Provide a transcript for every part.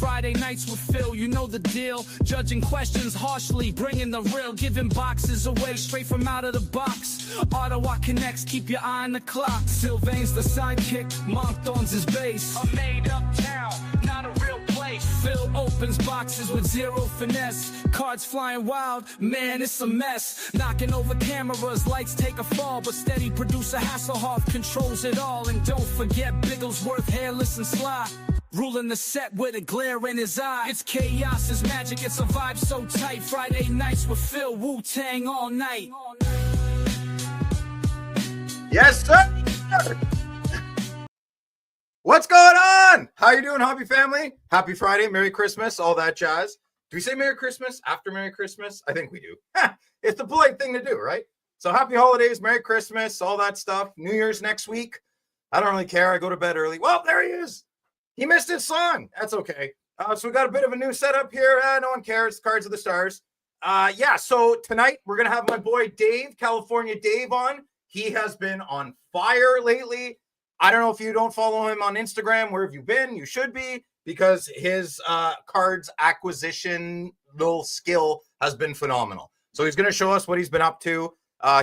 Friday nights with Phil, you know the deal. Judging questions harshly, bringing the real, giving boxes away straight from out of the box. Ottawa connects, keep your eye on the clock. Sylvain's the sidekick, Monthon's his base. A made up town, not a real place. Phil opens boxes with zero finesse. Cards flying wild, man, it's a mess. Knocking over cameras, lights take a fall, but steady producer Hasselhoff controls it all. And don't forget Bigglesworth, hairless and sly, ruling the set with a glare in his eye. It's chaos, it's magic, it's a vibe so tight. Friday nights with Phil, Wu-Tang all night. Yes, sir. What's going on? How you doing, hobby family? Happy Friday, Merry Christmas, all that jazz. Do we say Merry Christmas after Merry Christmas? I think we do. It's the polite thing to do, right? So happy holidays, Merry Christmas, all that stuff. New Year's next week. I don't really care. I go to bed early. Well, there he is. He missed his song. That's okay. So we got a bit of a new setup here. No one cares. Cards of the Stars. Yeah, so tonight we're going to have my boy Dave, California Dave, on. He has been on fire lately. I don't know if you don't follow him on Instagram. Where have you been? You should be, because his cards acquisition little skill has been phenomenal. So he's going to show us what he's been up to.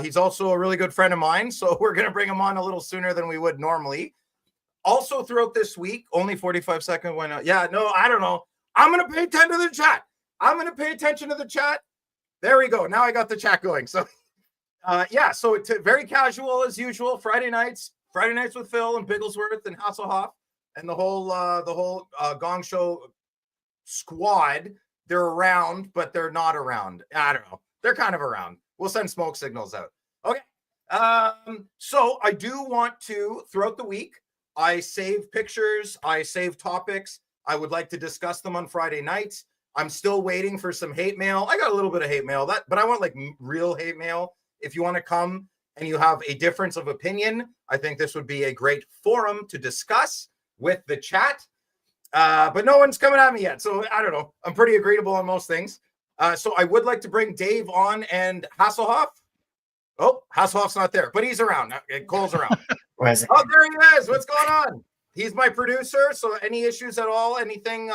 He's also a really good friend of mine, so we're going to bring him on a little sooner than we would normally. Also throughout this week, only 45 seconds. Why not? Yeah, no, I don't know. I'm going to pay attention to the chat. I'm going to pay attention to the chat. There we go. Now I got the chat going. So yeah, so it's very casual as usual. Friday nights with Phil and Bigglesworth and Hasselhoff and the whole Gong Show squad. They're around, but they're not around. I don't know. They're kind of around. We'll send smoke signals out. Okay. So I do want to, throughout the week, I save pictures, I save topics. I would like to discuss them on Friday nights. I'm still waiting for some hate mail. I got a little bit of hate mail, but I want like real hate mail. If you want to come and you have a difference of opinion, I think this would be a great forum to discuss with the chat. But no one's coming at me yet. So I don't know. I'm pretty agreeable on most things. So I would like to bring Dave on and Hasselhoff. Oh, Hasselhoff's not there, but he's around. Cole's around. Oh, there he is. What's going on? He's my producer. So any issues at all, anything,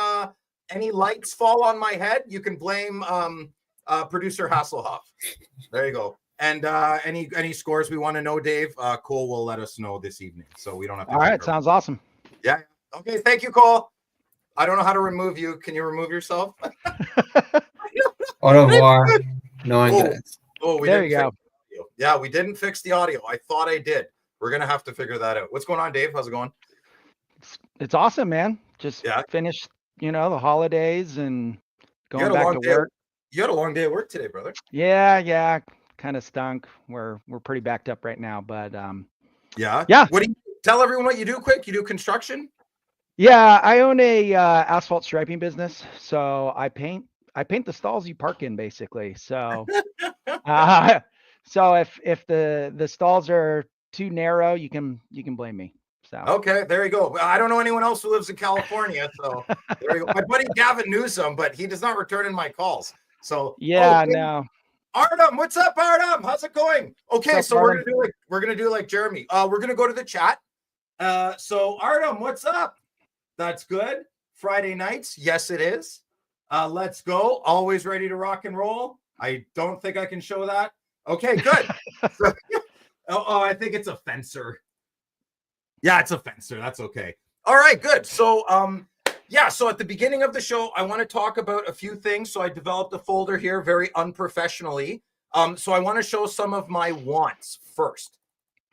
any lights fall on my head, you can blame producer Hasselhoff. There you go. And any scores we want to know, Dave, Cole will let us know this evening. So we don't have to. All right. Sounds awesome. Yeah. Okay. Thank you, Cole. I don't know how to remove you. Can you remove yourself? Au revoir. No one does. Oh, there you go. Yeah, we didn't fix the audio. I thought I did. We're going to have to figure that out. What's going on, Dave? How's it going? It's awesome, man. Just finished, the holidays and going back to work. You had a long day at work today, brother. Yeah. Kind of stunk. We're pretty backed up right now, but yeah. What do you tell everyone what you do quick? You do construction? Yeah, I own a asphalt striping business. So I paint the stalls you park in, basically. So so if the stalls are too narrow, you can blame me. So okay, there you go. I don't know anyone else who lives in California, so there you go. My buddy Gavin Newsom, but he does not return in my calls. So yeah, no. Artem, what's up, Artem? How's it going? Okay, so we're gonna do like Jeremy. We're gonna go to the chat. So Artem, what's up? That's good. Friday nights, yes, it is. Let's go. Always ready to rock and roll. I don't think I can show that. Okay, good. I think it's a fencer. Yeah, it's a fencer. That's okay. All right, good. So, so at the beginning of the show, I want to talk about a few things. So I developed a folder here very unprofessionally. So I want to show some of my wants first.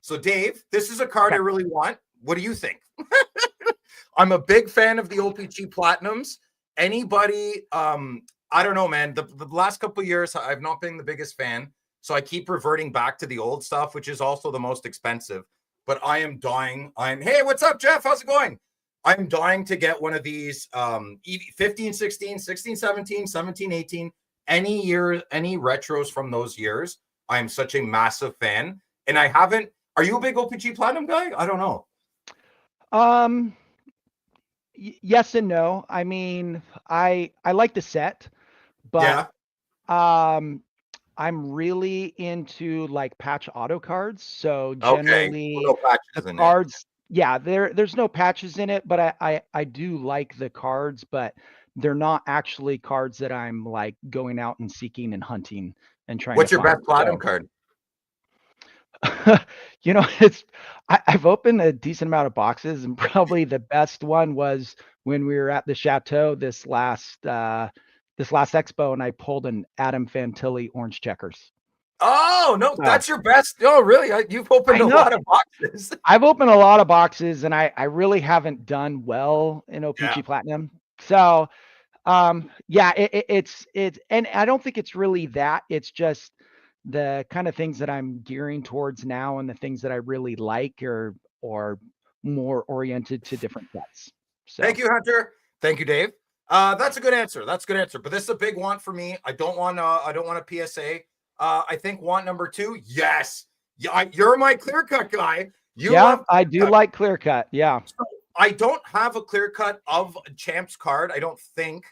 So Dave, this is a card I really want. What do you think? I'm a big fan of the OPG Platinums. Anybody, I don't know, man. The last couple of years, I've not been the biggest fan. So I keep reverting back to the old stuff, which is also the most expensive. But I am dying. Hey, what's up, Jeff? How's it going? I'm dying to get one of these 15, 16, 16, 17, 17, 18, any year, any retros from those years. I am such a massive fan. And I haven't, are you a big OPG Platinum guy? I don't know. Yes and no. I mean, I like the set, but I'm really into like patch auto cards. So generally the cards, there's no patches in it, but I do like the cards, but they're not actually cards that I'm like going out and seeking and hunting and trying What's to your find. best platinum So, card? I've opened a decent amount of boxes, and probably the best one was when we were at the Chateau this last Expo, and I pulled an Adam Fantilli orange checkers. Oh no, So, that's your best. Oh really? You've opened a lot of boxes. I've opened a lot of boxes, and I really haven't done well in OPG Platinum. So yeah, it's and I don't think it's really that. It's just the kind of things that I'm gearing towards now, and the things that I really like or more oriented to different sets. So Thank you, Hunter. Thank you, Dave. That's a good answer. That's a good answer. But this is a big want for me. I don't want a PSA. I think want number 2. Yes. Yeah, you're my clear cut guy. I do like clear cut. Yeah. So I don't have a clear cut of Champs card. I don't think.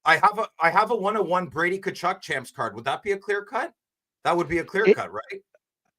I have a 101 Brady Tkachuk Champs card. Would that be a clear cut? That would be a clear cut, right?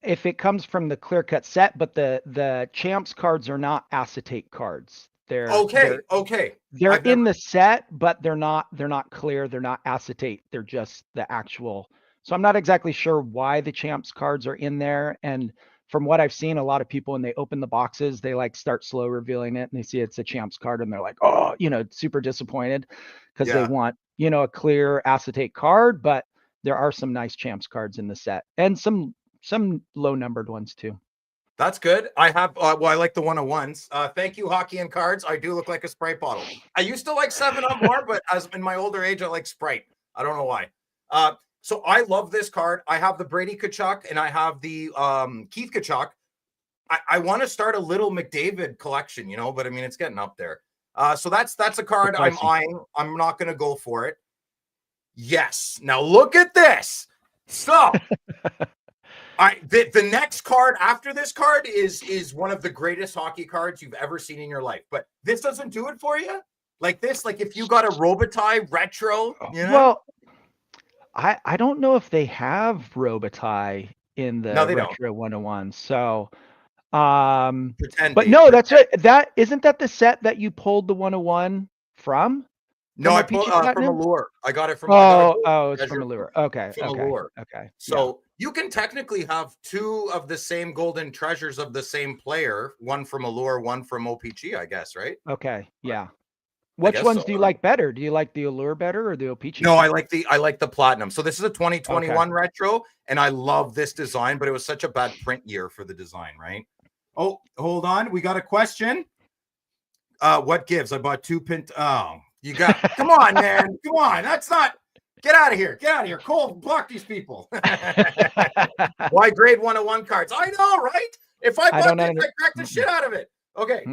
If it comes from the clear cut set, but the Champs cards are not acetate cards. They're They're in the set, but they're not clear. They're not acetate. They're just the actual. So I'm not exactly sure why the Champs cards are in there. And from what I've seen, a lot of people, when they open the boxes, they like start slow revealing it, and they see it's a Champs card, and they're like, oh, super disappointed because they want, a clear acetate card. But there are some nice Champs cards in the set, and some low numbered ones too. That's good. I have, I like the 101s. Thank you, Hockey and Cards. I do look like a Sprite bottle. I used to like 7-Up more, but as in my older age, I like Sprite. I don't know why. So I love this card. I have the Brady Tkachuk, and I have the Keith Tkachuk. I want to start a little McDavid collection, but I mean, it's getting up there. So that's a card I'm eyeing. I'm not going to go for it. Yes. Now look at this. So the next card after this card is one of the greatest hockey cards you've ever seen in your life. But this doesn't do it for you? Like this, like if you got a Robitaille retro, Well, I don't know if they have Robitaille in the retro 101. So that's it. That isn't that the set that you pulled the 101 from? No, I pulled from Allure. I got it from it's from Allure. Okay. Allure. Okay. So you can technically have 2 of the same golden treasures of the same player, one from Allure, one from OPG, I guess, right? Okay. Yeah. Which ones do you like better? Do you like the Allure better or the OPG? No, I like the Platinum. So this is a 2021 retro, and I love this design, but it was such a bad print year for the design, right? Oh, hold on. We got a question. What gives? I bought 2 pint. Oh, you got. Come on, man. Come on. That's not. Get out of here. Get out of here. Cole, block these people. Why grade 101 cards? I know, right? If I bought this, I cracked the shit out of it. Okay.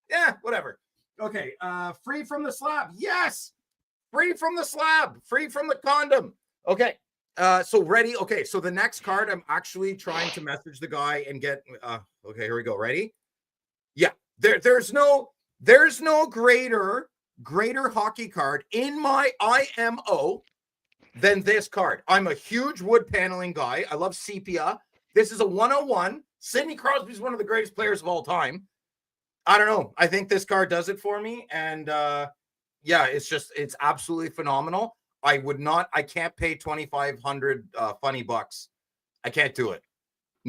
Yeah, whatever. Okay. Free from the slab. Yes. Free from the slab. Free from the condom. Okay. So ready. Okay. So the next card, I'm actually trying to message the guy and get. Okay. Here we go. Ready? Yeah. There's no greater hockey card in my IMO than this card. I'm a huge wood paneling guy. I love sepia. This is a 101. Sidney Crosby is one of the greatest players of all time. I don't know. I think this card does it for me. And it's absolutely phenomenal. I can't pay 2,500 funny bucks. I can't do it.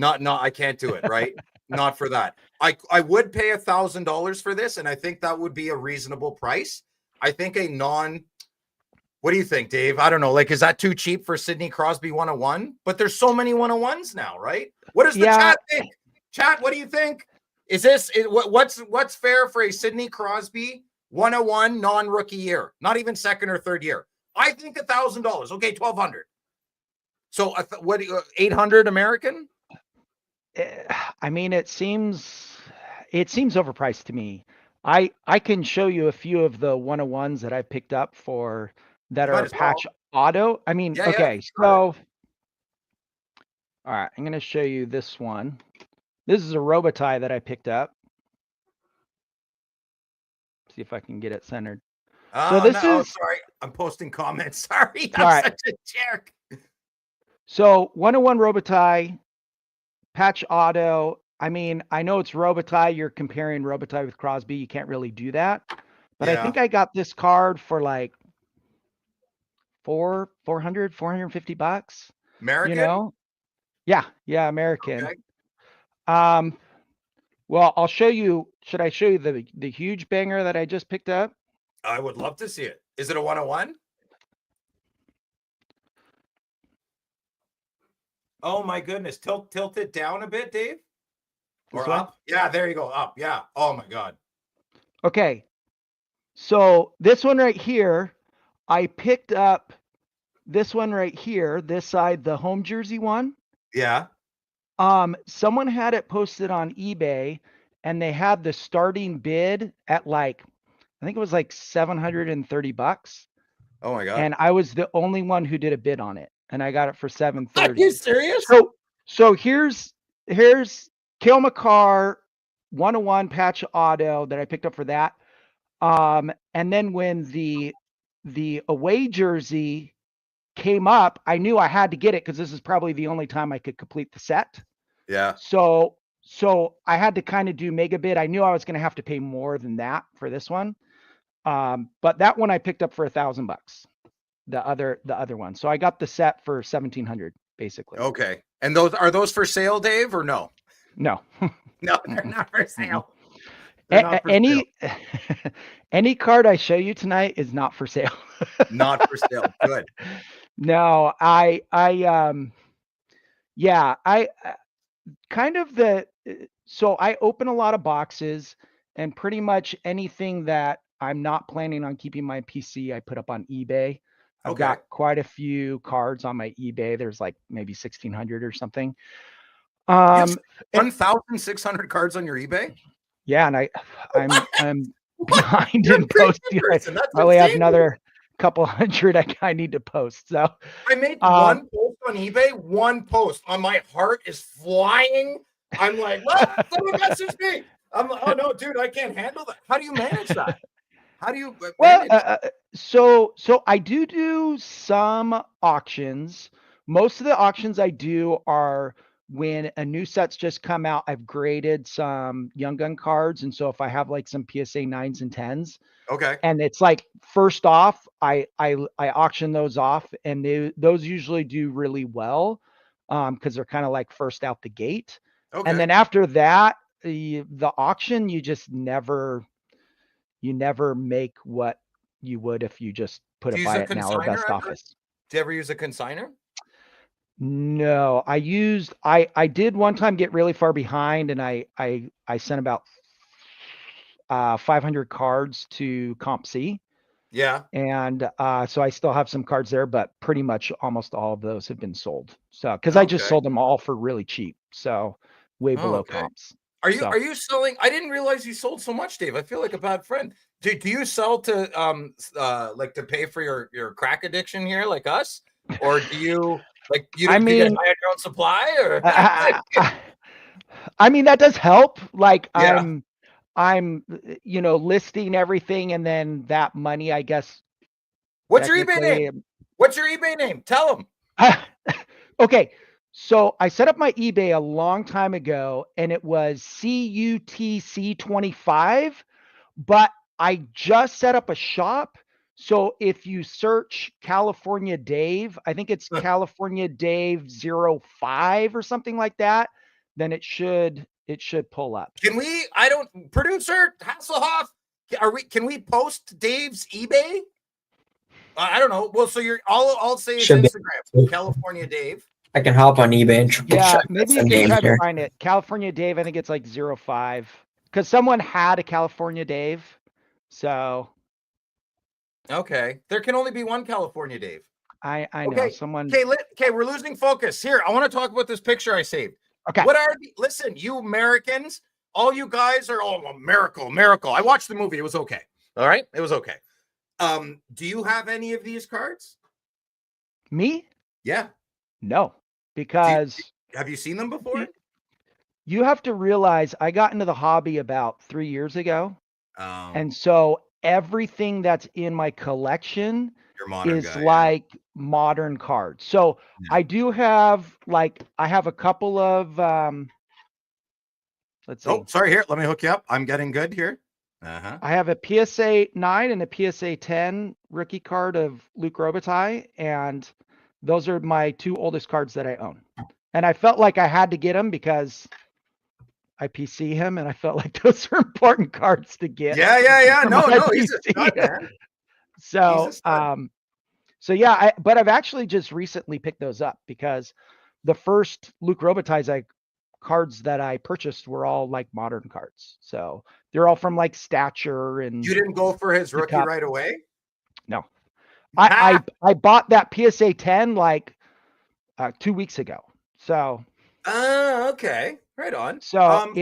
I can't do it. Right. Not for that. I would pay $1,000 for this, and I think that would be a reasonable price. I think what do you think, Dave? I don't know. Like, is that too cheap for Sidney Crosby 101? But there's so many 101s now, right? What does the chat think? Chat, what do you think? Is this what's fair for a Sidney Crosby 101 non-rookie year? Not even second or third year. I think $1,000. Okay, $1,200. So what? 800 American? I mean, it seems overpriced to me. I can show you a few of the 101s that I picked up for that are patch auto. I mean, okay, so all right, I'm going to show you this one. This is a Robitaille that I picked up. See if I can get it centered. Sorry, I'm posting comments. Sorry, I'm such a jerk. So 101 Robitaille. Patch auto. I mean, I know it's Robitaille. You're comparing Robitaille with Crosby. You can't really do that. But I think I got this card for like 450 bucks. American? You know? Yeah, American. Okay. Well, I'll show you. Should I show you the huge banger that I just picked up? I would love to see it. Is it a 101? Oh my goodness. Tilt it down a bit, Dave. Or up? Yeah, there you go. Up. Yeah. Oh my God. Okay. So this one right here, I picked up this one right here, this side, the home jersey one. Yeah. Someone had it posted on eBay and they had the starting bid at like, I think it was like 730 bucks. Oh my God. And I was the only one who did a bid on it. And I got it for 730. Are you serious? So here's Cale Makar 101 patch auto that I picked up for that. And then when the away jersey came up, I knew I had to get it because this is probably the only time I could complete the set. Yeah. So I had to kind of do mega bid. I knew I was going to have to pay more than that for this one. But that one I picked up for $1,000 bucks. The other one. So I got the set for 1,700 basically. Okay. And are those for sale, Dave, or no? No. No, they're not for sale. Any card I show you tonight is not for sale. Not for sale. Good. No, I kind of so I open a lot of boxes and pretty much anything that I'm not planning on keeping my PC, I put up on eBay. I've got quite a few cards on my eBay. There's like maybe 1,600 or something. 1,600 cards on your eBay? Yeah, and I'm behind in posting. I probably have another couple hundred I need to post. So I made one post on eBay, one post. My heart is flying. I'm like, what? Someone message me. I'm like, oh no, dude, I can't handle that. How do you manage that? How do you manage so I do some auctions. Most of the auctions I do are when a new set's just come out. I've graded some Young Gun cards, and so if I have like some PSA 9s and 10s, okay, and it's like first off, I auction those off, and those usually do really well, because they're kind of like first out the gate. Okay. And then after that, the auction, you never make what you would if you just put a buy it now or best office. Do you ever use a consigner? No, I did one time get really far behind, and I sent about 500 cards to Comp C. Yeah. And so I still have some cards there, but pretty much almost all of those have been sold. So because I just sold them all for really cheap, so way below comps. Are you selling? I didn't realize you sold so much, Dave. I feel like a bad friend. Do you sell to like to pay for your crack addiction here, like us, or do you like you get your own supply? Or I mean that does help. Like I'm listing everything, and then that money, I guess. What's your eBay name? What's your eBay name? Tell them. Okay. So I set up my eBay a long time ago, and it was CUTC25, but I just set up a shop. So if you search California Dave, I think it's California Dave 05 or something like that, then it should pull up. Producer Hasselhoff, can we post Dave's eBay? I don't know. Well, so I'll say it's Instagram, California Dave. I can hop on eBay and maybe you can try to find it. California Dave, I think it's like 05. Because someone had a California Dave. So okay. There can only be one California Dave. I know. Someone Okay, we're losing focus. Here, I want to talk about this picture I saved. Okay. Listen, you Americans, all you guys are miracle. I watched the movie. It was okay. All right. It was okay. Do you have any of these cards? Me? Yeah. No. Because have you seen them before? You have to realize I got into the hobby about 3 years ago. And so everything that's in my collection is like modern cards. So I do have I have a couple of let's see. Oh, sorry, here. Let me hook you up. I'm getting good here. I have a PSA 9 and a PSA 10 rookie card of Luc Robitaille, and those are my 2 oldest cards that I own. And I felt like I had to get them because I PC him, and I felt like those are important cards to get. Yeah. No, he's a stud, man. So, but I've actually just recently picked those up because the first Luc Robitaille cards that I purchased were all like modern cards. So they're all from like Stature. And you didn't go for his rookie right away? No. I bought that PSA 10 like 2 weeks ago. So okay. Right on. So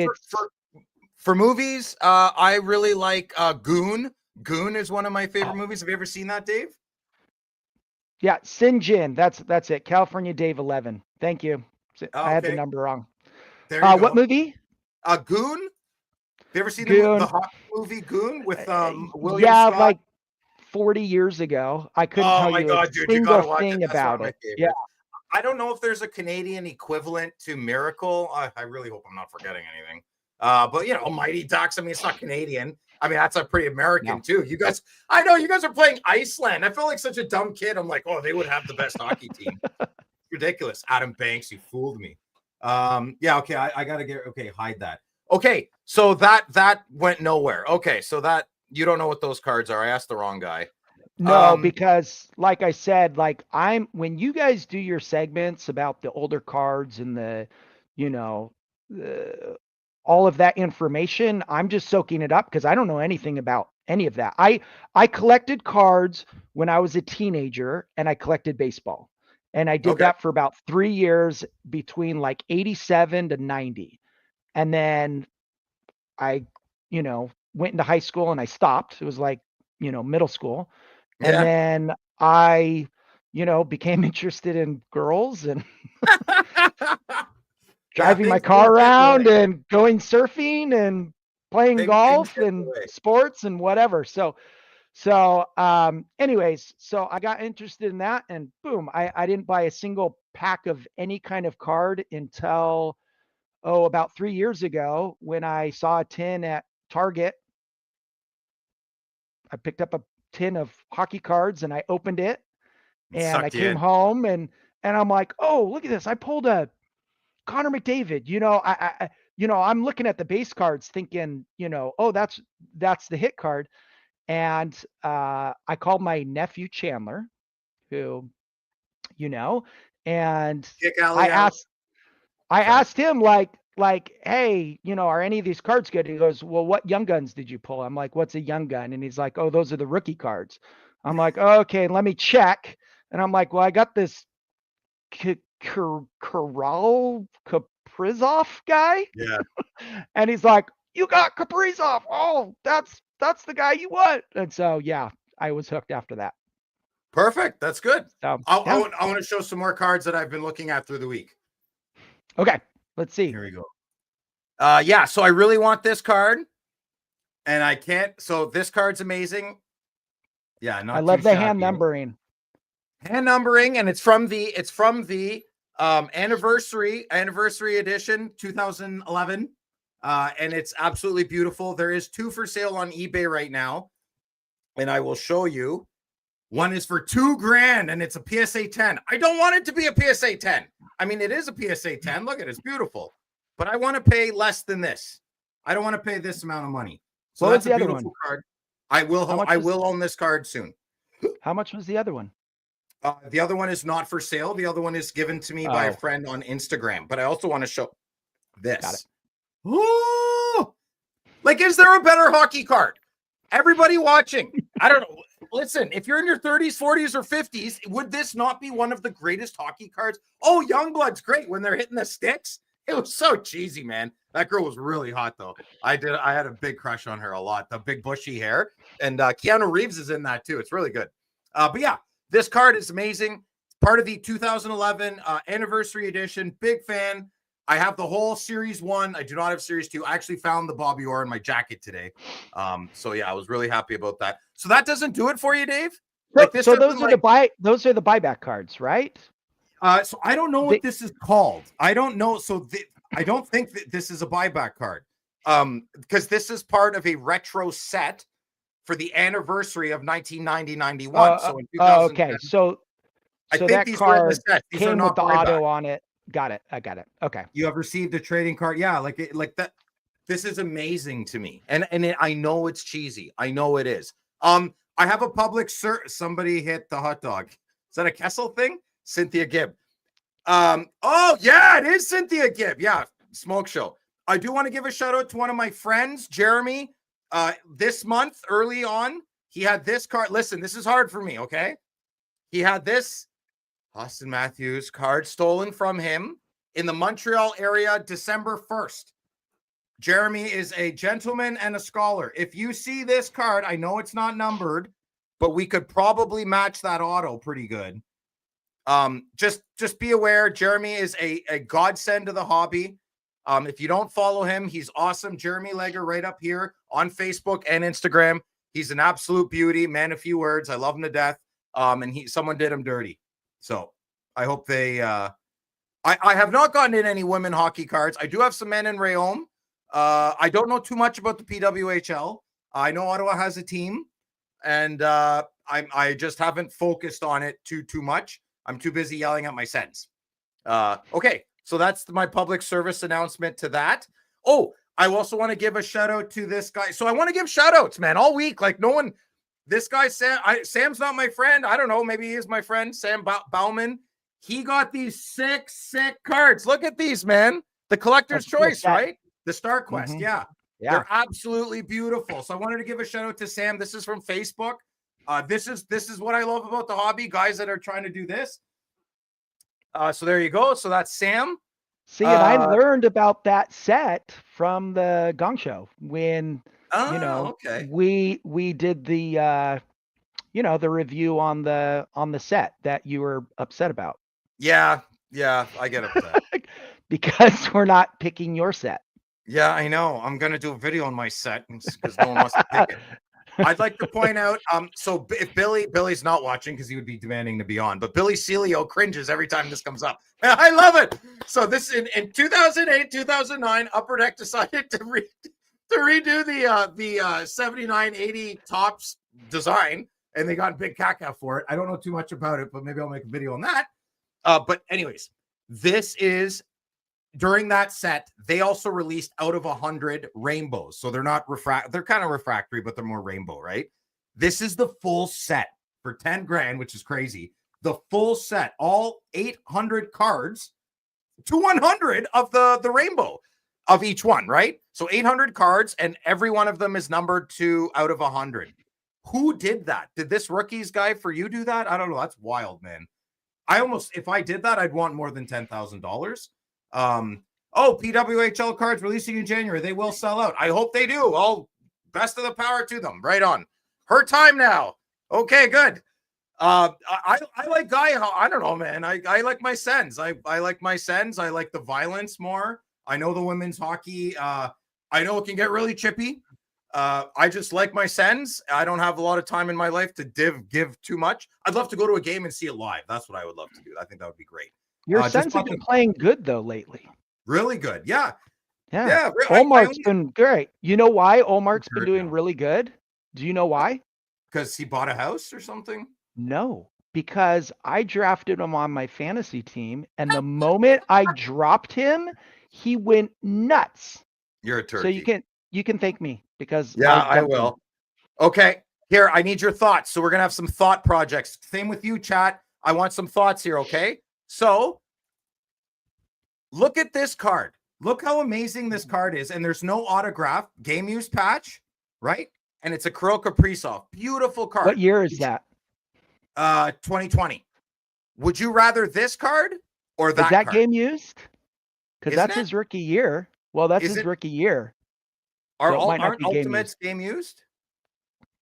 for movies, I really like Goon. Goon is one of my favorite movies. Have you ever seen that, Dave? Yeah, Sinjin. That's it. California Dave 11. Thank you. I had the number wrong. There you go. What movie? Goon. Have you ever seen the hot movie Goon with William Scott? Like 40 years ago. I couldn't tell you a single thing about it. Yeah. I don't know if there's a Canadian equivalent to Miracle. I really hope I'm not forgetting anything. But you know, Mighty Ducks. I mean, it's not Canadian. I mean, that's a pretty American too. You guys, I know you guys are playing Iceland. I felt like such a dumb kid. I'm like, oh, they would have the best hockey team. Ridiculous. Adam Banks, you fooled me. Yeah, okay. I gotta hide that. Okay, so that went nowhere. Okay, so that you don't know what those cards are. I asked the wrong guy. No, because like I said, like when you guys do your segments about the older cards and the, you know, all of that information, I'm just soaking it up because I don't know anything about any of that. I collected cards when I was a teenager, and I collected baseball. And I did that for about 3 years between like 87 to 90. And then I, you know, went into high school and I stopped. It was like, you know, middle school. And then I, you know, became interested in girls and driving my car around and going surfing and playing golf and sports and whatever. So anyways, so I got interested in that, and boom, I didn't buy a single pack of any kind of card until, about 3 years ago when I saw a tin at Target. I picked up a tin of hockey cards and I opened it, and I came home and I'm like, oh, look at this. I pulled a Connor McDavid. You know, I'm looking at the base cards thinking, you know, oh, that's the hit card. And I called my nephew Chandler, who, you know, and I asked him like, hey, you know, are any of these cards good? He goes, well, what Young Guns did you pull? I'm like, what's a Young Gun? And he's like, oh, those are the rookie cards. I'm like, okay, let me check. And I'm like, well, I got this Kaprizov guy. Yeah. And he's like, you got Kaprizov. Oh, that's the guy you want. And so, yeah, I was hooked after that. Perfect. That's good. So, I want to show some more cards that I've been looking at through the week. Okay, let's see. Here we go. Yeah, so I really want this card, and I can't. So this card's amazing. Yeah, I love the hand numbering. Hand numbering, and it's from the anniversary edition 2011. And it's absolutely beautiful. There is 2 for sale on eBay right now, and I will show you. One is for $2,000, and it's a PSA 10. I don't want it to be a PSA 10. I mean, it is a PSA 10. Look at it, it's beautiful. But I want to pay less than this. I don't want to pay this amount of money. So that's a beautiful card. I will own this card soon. How much was the other one? The other one is not for sale. The other one is given to me by a friend on Instagram. But I also want to show this. Got it. Ooh! Like, is there a better hockey card? Everybody watching, I don't know. Listen, if you're in your 30s, 40s, or 50s, would this not be one of the greatest hockey cards? Oh, Youngblood's great when they're hitting the sticks. It was so cheesy, man. That girl was really hot, though. I had a big crush on her a lot. The big bushy hair. And Keanu Reeves is in that, too. It's really good. But yeah, this card is amazing. Part of the 2011 anniversary edition. Big fan. I have the whole Series 1. I do not have Series 2. I actually found the Bobby Orr in my jacket today. So yeah, I was really happy about that. So that doesn't do it for you, Dave? So those are the buyback cards, right? So I don't know what this is called. I don't know. So I don't think that this is a buyback card. Because this is part of a retro set for the anniversary of 1990-91. So in 2010, okay. So I think that these are in the card set. These are came with not the buyback. auto on it. Got it. I got it. Okay. You have received a trading card. Yeah, like that. This is amazing to me. And I know it's cheesy. I know it is. I have a public somebody hit the hot dog. Is that a Kessel thing? Cynthia Gibb. Oh yeah, it is Cynthia Gibb. Yeah, Smoke Show. I do want to give a shout out to one of my friends, Jeremy. This month, early on, he had this card. Listen, this is hard for me, okay? He had this Austin Matthews card stolen from him in the Montreal area, December 1st. Jeremy is a gentleman and a scholar. If you see this card, I know it's not numbered, but we could probably match that auto pretty good. Just be aware, Jeremy is a godsend to the hobby. If you don't follow him, he's awesome. Jeremy Legger right up here on Facebook and Instagram. He's an absolute beauty, man, a few words. I love him to death. And someone did him dirty. So I hope they I have not gotten in any women hockey cards. I do have some men in Rayom. I don't know too much about the PWHL. I know Ottawa has a team, and I just haven't focused on it too much. I'm too busy yelling at my sens. Okay, so that's my public service announcement to that. Oh, I also want to give a shout out to this guy. So I want to give shout outs, man, all week. Like no one, this guy, Sam's not my friend. I don't know. Maybe he is my friend, Sam Bauman. He got these sick cards. Look at these, man. The collector's choice, right? The Star Quest. Yeah. They're absolutely beautiful. So I wanted to give a shout out to Sam. This is from Facebook. This is what I love about the hobby, guys that are trying to do this. So there you go. So that's Sam. See, and I learned about that set from the Gong Show when we did the the review on the set that you were upset about. Yeah, I get upset because we're not picking your set. Yeah, I know. I'm gonna do a video on my set because no one wants to pick it. I'd like to point out, so if Billy's not watching because he would be demanding to be on, but Billy Celio cringes every time this comes up. I love it. So this in 2008, 2009, Upper Deck decided to redo the 79-80 tops design, and they got big caca for it. I don't know too much about it, but maybe I'll make a video on that. But anyways, this is during that set. They also released out of 100 rainbows, so they're not they're kind of refractory, but they're more rainbow, right? This is the full set for 10 grand, which is crazy. The full set, all 800 cards to 100 of the rainbow of each one, right? So 800 cards, and every one of them is numbered to out of 100. Who did that? Did this rookies guy for you do that? I don't know. That's wild, man. If I did that, I'd want more than $10,000. PWHL cards releasing in January. They will sell out. I hope they do. All best of the power to them. Right on. Her time now. Okay, good. I like Guy. I don't know, man. I like my sens. I like my sens. I like the violence more. I know the women's hockey. I know it can get really chippy. I just like my sens. I don't have a lot of time in my life to give too much. I'd love to go to a game and see it live. That's what I would love to do. I think that would be great. Your sens have been playing good though lately. Really good. Yeah. Olmark's been great. You know why Olmark's been doing really good? Do you know why? Because he bought a house or something? No, because I drafted him on my fantasy team, and the moment I dropped him, he went nuts. You're a turkey. So you can thank me because I will. Okay. Here, I need your thoughts. So we're gonna have some thought projects. Same with you, chat. I want some thoughts here, okay? So look at this card. Look how amazing this card is. And there's no autograph, game use patch, right? And it's a Kirill Kaprizov. Beautiful card. What year is that? 2020. Would you rather this card or that? Is that card? game used? Because that's his rookie year. Well, that's his rookie year. Aren't Ultimates game used?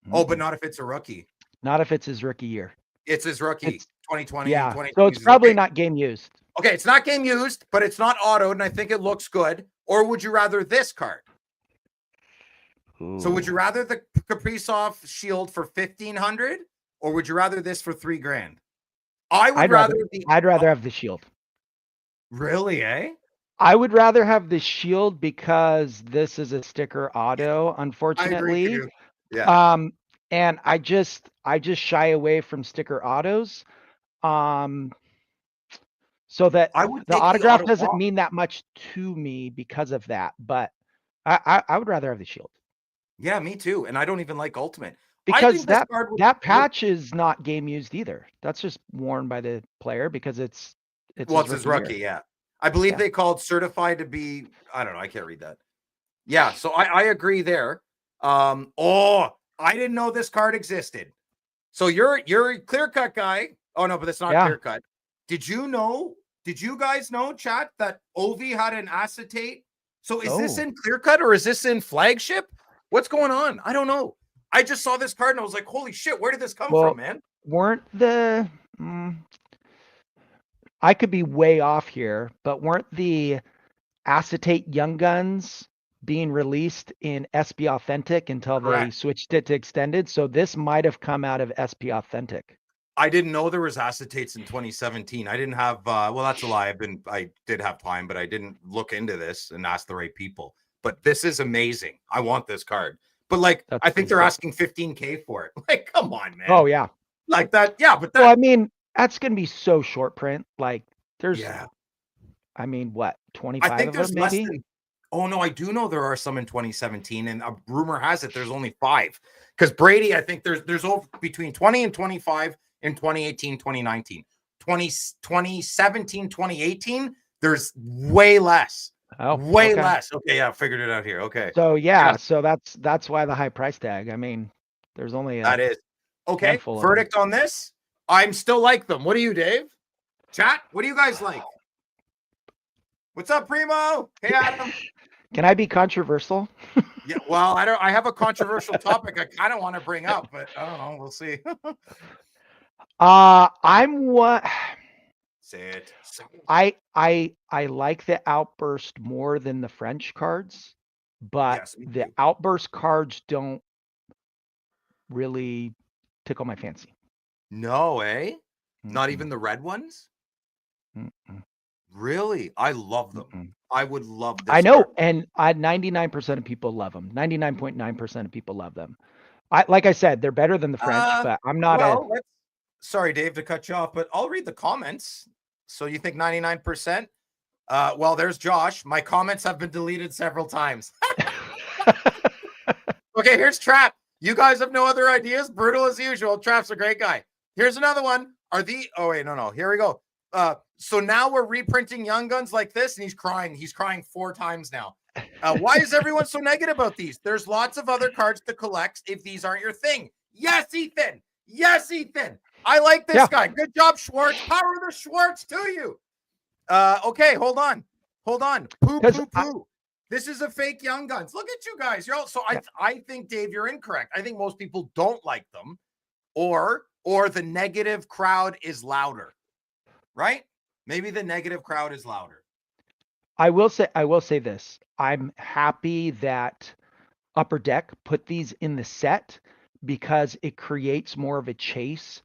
Mm-hmm. Oh, but not if it's a rookie. Not if it's his rookie year. It's his rookie. 2020. Yeah. So it's probably not game used. Okay, it's not game used, but it's not autoed, and I think it looks good. Or would you rather this card? Ooh. So would you rather the Kaprizov Shield for 1,500, or would you rather this for $3,000? I'd rather have the Shield. Really, eh? I would rather have the shield because this is a sticker auto, I agree unfortunately. too. Yeah. And I just shy away from sticker autos. So that I would the take the autograph auto doesn't off. mean that much to me because of that, but I would rather have the shield. Yeah, me too. And I don't even like Ultimate. I Because think this card that patch is not game used either. That's just worn by the player because it's his rookie. year. Yeah. I believe Yeah. they called certified to be, I don't know. I can't read that. Yeah. So I agree there. I didn't know this card existed. So you're a clear cut guy. Oh no, but it's not clear cut. Did you guys know, chat, that Ovi had an acetate? So is this in clear cut or is this in flagship? What's going on? I don't know. I just saw this card and I was like, holy shit, where did this come from, man? Weren't the I could be way off here, but weren't the acetate Young Guns being released in SP Authentic until they switched it to extended? So this might have come out of SP Authentic. I didn't know there was acetates in 2017. I didn't have well, that's a lie. I did have time, but I didn't look into this and ask the right people. But this is amazing. I want this card. But like, I think they're asking 15K for it. Like, come on, man. Oh yeah. Like that. Yeah, but well, I mean, that's gonna be so short print. Like there's I mean, what, 25 I think of there's them maybe? less than, oh no, I do know there are some in 2017, and a rumor has it there's only 5. Because Brady, I think there's over between 20 and 25 in 2018, 2019. 2017, 2018, there's way less. Way less. Okay, yeah, figured it out here. Okay. So yeah, so that's why the high price tag. I mean, there's only that is okay. Verdict on this. I'm still like them. What do you, Dave? Chat, what do you guys like? What's up, Primo? Hey, Adam. Can I be controversial? Yeah, well, I have a controversial topic I kind of want to bring up, but I don't know. We'll see. I'm what? Say it. I like the Outburst more than the French cards, but the Outburst cards don't really tickle my fancy. No, eh? Not even the red ones? Really? I love them. I would love this. I know, and 99% of people love them. 99.9% of people love them. Like I said, they're better than the French, but I'm not sorry, Dave, to cut you off, but I'll read the comments. So you think 99%? Well, there's Josh. My comments have been deleted several times. Okay, here's Trap. You guys have no other ideas? Brutal as usual. Trap's a great guy. Here's another one. Oh, wait, no. Here we go. So now we're reprinting Young Guns like this, and he's crying. He's crying 4 times now. Why is everyone so negative about these? There's lots of other cards to collect if these aren't your thing. Yes, Ethan. Yes, Ethan. I like this guy. Good job, Schwartz. Power the Schwartz to you. Okay, hold on. Poo. This is a fake Young Guns. Look at you guys. You're all so I think, Dave, you're incorrect. I think most people don't like them, or the negative crowd is louder. Right? Maybe the negative crowd is louder. I will say this. I'm happy that Upper Deck put these in the set because it creates more of a chase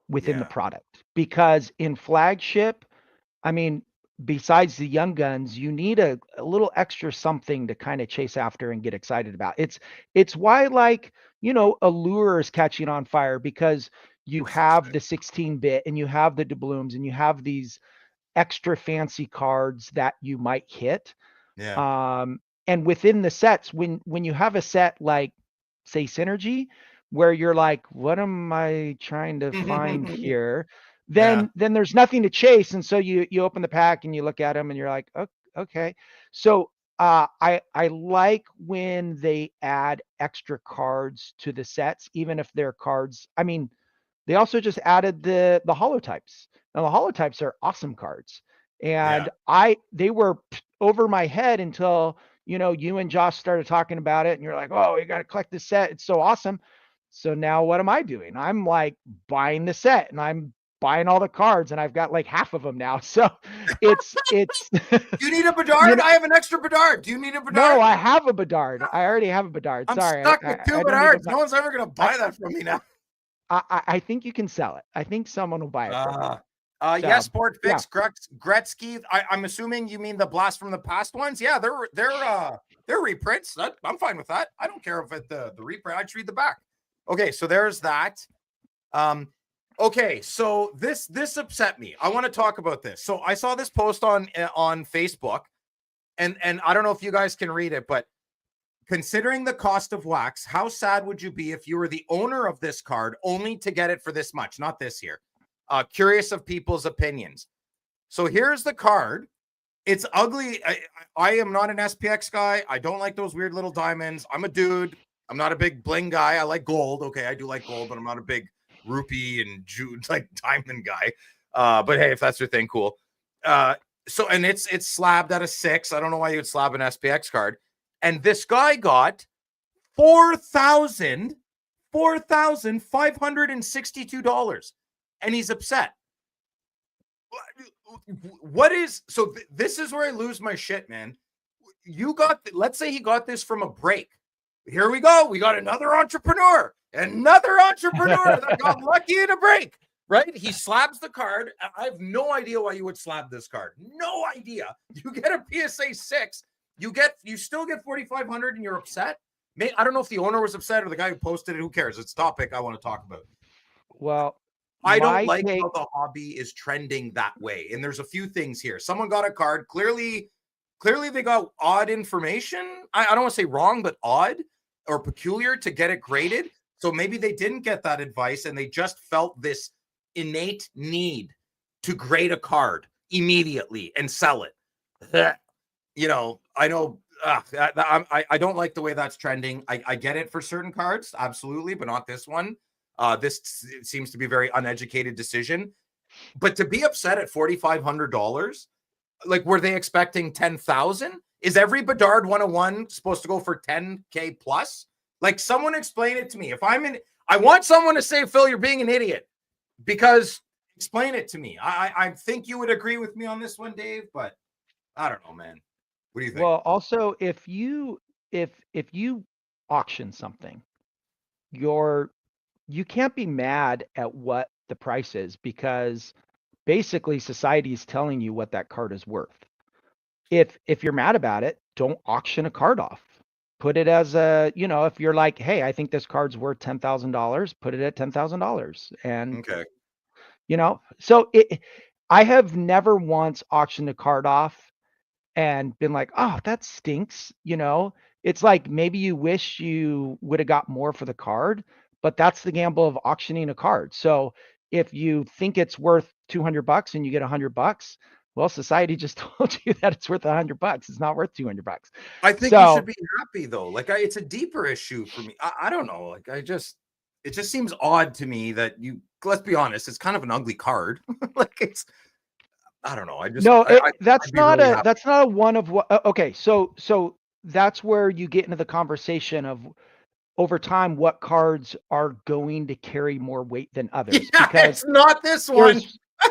within the product. Because in flagship, I mean, besides the Young Guns, you need a little extra something to kind of chase after and get excited about. It's why, like, Allure is catching on fire, because you have the 16-bit and you have the doubloons and you have these extra fancy cards that you might hit. Yeah. And within the sets, when you have a set like, say, Synergy, where you're like, what am I trying to find here? Then there's nothing to chase. And so you open the pack and you look at them and you're like, oh, okay. So I like when they add extra cards to the sets, even if they're cards. I mean, they also just added the holotypes. Now the holotypes are awesome cards. And they were over my head until, you and Josh started talking about it and you're like, oh, you got to collect this set. It's so awesome. So now what am I doing? I'm like buying the set and I'm buying all the cards and I've got like half of them now. So it's You need a Bedard? I have an extra Bedard. Do you need a Bedard? No, I have a Bedard. I already have a Bedard. I'm Sorry. stuck with 2 Bedards. No one's ever going to buy that from me now. I think you can sell it. I think someone will buy it. Yes, Sport Fix, Gretzky. I'm assuming you mean the Blast from the Past ones. Yeah, they're reprints. I'm fine with that. I don't care if it's the reprint. I just read the back. Okay, so there's that. Okay, so this upset me. I want to talk about this. So I saw this post on Facebook, and I don't know if you guys can read it, but considering the cost of wax, how sad would you be if you were the owner of this card only to get it for this much? Not this year. Curious of people's opinions. So here's the card. It's ugly. I am not an SPX guy. I don't like those weird little diamonds. I'm a dude. I'm not a big bling guy. I like gold. Okay, I do like gold, but I'm not a big rupee and like diamond guy. But hey, if that's your thing, cool. So and it's slabbed at a 6. I don't know why you would slab an SPX card. And this guy got $4,562. And he's upset. What is so? This is where I lose my shit, man. Let's say he got this from a break. Here we go. We got another entrepreneur that got lucky in a break, right? He slabs the card. I have no idea why you would slab this card. No idea. You get a PSA 6. You still get 4,500, and you're upset. I don't know if the owner was upset or the guy who posted it. Who cares? It's a topic I want to talk about. Well, I don't like how the hobby is trending that way. And there's a few things here. Someone got a card. Clearly they got odd information. I don't want to say wrong, but odd or peculiar to get it graded. So maybe they didn't get that advice and they just felt this innate need to grade a card immediately and sell it. You know, I know I don't like the way that's trending. I get it for certain cards, absolutely, but not this one. This seems to be a very uneducated decision. But to be upset at $4,500, like, were they expecting 10,000? Is every Bedard 101 supposed to go for 10K plus? Like, someone explain it to me. I want someone to say, Phil, you're being an idiot, because explain it to me. I think you would agree with me on this one, Dave, but I don't know, man. What do you think? Well, also, if you auction something, you can't be mad at what the price is, because basically society is telling you what that card is worth. If you're mad about it, don't auction a card off. Put it as if you're like, hey, I think this card's worth $10,000, put it at $10,000. And okay. So I have never once auctioned a card off and been like, oh, that stinks. It's like, maybe you wish you would have got more for the card, but that's the gamble of auctioning a card. So if you think it's worth $200 and you get $100, well, society just told you that it's worth $100. It's not worth $200. I think you should be happy though. Like, it's a deeper issue for me. I don't know. Like, it just seems odd to me that let's be honest, it's kind of an ugly card. Like, I don't know. That's not a one of what. Okay. So that's where you get into the conversation of, over time, what cards are going to carry more weight than others. Yeah, because it's not this one.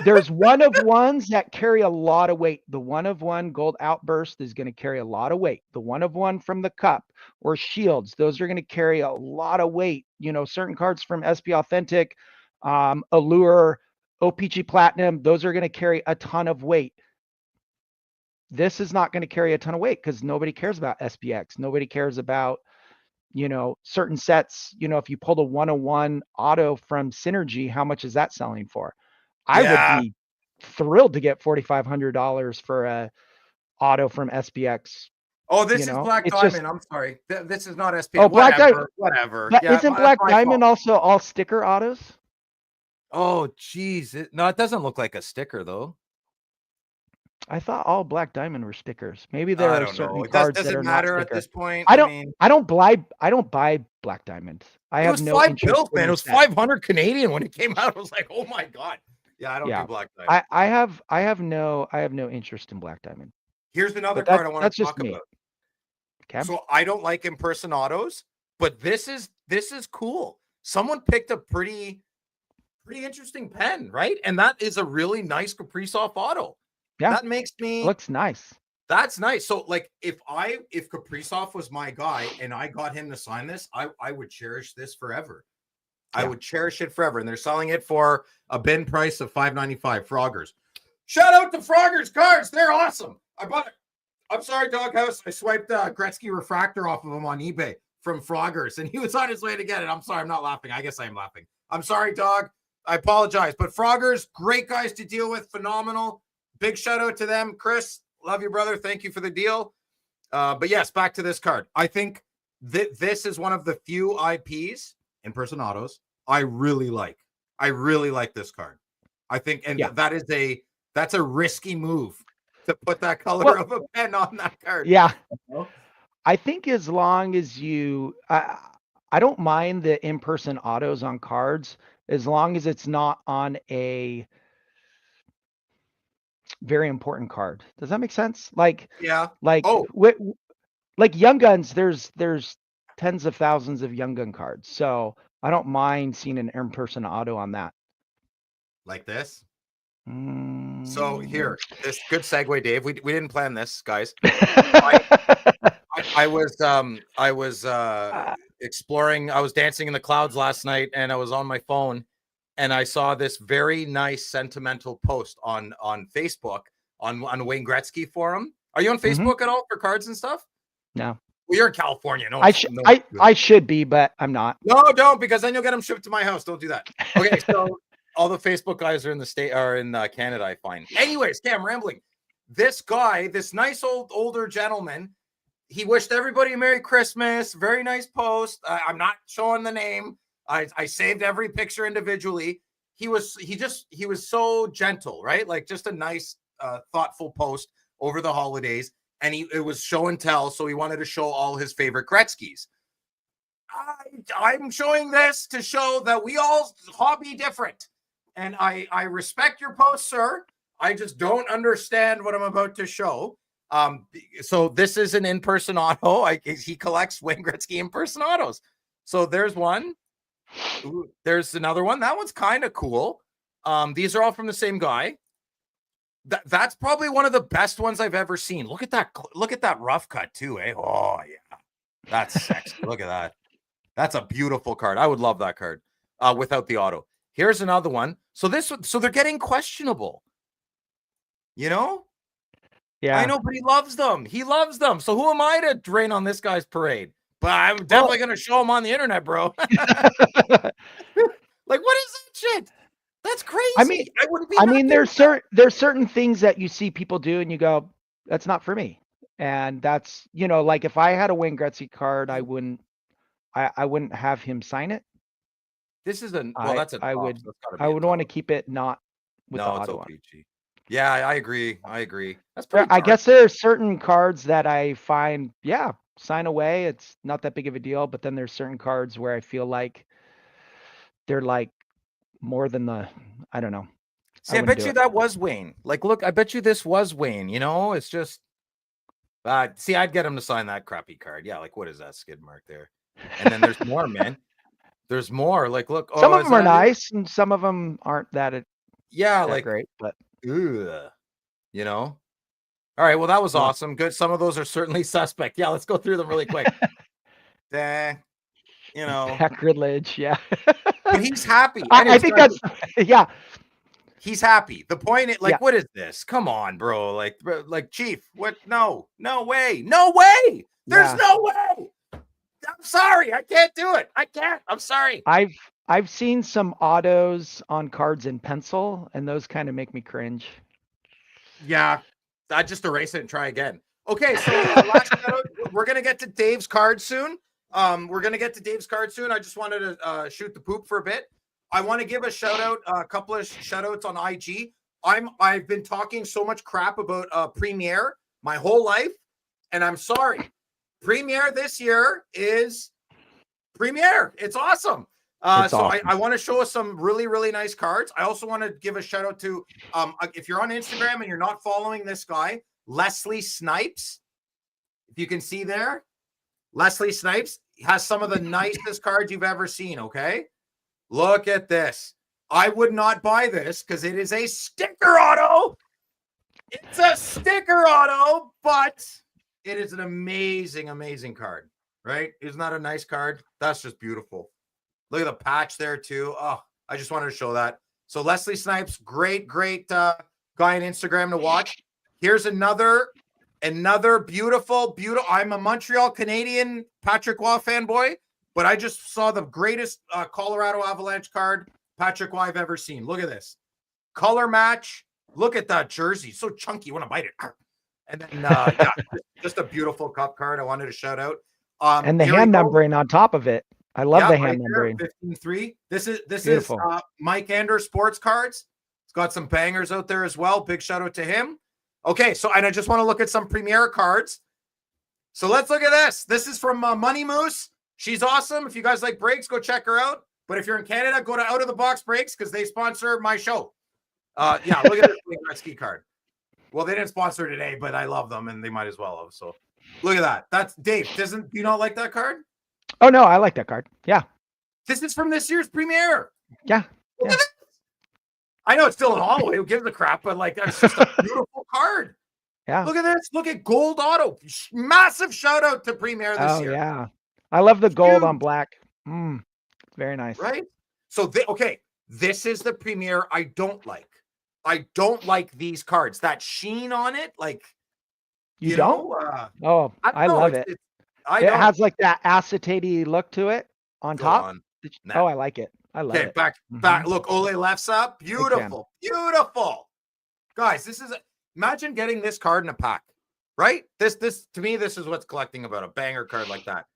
There's one of ones that carry a lot of weight. The one of one gold outburst is going to carry a lot of weight. The one of one from the cup or shields, those are going to carry a lot of weight. Certain cards from SP Authentic, Allure, OPG Platinum, those are going to carry a ton of weight. This is not going to carry a ton of weight because nobody cares about SPX. Nobody cares about, certain sets. If you pulled a 101 auto from Synergy, how much is that selling for? I would be thrilled to get $4,500 for a auto from SPX. Oh, this is Black Diamond. I'm sorry. This is not SPX. Oh, Black Diamond. Whatever. Isn't Black Diamond also all sticker autos? Oh, geez. No, it doesn't look like a sticker, though. I thought all Black Diamond were stickers. Maybe there are certain cards that are not stickers. At this point. I don't buy Black Diamond. I have no interest. It was $5, man. It was 500 Canadian when it came out. I was like, oh my god. Yeah, I don't do Black Diamond. I have no interest in Black Diamond. Here's another card I want to talk about. Okay. So I don't like impersonatos, but this is cool. Someone picked a pretty interesting pen, right? And that is a really nice Kaprizov auto. Yeah, that makes me looks nice. That's nice. So, like, if Kaprizov was my guy and I got him to sign this, I would cherish this forever. I would cherish it forever. And they're selling it for a bin price of $5.95. Froggers. Shout out to Froggers cards. They're awesome. I bought it. I'm sorry, Doghouse. I swiped Gretzky refractor off of him on eBay from Froggers, and he was on his way to get it. I'm sorry. I'm not laughing. I guess I am laughing. I'm sorry, Dog. I apologize. But Froggers, great guys to deal with. Phenomenal. Big shout out to them. Chris, love you, brother. Thank you for the deal. But yes, back to this card. I think this is one of the few IPs, in-person autos, I really like. I really like this card. I think, and that's a risky move to put that color of a pen on that card. Yeah. I think as long as I don't mind the in-person autos on cards, as long as it's not on a very important card. Does that make sense? Like Young Guns, there's tens of thousands of Young Gun cards. So I don't mind seeing an in-person auto on that. Like this? So here, this good segue, Dave. We didn't plan this, guys. I was exploring. I was dancing in the clouds last night, and I was on my phone, and I saw this very nice sentimental post on Facebook on Wayne Gretzky forum. Are you on Facebook at all for cards and stuff? No. Well, you're in California. No, I should be, but I'm not. No, don't, because then you'll get them shipped to my house. Don't do that. Okay, so. All the Facebook guys are in the state are in Canada, I find. Anyways, I'm rambling. This guy, this nice older gentleman, he wished everybody a Merry Christmas. Very nice post. I'm not showing the name. I saved every picture individually. He was so gentle, right? Like just a nice, thoughtful post over the holidays, and it was show and tell. So he wanted to show all his favorite Gretzkys. I'm showing this to show that we all hobby different. And I respect your post, sir. I just don't understand what I'm about to show. So this is an in-person auto. He collects Wayne Gretzky in-person autos. So there's one. Ooh, there's another one. That one's kind of cool. These are all from the same guy. That's probably one of the best ones I've ever seen. Look at that. Look at that rough cut too, eh? Oh yeah, that's sexy. Look at that. That's a beautiful card. I would love that card without the auto. Here's another one. So they're getting questionable. You know? Yeah. I know, but he loves them. He loves them. So who am I to drain on this guy's parade? But I'm definitely going to show him on the internet, bro. Like, what is that shit? That's crazy. I mean, there's certain things that you see people do and you go, that's not for me. And that's, like if I had a Wayne Gretzky card, I wouldn't have him sign it. This is I would want to keep it not with the auto on. Yeah, I agree. That's pretty. I guess there are certain cards that I find, sign away. It's not that big of a deal. But then there's certain cards where I feel like they're like more than I don't know. See, I bet you that was Wayne. Like, look, I bet you this was Wayne. It's just. See, I'd get him to sign that crappy card. Yeah, like what is that skid mark there? And then there's more, man. There's more. Like, look, some of them are nice, and some of them aren't that. Like great, but All right. Well, that was awesome. Good. Some of those are certainly suspect. Yeah, let's go through them really quick. Sacrilege. Yeah. But he's happy. I think that's He's happy. The point is, what is this? Come on, bro. Like Chief. What? No way. No way. There's no way. I'm sorry. I can't do it. I can't. I'm sorry. I've seen some autos on cards in pencil, and those kind of make me cringe. Yeah. I just erase it and try again. Okay, so last we're gonna get to Dave's card soon. I just wanted to shoot the poop for a bit. I want to give a shout out, a couple of shout outs on IG. I've been talking so much crap about Premiere my whole life, and I'm sorry. Premiere this year is Premiere. It's awesome. Awesome. I want to show us some really, really nice cards. I also want to give a shout out to, if you're on Instagram and you're not following this guy, Leslie Snipes. If you can see there, Leslie Snipes has some of the nicest cards you've ever seen. Okay. Look at this. I would not buy this because it is a sticker auto. It's a sticker auto, but it is an amazing, amazing card, right? Isn't that a nice card? That's just beautiful. Look at the patch there too. Oh, I just wanted to show that. So Leslie Snipes, great guy on Instagram to watch. Here's another beautiful. I'm a Montreal Canadian Patrick Roy fanboy, but I just saw the greatest Colorado Avalanche card Patrick Roy I've ever seen. Look at this. Color match. Look at that jersey. So chunky. You want to bite it. And then, yeah, just a beautiful cup card. I wanted to shout out. And the hand numbering on top of it. I love the hand numbering. 15-3. This is Mike Anders Sports Cards. It's got some bangers out there as well. Big shout out to him. Okay, so and I just want to look at some Premier cards. So let's look at this. This is from Money Moose. She's awesome. If you guys like breaks, go check her out. But if you're in Canada, go to Out of the Box Breaks because they sponsor my show. Yeah, look at this Gretzky card. Well, they didn't sponsor today, but I love them and they might as well have. So look at that. That's Dave. Do you not like that card? Oh no, I like that card. Yeah. This is from this year's Premier. Yeah. Look at this. I know it's still an hallway. Who gives a crap? But like, that's just a beautiful card. Yeah. Look at this. Look at gold auto. Massive shout out to Premier this year. Yeah. I love the gold on black. Very nice. Right. So this is the Premier I don't like. I don't like these cards. That sheen on it, like you don't. I love it. It has like that acetate look to it on top. Oh, I like it. I love it. Back. Look, Ole left's up. Beautiful. Guys, this is imagine getting this card in a pack, right? This to me, this is what's collecting about a banger card like that.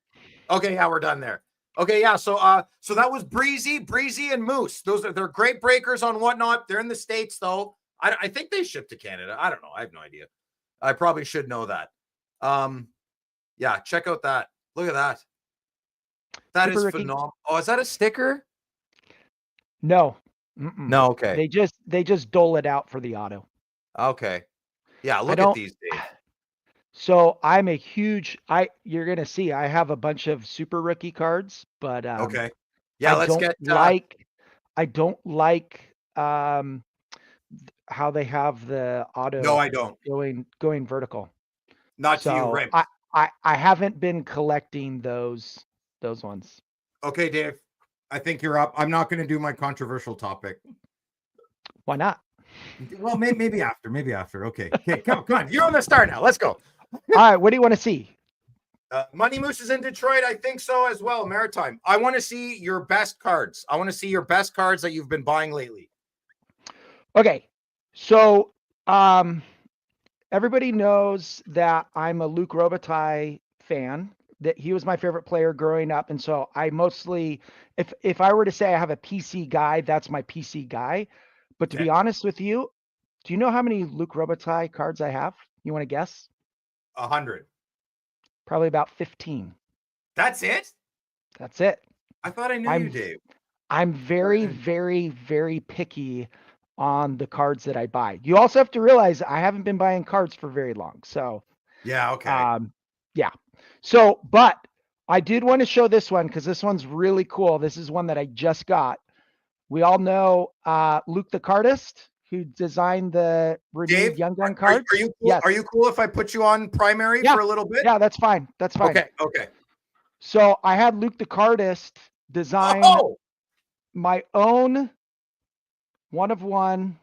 Okay, yeah, we're done there. Okay, yeah. So that was Breezy and Moose. They're great breakers on Whatnot. They're in the States though. I think they ship to Canada. I don't know. I have no idea. I probably should know that. Yeah, check out that. Look at that. That is phenomenal. Oh, is that a sticker? No. No, okay. They just dole it out for the auto. Okay. Yeah, look at these days. So I'm a huge you're gonna see I have a bunch of super rookie cards, but okay. Yeah, I don't like how they have the auto. No, I don't. Going vertical. Not to you, right? I haven't been collecting those ones. Okay, Dave. I think you're up. I'm not going to do my controversial topic. Why not? Well, maybe after. Okay, come on. You're on the start now. Let's go. All right. What do you want to see? Money Moose is in Detroit. I think so as well. Maritime. I want to see your best cards. I want to see your best cards that you've been buying lately. Okay. So, everybody knows that I'm a Luc Robitaille fan. That he was my favorite player growing up, and so I mostly, if I were to say I have a PC guy, that's my PC guy. But to be honest with you, do you know how many Luc Robitaille cards I have? You want to guess? 100. Probably about 15. That's it? That's it. I thought I knew you, Dave. I'm very, very, very picky on the cards that I buy. You also have to realize I haven't been buying cards for very long. So yeah, okay. Yeah. So, but I did want to show this one because this one's really cool. This is one that I just got. We all know Luke the Cardist, who designed the renewed Young Gun cards. Are you cool? Yes. Are you cool if I put you on primary for a little bit? Yeah, that's fine. That's fine. Okay. So I had Luke the Cardist design my own one of one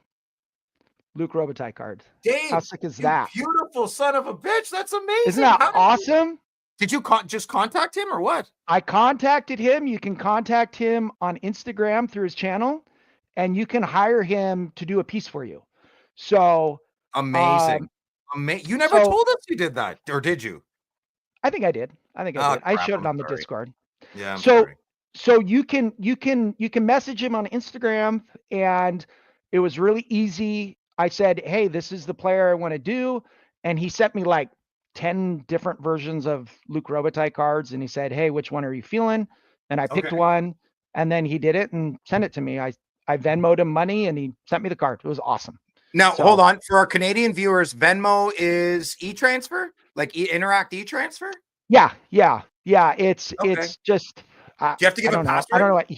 Luc Robitaille card. Dave, how sick is that? Beautiful son of a bitch. That's amazing. Isn't that awesome? Did you just contact him or what? I contacted him. You can contact him on Instagram through his channel, and you can hire him to do a piece for you. So amazing. You never told us you did that, or did you? I think I did. I showed it on the Discord. Yeah. So you can message him on Instagram, and it was really easy. I said, hey, this is the player I want to do. And he sent me like 10 different versions of Luc Robitaille cards. And he said, hey, which one are you feeling? And I picked one, and then he did it and sent it to me. I Venmo'd him money and he sent me the card. It was awesome. Now, hold on. For our Canadian viewers, Venmo is e-transfer? Like Interact e-transfer? Yeah. It's just... do you have to give a password? I don't know what...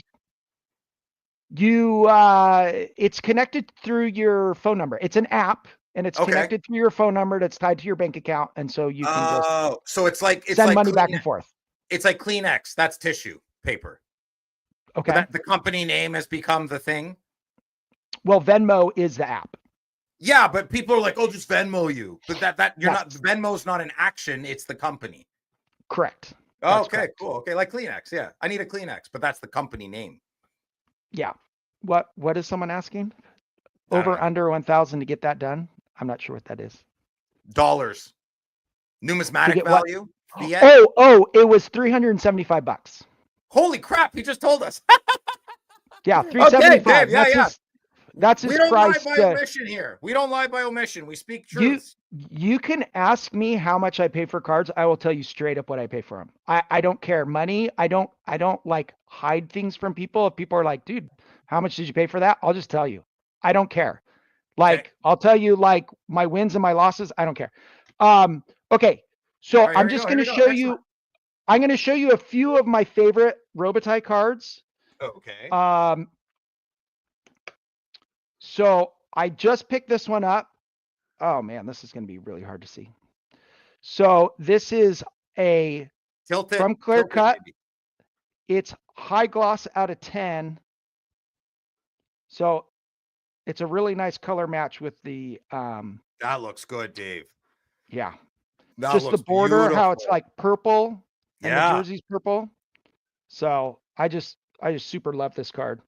It's connected through your phone number. It's an app, and it's connected through your phone number that's tied to your bank account, and so you can so it's like send money back and forth. It's like Kleenex. That's tissue paper. Okay. But the company name has become the thing. Well, Venmo is the app. Yeah, but people are like, "Oh, just Venmo you." But that you're not. Venmo's not an action; it's the company. Correct. Oh, okay, correct. Cool. Okay, like Kleenex. Yeah, I need a Kleenex, but that's the company name. Yeah. What is someone asking? Over under 1,000 to get that done? I'm not sure what that is. Dollars. Numismatic value. It was $375. Holy crap! He just told us. Yeah, 375. Okay, that's his price. We don't lie by omission here. We don't lie by omission. We speak truth. You can ask me how much I pay for cards. I will tell you straight up what I pay for them. I don't care. Money. I don't like hide things from people. If people are like, dude, how much did you pay for that? I'll just tell you. I don't care. Like, okay. I'll tell you like my wins and my losses. I don't care. Okay. So right, I'm just going to show you. I'm going to show you a few of my favorite Robitaille cards. Okay. So I just picked this one up. Oh man, this is going to be really hard to see. So this is a from Clear Cut. It's high gloss out of 10. So it's a really nice color match with the that looks good, Dave. Yeah. That just the border, beautiful. How it's like purple and the jersey's purple. So I just super love this card.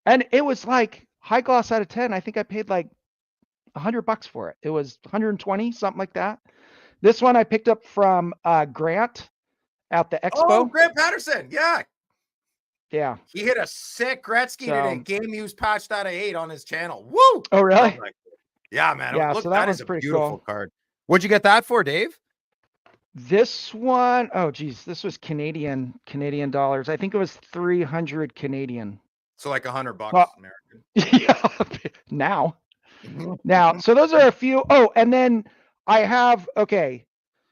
And it was like high gloss out of 10. I think I paid like $100 for it. It was 120, something like that. This one I picked up from Grant at the Expo. Oh, Grant Patterson. Yeah. Yeah. He hit a sick Gretzky today. Game used patched out of 8 on his channel. Woo! Oh, really? Yeah, man. Yeah, look, so that is a pretty beautiful cool card. What'd you get that for, Dave? This one, oh geez, this was Canadian dollars. I think it was 300 Canadian. So like $100 American. Yeah. Now. So those are a few. Oh, and then I have, okay.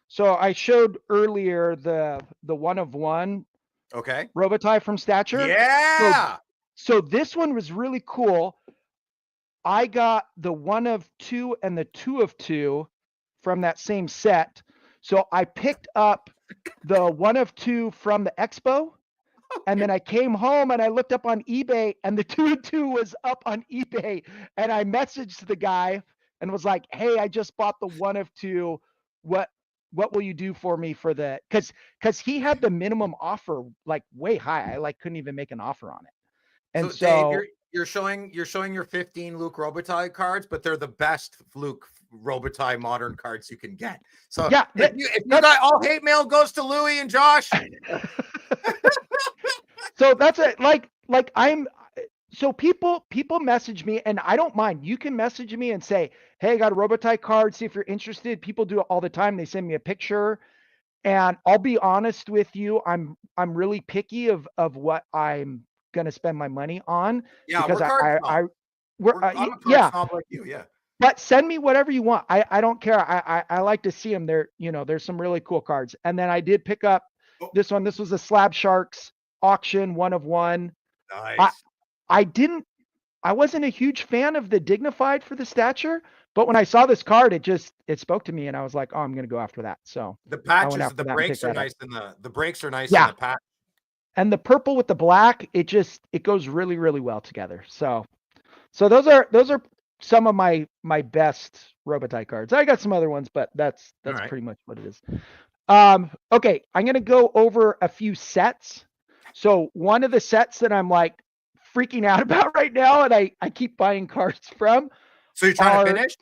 So I showed earlier the one of one. Okay. Robitaille from Stature. Yeah. So this one was really cool. I got the 1 of 2 and the 2 of 2 from that same set. So I picked up the 1 of 2 from the Expo. And then I came home and I looked up on eBay and the 2 of 2 was up on eBay. And I messaged the guy and was like, hey, I just bought the 1 of 2. What will you do for me for the, because he had the minimum offer like way high. I like couldn't even make an offer on it. And so Dave, you're showing your 15 Luke Robitaille cards, but they're the best Luke Robitaille modern cards you can get. So yeah, if you got all hate mail goes to Louis and Josh. So that's it. Like so people message me and I don't mind. You can message me and say, hey, I got a Robitaille card. See if you're interested. People do it all the time. They send me a picture and I'll be honest with you. I'm really picky of what I'm going to spend my money on. Yeah. Because I'm a card snob like you. Yeah. But send me whatever you want. I don't care. I like to see them. There, there's some really cool cards. And then I did pick up this one. This was a Slab Sharks auction 1 of 1. Nice. I wasn't a huge fan of the Dignified for the Stature, but when I saw this card, it spoke to me and I was like, oh, I'm going to go after that. So the patches, the breaks are nice in the breaks are nice in the patch. And the purple with the black, it goes really, really well together. So those are some of my best Robitaille cards. I got some other ones, but that's right. Pretty much what it is. Okay, I'm going to go over a few sets. So one of the sets that I'm like freaking out about right now, and I keep buying cards from. So you're trying to finish?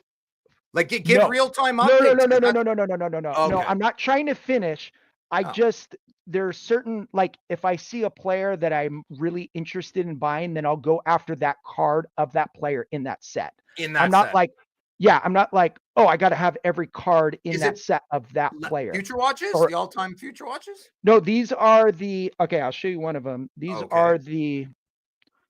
Like give real-time updates? No. Okay. No, I'm not trying to finish. There's certain, like if I see a player that I'm really interested in buying, then I'll go after that card of that player in that set. I'm not like, oh, I got to have every card in that set of that player. Future watches? The all-time future watches? No, these are okay, I'll show you one of them. These are the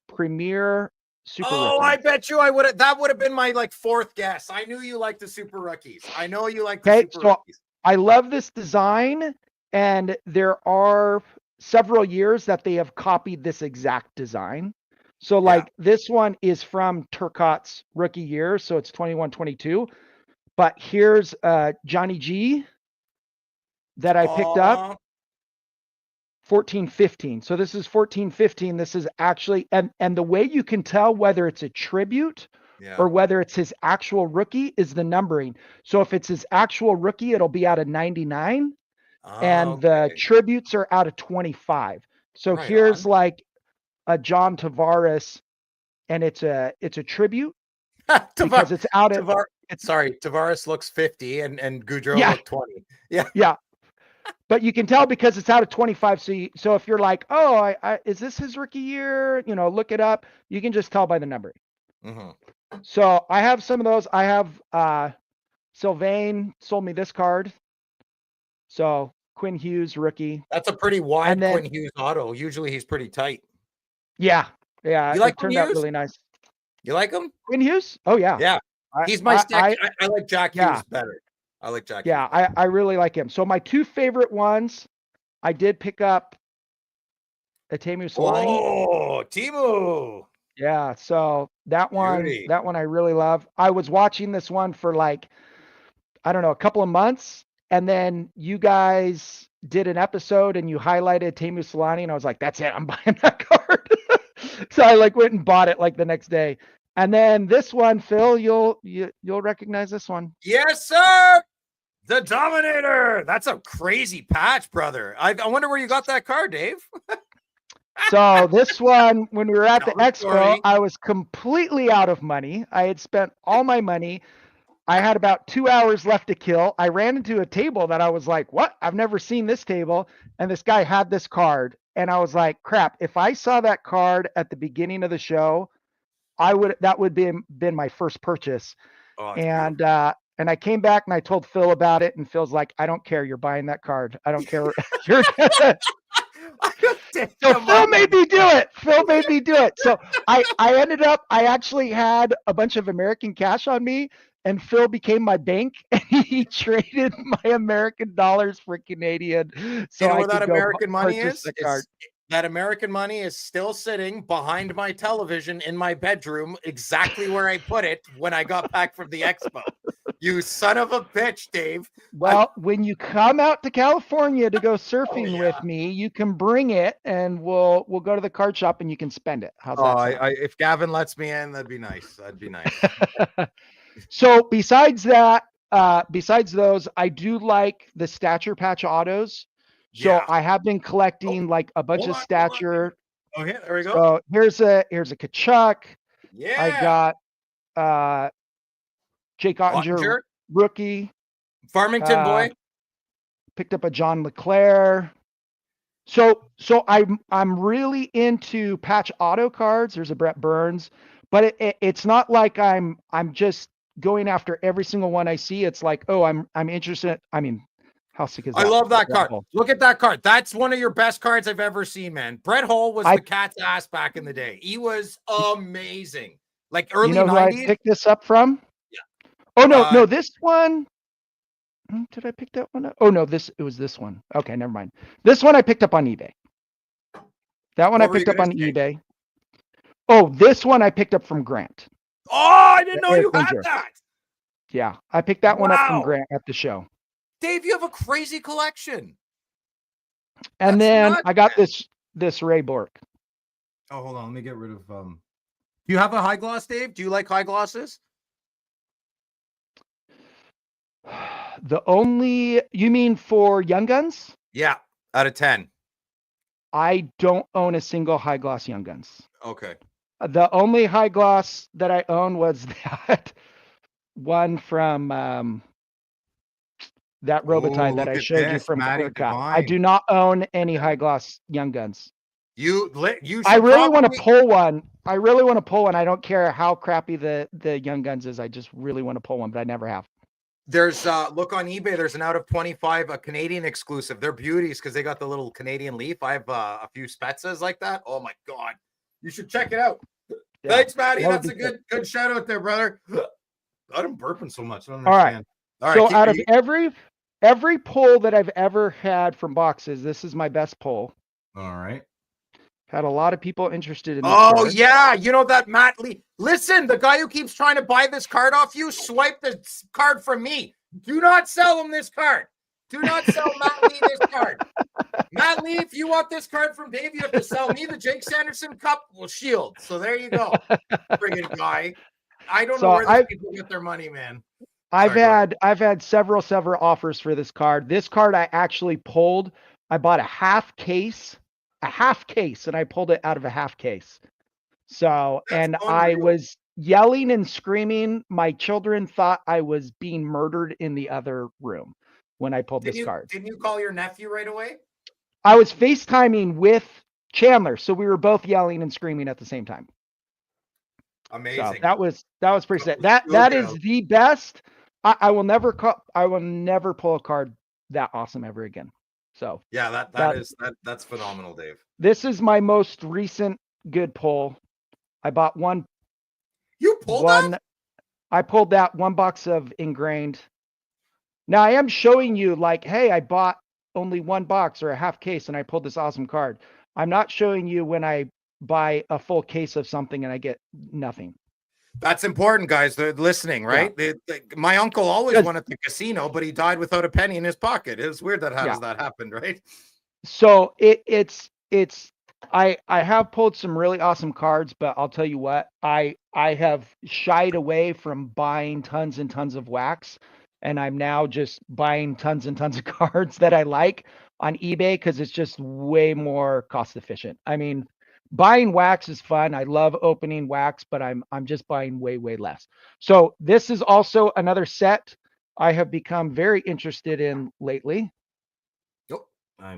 Premier Super Rookies. I bet you that would have been my like 4th guess. I knew you liked the Super Rookies. I know you like the Super Rookies. I love this design, and there are several years that they have copied this exact design. So like this one is from Turcotte's rookie year, so it's 21-22. But here's Johnny G that I picked up 1415. So this is 1415. This is actually, and the way you can tell whether it's a tribute or whether it's his actual rookie is the numbering. So if it's his actual rookie, it'll be out of 99, and the tributes are out of 25. So here's like a John Tavares, and it's a tribute because it's out of. Tavares looks 50 and Goudreau look 20. Yeah. But you can tell because it's out of 25. So if you're like, oh, is this his rookie year? Look it up. You can just tell by the numbering. Mm-hmm. So I have some of those. I have Sylvain sold me this card. So Quinn Hughes rookie. That's a pretty wide Quinn Hughes auto. Usually he's pretty tight. Yeah. You like it turned out really nice. You like him? Quinn Hughes? Oh yeah. Yeah. He's my stick. I like Jack Hughes better. I like Jack. Yeah, I really like him. So my two favorite ones, I did pick up Teemu Selanne. Oh, Teemu. Yeah, so that one I really love. I was watching this one for like, I don't know, a couple of months, and then you guys did an episode and you highlighted Teemu Selanne, and I was like, that's it, I'm buying that card. So I like went and bought it like the next day. And then this one, Phil, you'll recognize this one. Yes, sir. The Dominator. That's a crazy patch, brother. I wonder where you got that card, Dave. So this one, when we were at the Expo, I was completely out of money. I had spent all my money. I had about 2 hours left to kill. I ran into a table that I was like, what? I've never seen this table. And this guy had this card. And I was like, crap, if I saw that card at the beginning of the show, that would been my first purchase. And I came back and I told Phil about it, and Phil's like, I don't care. You're buying that card. I don't care. So Phil made me do it. So I ended up, I actually had a bunch of American cash on me, and Phil became my bank, and he traded my American dollars for Canadian. So you know where that American money is? That American money is still sitting behind my television in my bedroom, exactly where I put it when I got back from the Expo. You son of a bitch, Dave. Well, when you come out to California to go surfing with me, you can bring it, and we'll go to the card shop and you can spend it. How's that? If Gavin lets me in, that'd be nice. So besides those, I do like the Stature patch autos. So I have been collecting like a bunch of Stature. Okay, there we go. So here's a Kachuk. Yeah. I got Jake Ottinger rookie. Farmington boy. Picked up a John Leclerc. So I'm really into patch auto cards. There's a Brett Burns, but it's not like I'm just going after every single one I see. It's like, oh, I'm interested. I mean, how sick is that? I love that card. Look at that card. That's one of your best cards I've ever seen, man. Brett Hull was the cat's ass back in the day. He was amazing. Like early 90s. Who I picked this up from? Yeah. Oh no, this one. Did I pick that one up? Oh no, it was this one. Okay, never mind. This one I picked up on eBay. That one I picked up on eBay. Oh, this one I picked up from Grant. Oh, I didn't know you had that. Yeah, I picked that one up from Grant at the show. Dave, you have a crazy collection. And then I got this Ray Bork. Oh, hold on. Let me get rid of Do you have a high gloss, Dave? Do you like high glosses? You mean for Young Guns? Yeah, out of 10. I don't own a single high gloss Young Guns. Okay. The only high gloss that I own was that one from that Robitaille that I showed you from Clearcut. I do not own any high gloss Young Guns. I really want to pull one. I don't care how crappy the Young Guns is. I just really want to pull one, but I never have. There's look on eBay. There's an out of 25, a Canadian exclusive. They're beauties because they got the little Canadian leaf. I have a few Spetzas like that. Oh my god, you should check it out. Yeah, thanks, Matty. That's a good shout out there, brother. I'm burping so much. I don't understand. All right. So out of every pull that I've ever had from boxes, this is my best pull. All right. Had a lot of people interested in this card. Yeah, you know that Matt Lee. Listen, the guy who keeps trying to buy this card off you, swipe the card from me. Do not sell him this card. Do not sell Matt Lee this card. Matt Only if you want this card from Dave, you have to sell me the Jake Sanderson Cup Shield. So there you go, friggin' guy. I don't know where these people get their money, man. I've had several offers for this card. This card I actually pulled. I bought a half case, and I pulled it out of a half case. So, and I was yelling and screaming. My children thought I was being murdered in the other room when I pulled this card. Didn't you call your nephew right away? I was FaceTiming with Chandler, so we were both yelling and screaming at the same time. Amazing. So that was pretty sad. That is the best. I will never pull a card that awesome ever again. So yeah, that's phenomenal, Dave. This is my most recent good pull. I bought one. You pulled that? I pulled that one box of ingrained. Now I am showing you like, hey, I bought only one box or a half case and I pulled this awesome card. I'm not showing you when I buy a full case of something and I get nothing. That's important, guys. They're listening, right? Yeah. My uncle always won at the casino, but he died without a penny in his pocket. It's weird that that happened, right? So it's I have pulled some really awesome cards, but I'll tell you what, I have shied away from buying tons and tons of wax, and I'm now just buying tons and tons of cards that I like on eBay because it's just way more cost efficient. I mean, buying wax is fun. I love opening wax, but I'm just buying way less. So this is also another set I have become very interested in lately.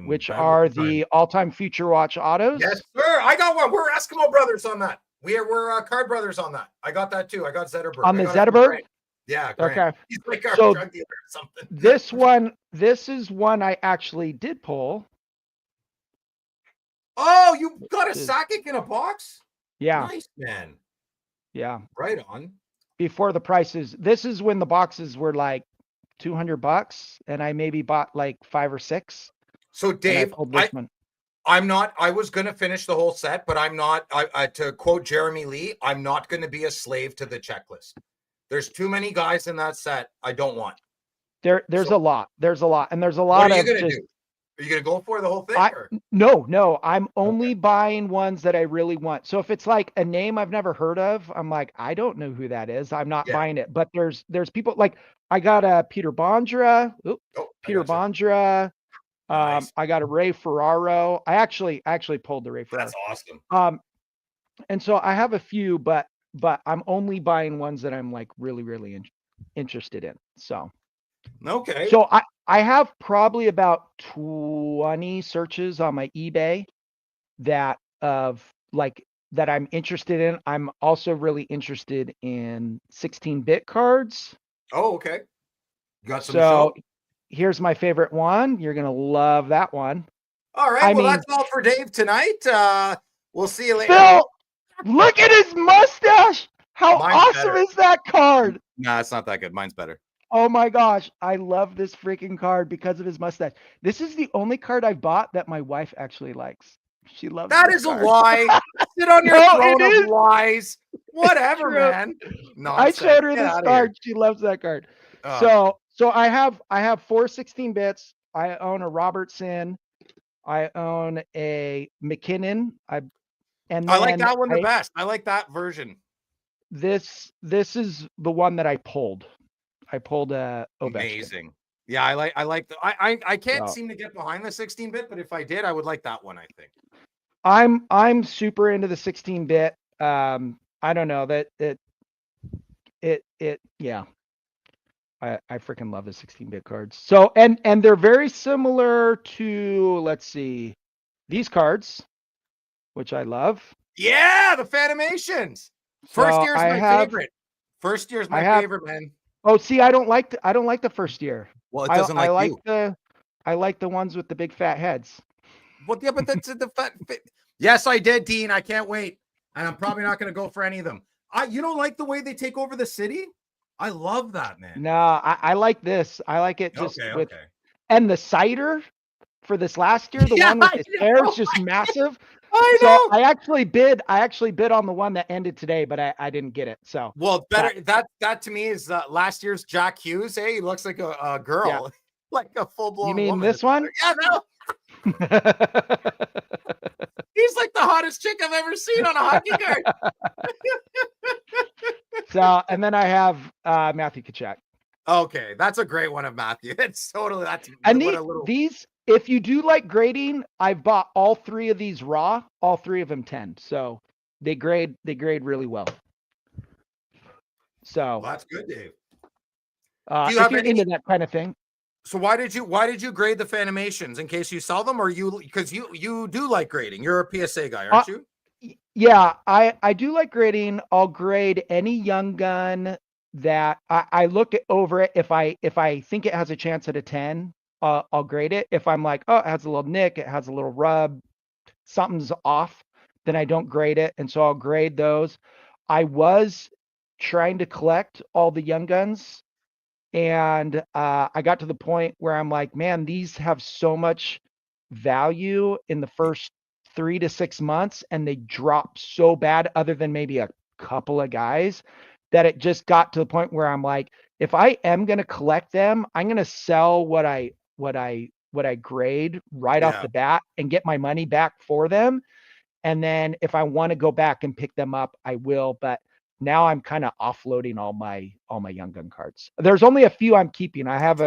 Which are the all-time Future Watch autos. Yes, sir. I got one. We're Eskimo brothers on that. We're Card brothers on that. I got that too. I got Zetterberg. On the Zetterberg? Yeah. Grant. Okay. He's like our drug dealer or something. This is one I actually did pull. Oh, you got a Sakic in a box? Yeah. Nice, man. Yeah. Right on. Before the prices. This is when the boxes were like $200 and I maybe bought like 5 or 6. So Dave, I was going to finish the whole set, but I'm not, to quote Jeremy Lee, I'm not going to be a slave to the checklist. There's too many guys in that set I don't want. There's a lot. There's a lot. And there's a lot of. What are you going to do? Are you going to go for the whole thing? No. I'm only buying ones that I really want. So if it's like a name I've never heard of, I'm like, I don't know who that is. I'm not buying it. But there's people like I got a Peter Bondra. Peter Bondra. Nice. I got a Ray Ferraro. I actually pulled the Ray Ferraro. That's awesome. And so I have a few, but I'm only buying ones that I'm like really interested in. So, okay. So I have probably about 20 searches on my eBay that I'm interested in. I'm also really interested in 16-bit cards. Oh, okay. Got some. So here's my favorite one. You're going to love that one. All right. That's all for Dave tonight. We'll see you later. Phil, look at his mustache. How awesome is that card? Nah, it's not that good. Mine's better. Oh my gosh. I love this freaking card because of his mustache. This is the only card I've bought that my wife actually likes. She loves that. Is card. A lie. Sit on your throne of lies. Whatever, man. No, I showed her this card. She loves that card. So I have 4 16-bits. I own a Robertson. I own a McKinnon. I like that one the best. I like that version. This is the one that I pulled. I pulled a Ovechkin. Amazing. Yeah, I can't seem to get behind the 16-bit, but if I did, I would like that one, I think. I'm super into the 16-bit. I don't know that yeah. I freaking love the 16-bit cards. So and they're very similar to, let's see, these cards, which I love. Yeah, the Fanimations. First year's my favorite. First year's my favorite, man. Oh, see, I don't like the first year. Well, it doesn't like you. I like the ones with the big fat heads. Well, yeah, but that's the fat. Yes, I did, Dean. I can't wait, and I'm probably not going to go for any of them. You don't like the way they take over the city? I love that, man. No, I like this. I like it just with and the cider for this last year, the one with his hair is just massive. I know. So I actually bid on the one that ended today, but I didn't get it. So better that to me is last year's Jack Hughes. Hey, he looks like a girl, like a full blown. You mean woman. This one? Yeah, no. He's like the hottest chick I've ever seen on a hockey card. So, and then I have Matthew Tkachuk. Okay, that's a great one of Matthew. It's totally and these. If you do like grading, I've bought all 3 of these raw. All 3 of them 10. So they grade really well. So well, that's good, Dave. Do you if you're into that kind of thing. So why did you grade the Fanimations? In case you sell them, or because you do like grading? You're a PSA guy, aren't you? Yeah, I do like grading. I'll grade any young gun that I look over it. If I think it has a chance at a 10, I'll grade it. If I'm like, oh, it has a little nick, it has a little rub, something's off, then I don't grade it. And so I'll grade those. I was trying to collect all the young guns, and I got to the point where I'm like, man, these have so much value in the first 3 to 6 months, and they drop so bad, other than maybe a couple of guys, that it just got to the point where I'm like, if I am going to collect them, I'm going to sell what I grade right off the bat and get my money back for them. And then if I want to go back and pick them up, I will. But now I'm kind of offloading all my young gun cards. There's only a few I'm keeping. I have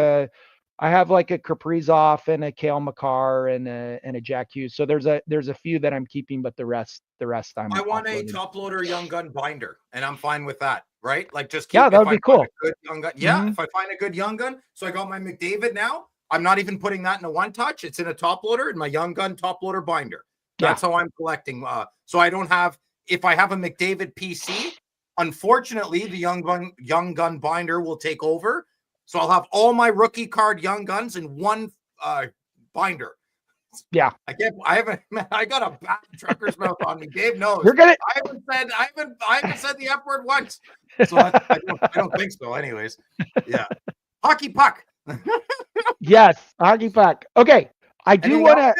like a Kaprizov and a Cale Makar and a Jack Hughes. So there's a few that I'm keeping, but the rest I want a top loader young gun binder, and I'm fine with that. Right? Like just that would be cool. Good young gun. Yeah, if I find a good young gun. So I got my McDavid now. I'm not even putting that in a one touch. It's in a top loader in my young gun top loader binder. That's how I'm collecting. So I don't have. If I have a McDavid PC, unfortunately, the young gun binder will take over. So I'll have all my rookie card young guns in one binder. Yeah, I got a bad trucker's mouth on me. Dave knows. I haven't said the F word once. So I don't think so. Anyways, yeah. Hockey puck. Yes, hockey puck. Okay, I do want to.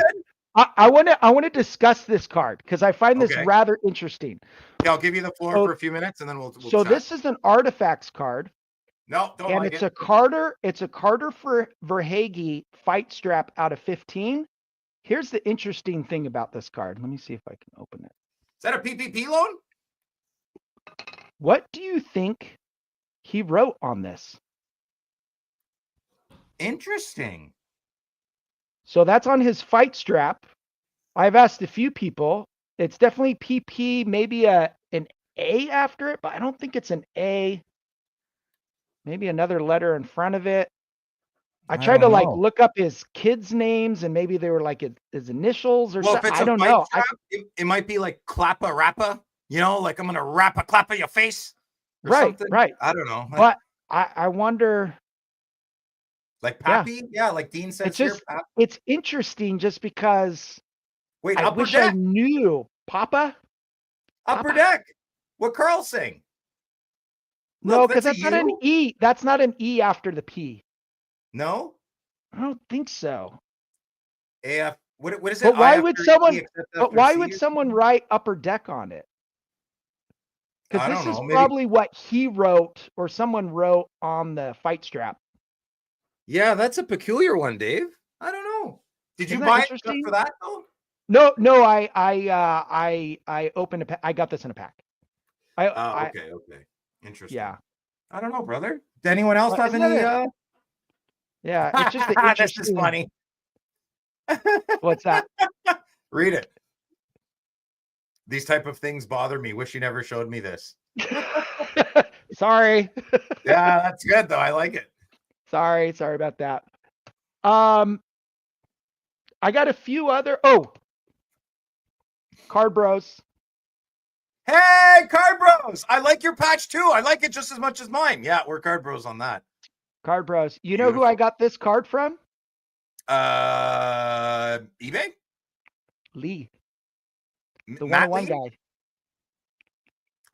I want to discuss this card because I find this rather interesting. Yeah, I'll give you the floor for a few minutes, and then we'll so chat. This is an artifacts card. No, don't and like it's a Carter. It's a Carter for Verhaeghe fight strap out of 15. Here's the interesting thing about this card. Let me see if I can open it. Is that a PPP loan? What do you think he wrote on this? Interesting. So that's on his fight strap. I've asked a few people. It's definitely PP, maybe an A after it, but I don't think it's an A. Maybe another letter in front of it. I tried to look up his kids' names, and maybe they were like his initials or something. I don't know. It might be like Clappa Rappa, like I'm going to Rappa Clappa your face. Right. I don't know. But I wonder. Like Pappy? Yeah, like Dean says it's interesting just because I wish I knew. Papa? Upper Deck. What Carl's saying. No, because that's not an E. That's not an E after the P. No? I don't think so. AF. What is it? But why would someone write Upper Deck on it? Because this is probably what he wrote or someone wrote on the fight strap. Yeah, that's a peculiar one, Dave. I don't know. Did you buy it for that though? No. I opened I got this in a pack. Okay. Interesting. Yeah. I don't know, brother. Did anyone else have any? Yeah, it's just the this is funny. What's that? Read it. These type of things bother me. Wish you never showed me this. Sorry. Yeah, that's good though. I like it. Sorry about that. I got a few other. Card Bros. Hey, Card Bros! I like your patch too. I like it just as much as mine. Yeah, we're Card Bros on that. Card Bros. You know who I got this card from? eBay? Lee. The 101 guy.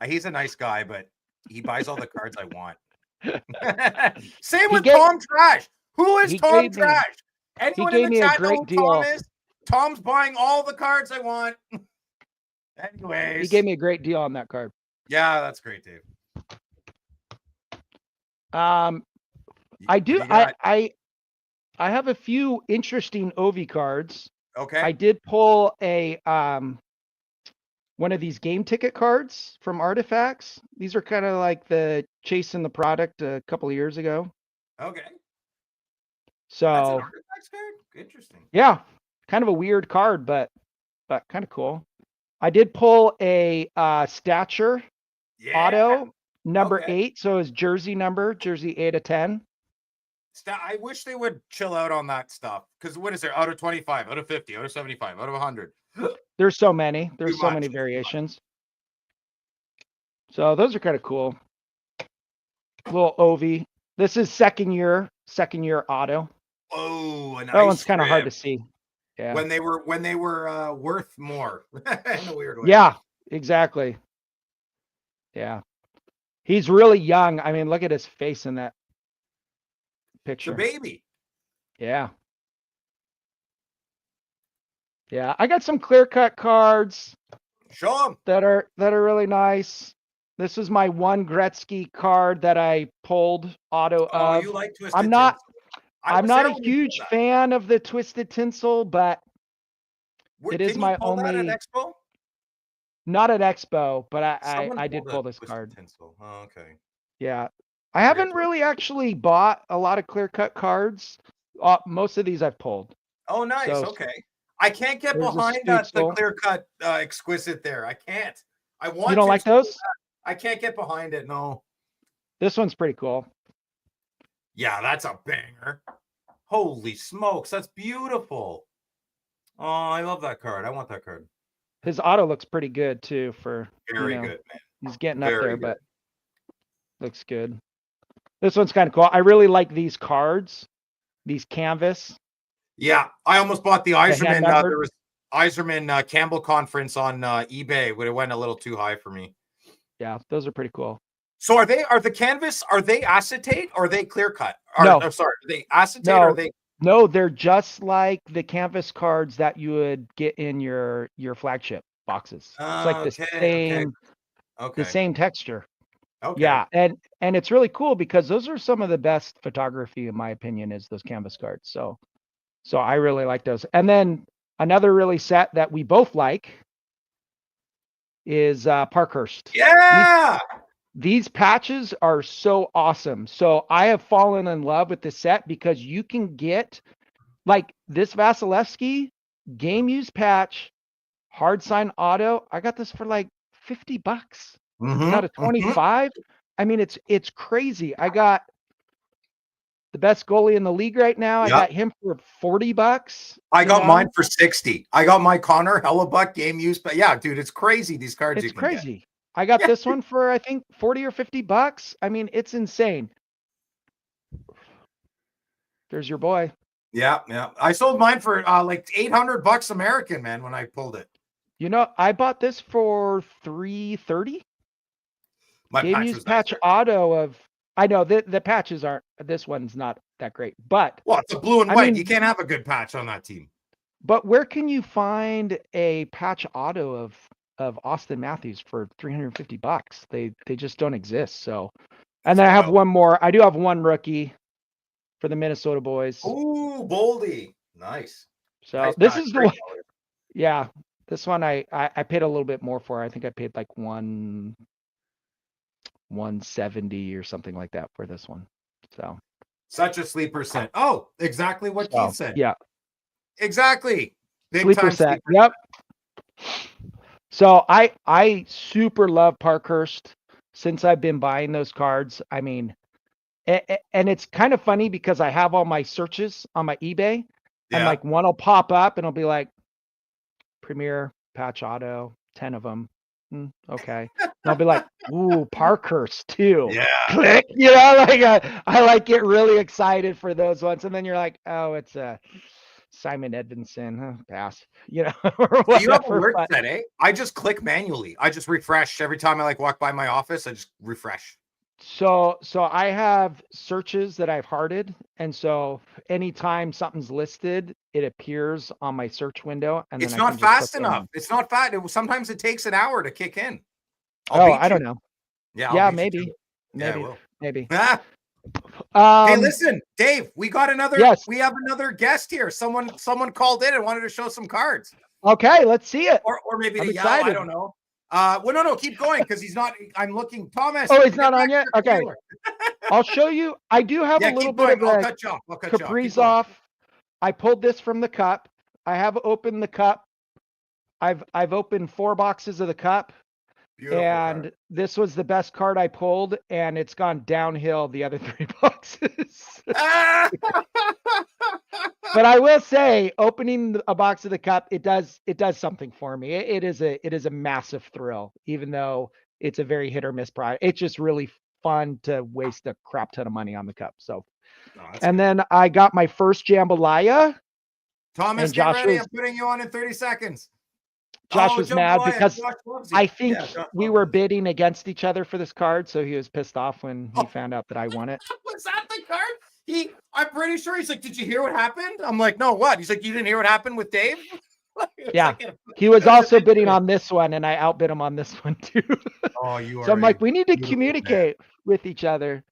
He's a nice guy, but he buys all the cards I want. Same with Tom Trash. Who is Tom Trash? Anyone in the chat know who Tom is? Tom's buying all the cards I want. Anyways. He gave me a great deal on that card. Yeah, that's great, Dave. I do. I have a few interesting OV cards. Okay. I did pull a one of these game ticket cards from Artifacts. These are kind of like the chasing the product a couple of years ago. Okay. So that's an Artifacts card? Interesting. Yeah, kind of a weird card, but kind of cool. I did pull a Stature auto number 8, so his jersey number, jersey 8/10. I wish they would chill out on that stuff, because what is there? Out of 25, out of 50, out of 75, out of 100. There's so many. There's so many variations. So those are kind of cool. Little Ovi. This is second year auto. Oh, a nice that one's kind of hard to see. Yeah. When they were worth more in a weird way. Yeah, exactly. Yeah. He's really young. I mean, look at his face in that picture. The baby. Yeah. Yeah, I got some clear cut cards. Show them. That are really nice. This is my one Gretzky card that I pulled auto of. You like Twisted I'm not Tinsel. a huge fan of the Twisted Tinsel, but it is my only. That at Expo? Not at Expo, but I did pull this card. Tinsel. Oh, okay. Yeah, I haven't really actually bought a lot of clear cut cards. Most of these I've pulled. Oh, nice. So, okay. I can't get behind the clear cut exquisite there. I can't. I want. You don't like those? I can't get behind it. No. This one's pretty cool. Yeah, that's a banger. Holy smokes, that's beautiful. Oh, I love that card. I want that card. His auto looks pretty good too. For very good, man. He's getting up there, but looks good. This one's kind of cool. I really like these cards. These canvas. Yeah, I almost bought the Iserman. There was Iserman Campbell conference on eBay, but it went a little too high for me. Yeah, those are pretty cool. So are the canvas? Are they acetate or are they clear cut? No, are they acetate or are they? No, they're just like the canvas cards that you would get in your flagship boxes. It's like the same texture. Okay. Yeah, and it's really cool because those are some of the best photography, in my opinion, is those canvas cards. So I really like those. And then another really set that we both like is Parkhurst. Yeah. These patches are so awesome. So I have fallen in love with the set because you can get like this Vasilevsky game use patch, hard sign auto. I got this for like $50 out of 25. I mean, it's crazy. I got the best goalie in the league right now. I got him for $40. I got mine for 60. I got my Connor Hellebuck game use, but yeah, dude, it's crazy. These cards. It's crazy. I got this one for I think $40 or $50. I mean, it's insane. There's your boy. Yeah. I sold mine for like $800 American, man, when I pulled it. You know, I bought this for $330. My game use patch auto of. I know the patches aren't. This one's not that great, but it's a blue and white. You can't have a good patch on that team. But where can you find a patch auto of Austin Matthews for $350? They just don't exist. So, and then I have one more. I do have one rookie for the Minnesota boys. Ooh, Boldy, nice. So nice this is the one. Yeah, this one I paid a little bit more for. I think I paid like 170 or something like that for this one. So such a sleeper set. Oh, exactly what Keith said. Yeah, exactly. Big sleeper time set. Sleeper Yep. So I super love Parkhurst since I've been buying those cards. I mean, and it's kind of funny because I have all my searches on my eBay, and like one will pop up and it'll be like Premier Patch Auto, 10 of them. Okay. And I'll be like, ooh, Parkhurst too. Yeah. Click. You know, like I like get really excited for those ones, and then you're like, oh, it's a Simon Edvinsson. Pass. You know. Or you have a weird set, eh? I just click manually. I just refresh every time I like walk by my office. I just refresh. So I have searches that I've hearted, and so anytime something's listed, it appears on my search window, and it's then not fast enough. It's not fast. Sometimes it takes an hour to kick in. I don't know. Yeah. Yeah, maybe. Maybe. Maybe. Ah, Hey, listen, Dave, we got another. Yes. We have another guest here. Someone called in and wanted to show some cards. Okay, let's see it. Or maybe to yell. I don't know. Well, no, keep going because he's not. I'm looking, Thomas. Oh, he's not on yet. Okay, I'll show you. I do have a little bit of I'll cut you off. Capri's off. I pulled this from the cup. I have opened the cup. I've opened 4 boxes of the cup. Beautiful and card. This was the best card I pulled, and it's gone downhill the other 3 boxes. But I will say, opening a box of the cup, it does something for me. It is a massive thrill, even though it's a very hit or miss product. It's just really fun to waste a crap ton of money on the cup. So, and then I got my first jambalaya. Thomas, get ready. I'm putting you on in 30 seconds. Josh was mad because I think we were bidding against each other for this card, so he was pissed off when he found out that I won it. Was that the card? I'm pretty sure he's like, "Did you hear what happened?" I'm like, "No, what?" He's like, "You didn't hear what happened with Dave?" Yeah, he was also bidding on this one, and I outbid him on this one too. Oh, you are. So I'm like, we need to communicate with each other.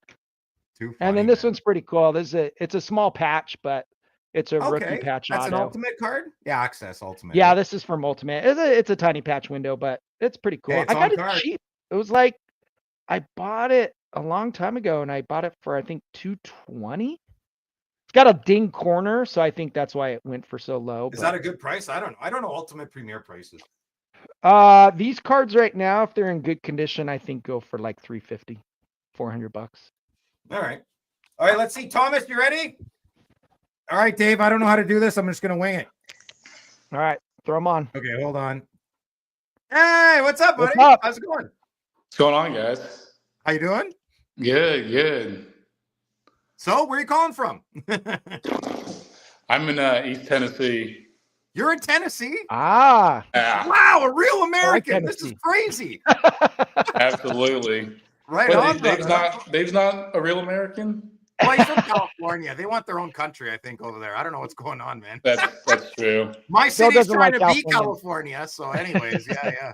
And then this one's pretty cool. It's a small patch, but it's a rookie patch. That's an ultimate card? Yeah, Access Ultimate. Yeah, this is from Ultimate. It's a tiny patch window, but it's pretty cool. I got it cheap. It was like, I bought it a long time ago, and I bought it for, I think, $220. It's got a ding corner, so I think that's why it went for so low. Is that a good price? I don't know Ultimate Premier prices. These cards right now, if they're in good condition, I think go for like $350, $400. All right, let's see. Thomas, you ready? All right, Dave, I don't know how to do this. I'm just going to wing it. All right, throw them on. Okay, hold on. Hey, what's up, buddy? What's up? How's it going? What's going on, guys? How you doing? Good. So, where are you calling from? I'm in East Tennessee. You're in Tennessee? Ah. Yeah. Wow, a real American. This is crazy. Absolutely. Right on. Dave's not a real American? Well, he's from California. They want their own country, I think, over there. I don't know what's going on, man. That's true. My city's trying to beat California. So, anyways, yeah.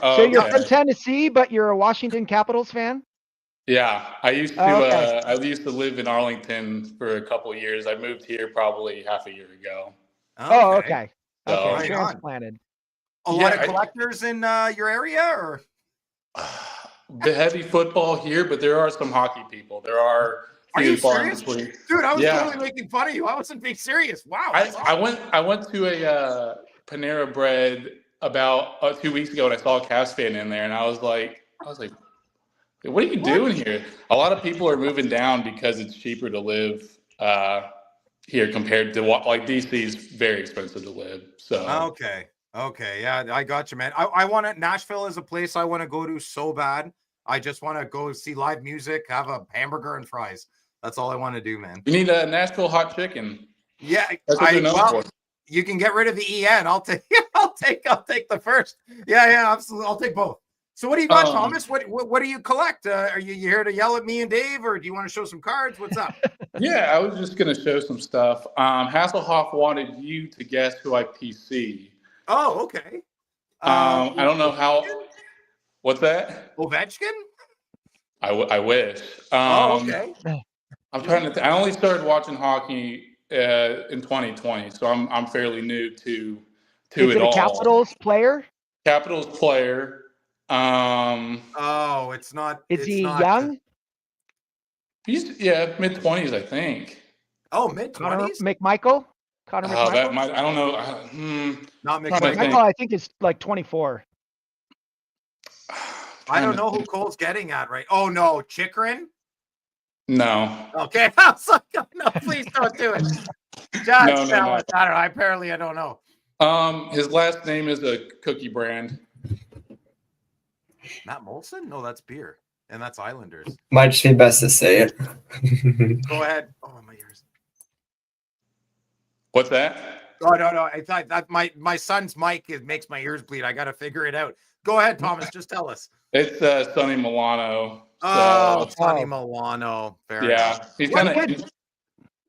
So you're from Tennessee, but you're a Washington Capitals fan? Yeah, I used to live in Arlington for a couple of years. I moved here probably half a year ago. Okay. So, okay, transplanted. A lot of collectors in your area, or the heavy football here, but there are some hockey people. There are. Are you serious? Dude, I was totally making fun of you. I wasn't being serious. Wow. I went to a Panera Bread about 2 weeks ago, and I saw a Cavs fan in there, and I was like, what are you doing here? A lot of people are moving down because it's cheaper to live here compared to like DC is very expensive to live. So okay, yeah, I got you, man. I want to. Nashville is a place I want to go to so bad. I just want to go see live music, have a hamburger and fries. That's all I want to do, man. You need a Nashville hot chicken. Yeah, you can get rid of the EN. I'll take the first. Yeah, absolutely. I'll take both. So what do you got, Thomas? What do you collect? Are you here to yell at me and Dave, or do you want to show some cards? What's up? Yeah, I was just gonna show some stuff. Hasselhoff wanted you to guess who I PC. Oh, okay. I don't know how. What's that? Ovechkin? I wish. Okay. I'm trying to. I only started watching hockey in 2020, so I'm fairly new to it all. Capitals player? Capitals player. It's not. Is he young? He's mid-20s, I think. Oh, mid-20s. McMichael. Connor McMichael. That might. I don't know. Not McMichael. I think it's like 24. I don't know who Cole's getting at, right? Oh no, Chikrin. No. Okay, I was like, no, please don't do it. Josh, no. I don't know. Apparently, I don't know. His last name is a cookie brand. Matt Molson? No, that's beer, and that's Islanders. Might just be best to say it. Go ahead. Oh, my ears. What's that? Oh no! I thought that my son's mic makes my ears bleed. I got to figure it out. Go ahead, Thomas. Just tell us. It's Sonny Milano. Sonny Milano. Fair enough. He's kind of.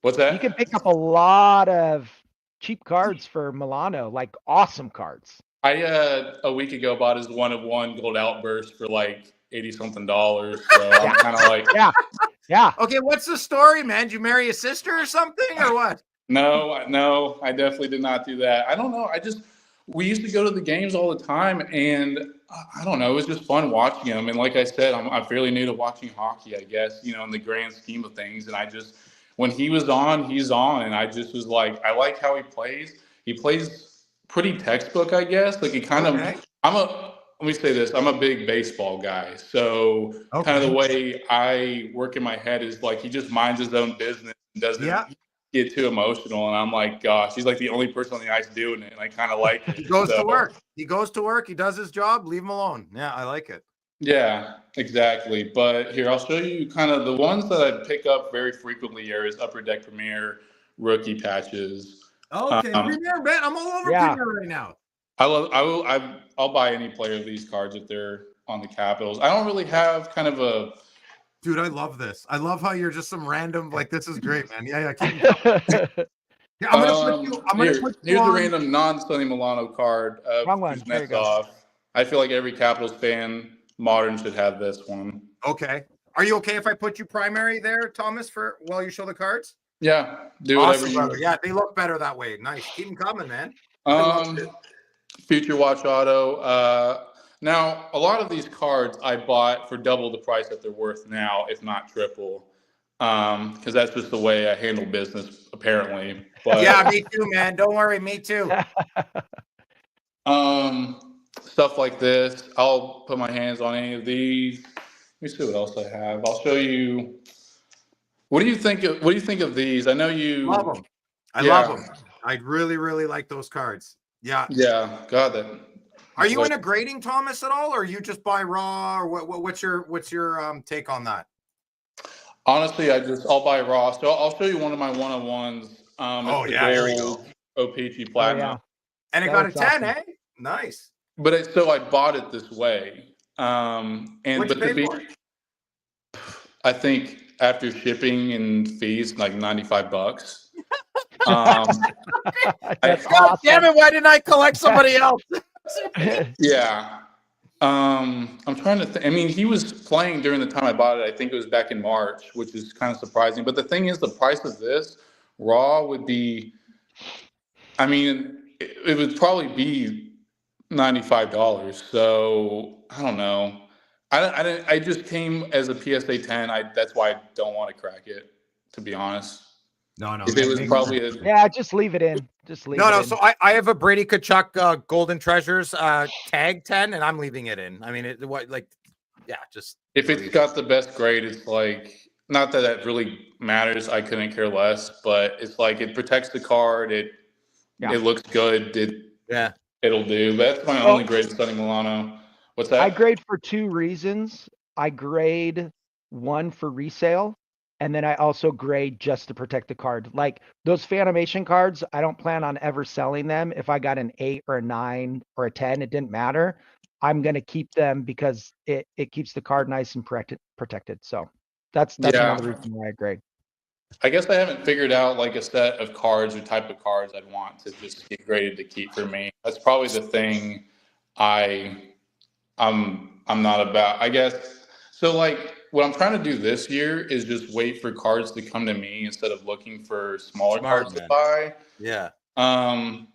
What's that? You can pick up a lot of cheap cards for Milano, like awesome cards. I a week ago bought his 1 of 1 gold Outburst for like $80-something. So I'm kind of like, Yeah. Okay, what's the story, man? Did you marry a sister or something, or what? No, I definitely did not do that. I don't know. We used to go to the games all the time, and I don't know. It was just fun watching them. And like I said, I'm fairly new to watching hockey, I guess, in the grand scheme of things. And when he was on, he's on. And I just was like, I like how he plays. He plays pretty textbook, I guess. Like let me say this. I'm a big baseball guy. So kind of the way I work in my head is like, he just minds his own business and doesn't get too emotional. And I'm like, gosh, he's like the only person on the ice doing it. And I kind of like it. He goes to work. He goes to work. He does his job. Leave him alone. Yeah, I like it. Yeah, exactly. But here, I'll show you kind of the ones that I pick up very frequently here is Upper Deck Premier rookie patches. Okay, Premier, man. I'm all over Premier right now. I'll buy any player of these cards if they're on the Capitals. I don't really have kind of a. Dude, I love this. I love how you're just some random, like, this is great, man. Yeah. Yeah, I'm gonna put you here's on. a random non-Sonny Milano card. Wrong one. There you go. I feel like every Capitals fan, modern, should have this one. Okay. Are you okay if I put you primary there, Thomas, while you show the cards? Yeah, do whatever you want. Yeah, they look better that way. Nice. Keep them coming, man. Future Watch Auto. Now, a lot of these cards I bought for double the price that they're worth now, if not triple, because that's just the way I handle business, apparently. But, yeah, me too, man. Don't worry, me too. Stuff like this. I'll put my hands on any of these. Let me see what else I have. I'll show you. What do you think of these? I know you love them. I love them. I really, really like those cards. Yeah. Yeah. Got that. Are you into grading, Thomas, at all, or you just buy raw, or what's your take on that? Honestly, I'll buy raw. So I'll show you one of my one-on-ones. There we go. OPG Platinum. Yeah. And it got a 10, eh? Nice. But I bought it this way. I think after shipping and fees, like $95. That's God awesome. damn it! Why didn't I collect somebody else? Yeah. I'm trying to think. I mean, he was playing during the time I bought it. I think it was back in March, which is kind of surprising. But the thing is, the price of this raw would be, I mean, it would probably be $95. So I don't know. I just came as a PSA 10. That's why I don't want to crack it, to be honest. No. If it was probably just leave it in. So I have a Brady Tkachuk Golden Treasures tag 10, and I'm leaving it in. I mean, just if it's got the best grade, it's like, not that really matters. I couldn't care less, but it's like it protects the card. It looks good. It'll do. But that's my only grade of Sonny Milano. What's that? I grade for two reasons. I grade one for resale, and then I also grade just to protect the card. Like those Fanimation cards, I don't plan on ever selling them. If I got an 8 or a 9 or a 10, it didn't matter. I'm going to keep them because it keeps the card nice and protected. So that's another reason why I grade. I guess I haven't figured out like a set of cards or type of cards I'd want to just get graded to keep for me. That's probably the thing I'm not about, I guess. So like what I'm trying to do this year is just wait for cards to come to me instead of looking for smaller cards to buy. Yeah. I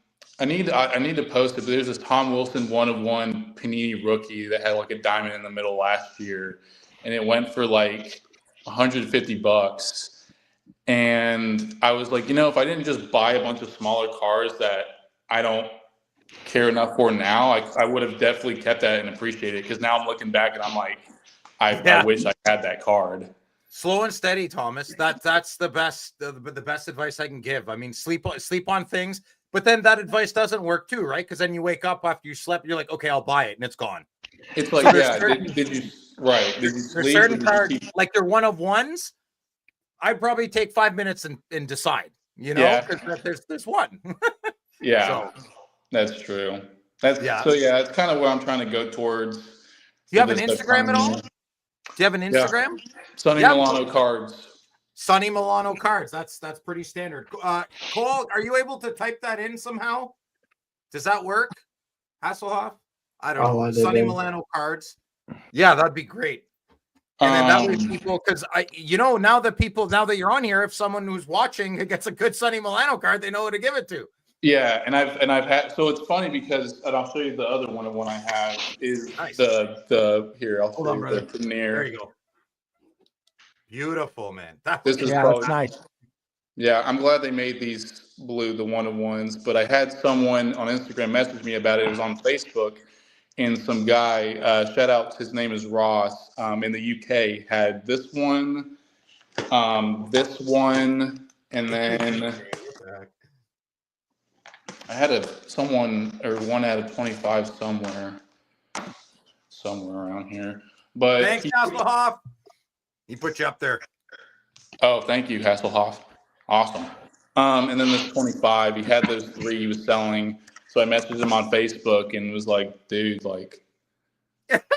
need to post it, but there's this Tom Wilson 1/1 Panini rookie that had like a diamond in the middle last year, and it went for like $150. And I was like, if I didn't just buy a bunch of smaller cards that I don't care enough for now, I would have definitely kept that and appreciated it, because now I'm looking back and I'm like, I wish I had that card. Slow and steady, Thomas. That's the best advice I can give. I mean, sleep on things, but then that advice doesn't work too, right? Because then you wake up after you slept, you're like, okay, I'll buy it, and it's gone. It's like, did you there's certain cards like they're one of ones. I'd probably take 5 minutes and decide, because there's one. Yeah, so, that's true. So it's kind of what I'm trying to go towards. Do you have an Instagram at all? Do you have an Instagram? Yeah. Sonny Milano cards. Sonny Milano cards. That's pretty standard. Cole, are you able to type that in somehow? Does that work? Hasselhoff? I don't know. Sonny Milano cards. Yeah, that'd be great. And then that way people, because now that you're on here, if someone who's watching gets a good Sonny Milano card, they know who to give it to. Yeah, and I've had, so it's funny because, and I'll show you the other one I have is nice. the here, I'll show you brother. the Premier. There you go. Beautiful, man. That's nice. Yeah, I'm glad they made these blue, the one-of-ones, but I had someone on Instagram message me about it. It was on Facebook, and some guy, shout out, his name is Ross, in the UK, had this one, and then I had one out of 25 somewhere around here. But thanks, Hasselhoff. He put you up there. Oh, thank you, Hasselhoff. Awesome. And then this 25, he had those 3 he was selling. So I messaged him on Facebook and was like, dude, like,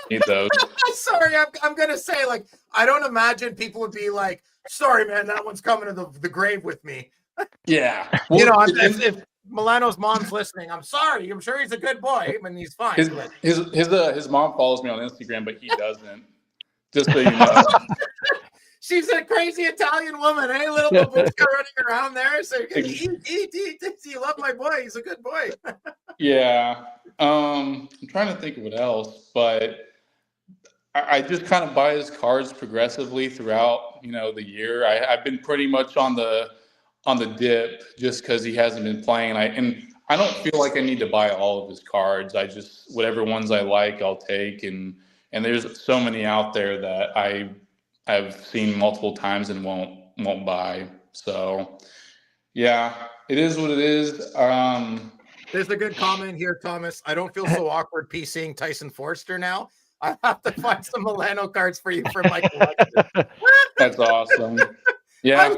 need those. Sorry, I'm gonna say, like, I don't imagine people would be like, sorry, man, that one's coming to the grave with me. Yeah. Well, if Milano's mom's listening, I'm sorry. I'm sure he's a good boy, and he's fine. His mom follows me on Instagram, but he doesn't. Just so you know. She's a crazy Italian woman, eh? Little babushka running around there. So eat. You love my boy. He's a good boy. Yeah. I'm trying to think of what else, but I just kind of buy his cards progressively throughout, the year. I've been pretty much on the dip just because he hasn't been playing. And I don't feel like I need to buy all of his cards. I just, whatever ones I like, I'll take. And there's so many out there that I've seen multiple times and won't buy. So yeah, it is what it is. There's a good comment here, Thomas. I don't feel so awkward PCing Tyson Forster now. I have to find some Milano cards for you for my collection. That's awesome. Yeah.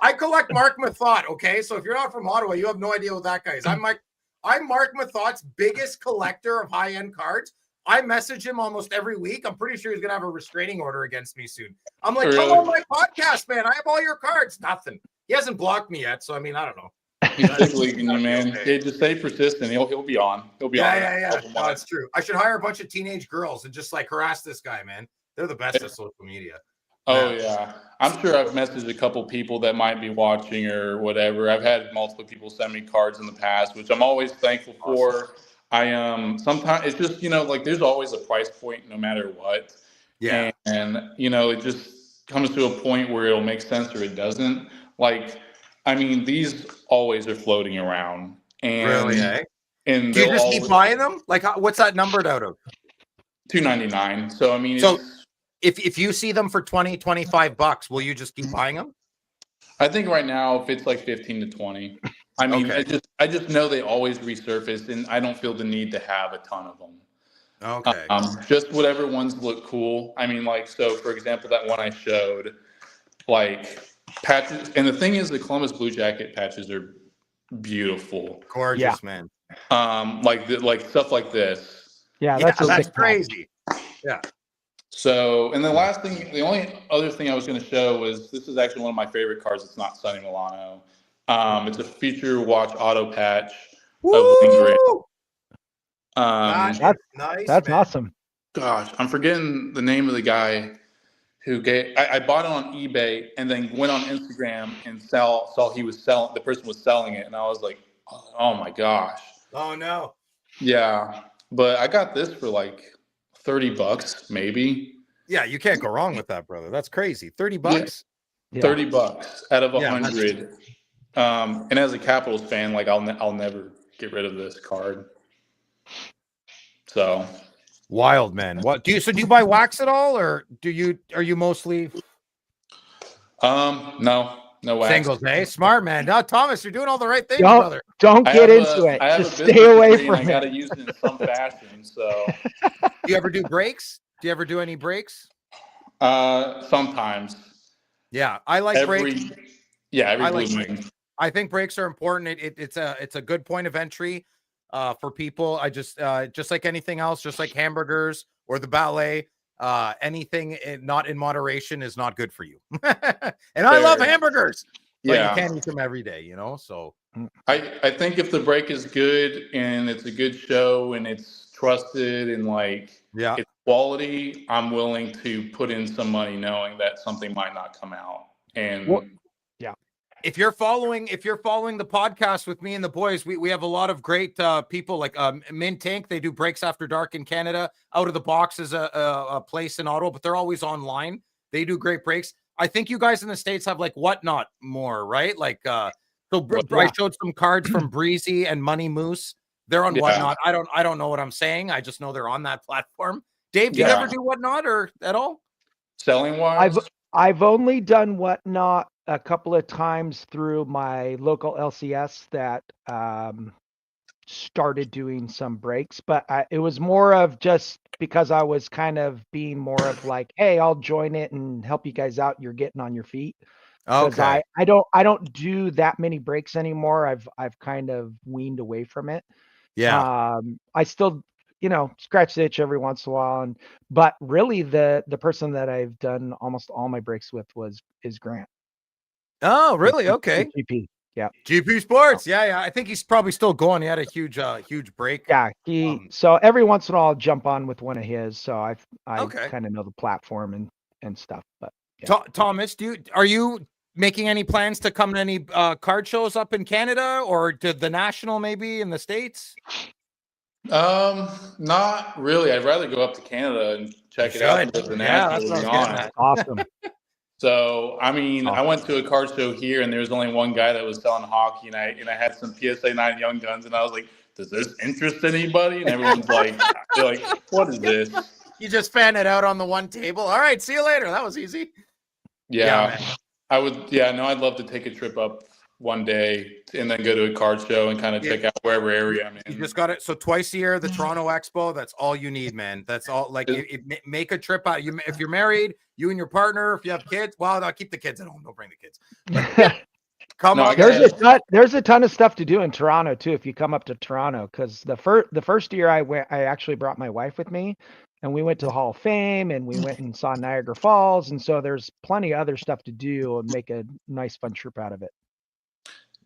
I collect Mark Mathot, okay? So if you're not from Ottawa, you have no idea what that guy is. I'm Mark Mathot's biggest collector of high-end cards. I message him almost every week. I'm pretty sure he's going to have a restraining order against me soon. I'm like, come on my podcast, man. I have all your cards. Nothing. He hasn't blocked me yet, so I mean, I don't know. He's big leaguing you, man. Okay. Just stay persistent. He'll be on. He'll be on. Yeah. No, it's true. I should hire a bunch of teenage girls and just like harass this guy, man. They're the best at social media. Oh yeah. I'm sure I've messaged a couple people that might be watching or whatever. I've had multiple people send me cards in the past, which I'm always thankful for. Sometimes it's just, like there's always a price point no matter what. Yeah. And it just comes to a point where it'll make sense or it doesn't. Like, I mean, these always are floating around. And, really, eh? And do you just keep buying them? Like, what's that numbered out of? $2.99. So, I mean, if you see them for $20-$25, will you just keep buying them? I think right now, if it's like 15 to 20, I mean, okay. I just know they always resurface, and I don't feel the need to have a ton of them. Okay. Just whatever ones look cool. I mean, like, so for example, that one I showed, like patches, and the thing is, the Columbus Blue Jacket patches are beautiful, gorgeous, man. Like stuff like this. Yeah, that's crazy. Yeah. So, and the only other thing I was going to show was, this is actually one of my favorite cards. It's not Sonny Milano. It's a Future Watch auto patch of Lingering. That's nice. That's awesome. Gosh, I'm forgetting the name of the guy who I bought it on eBay and then went on Instagram and saw the person was selling it, and I was like, oh my gosh. Oh no. Yeah, but I got this for like $30 maybe. Yeah, you can't go wrong with that, brother. That's crazy. $30. Yeah. $30 out of 100. And as a Capitals fan, like I'll never get rid of this card. So wild, man. What do you buy wax at all, or are you mostly no wax. Singles, eh? Smart, man. No, Thomas, you're doing all the right things, brother. Don't get into it. Just stay away from it. I gotta use it in some fashion. So do you ever do breaks? Do you ever do any breaks? Sometimes. Yeah, I like breaks. Yeah, every blue moon. I think breaks are important. It's a good point of entry for people. I just like anything else, just like hamburgers or the ballet, anything not in moderation is not good for you. And I love hamburgers, but you can't eat them every day, so I think if the break is good and it's a good show and it's trusted and like it's quality, I'm willing to put in some money knowing that something might not come out. And if you're following the podcast with me and the boys, we have a lot of great people like Mint Tank. They do Breaks After Dark in Canada. Out of the Box is a place in Ottawa, but they're always online. They do great breaks. I think you guys in the States have like Whatnot more, right? Like I showed some cards from Breezy and Money Moose. They're on Whatnot. I don't know what I'm saying. I just know they're on that platform. Dave, do you ever do Whatnot or at all? Selling wise? I've only done Whatnot a couple of times through my local LCS that started doing some breaks, but it was more of just because I was kind of being more of like, hey, I'll join it and help you guys out. You're getting on your feet. Okay. I don't do that many breaks anymore. I've kind of weaned away from it. Yeah. I still, scratch the itch every once in a while. But really the person that I've done almost all my breaks with is Grant. Oh, really? Okay. GP. Yeah. GP Sports. Yeah. I think he's probably still going. He had a huge break. Yeah. So every once in a while I'll jump on with one of his. So I kind of know the platform and stuff. But yeah. Thomas, are you making any plans to come to any card shows up in Canada or to the national maybe in the States? Not really. I'd rather go up to Canada and check it out than the national. Awesome. So, I mean, I went to a card show here and there was only one guy that was selling hockey and I had some PSA 9 Young Guns and I was like, does this interest anybody? And everyone's like, they're like, what is this? You just fan it out on the one table. All right, see you later. That was easy. Yeah, I would. Yeah, no, I'd love to take a trip up one day and then go to a card show and kind of check out wherever area I'm in. You just got it. So twice a year, the Toronto Expo. That's all you need, man. That's all. Like, make a trip out. If you're married, you and your partner. If you have kids, well, I'll keep the kids at home. Don't bring the kids. Come on. There's a ton of stuff to do in Toronto too. If you come up to Toronto, because the first year I went, I actually brought my wife with me. And we went to the Hall of Fame and we went and saw Niagara Falls. And so there's plenty of other stuff to do and make a nice fun trip out of it.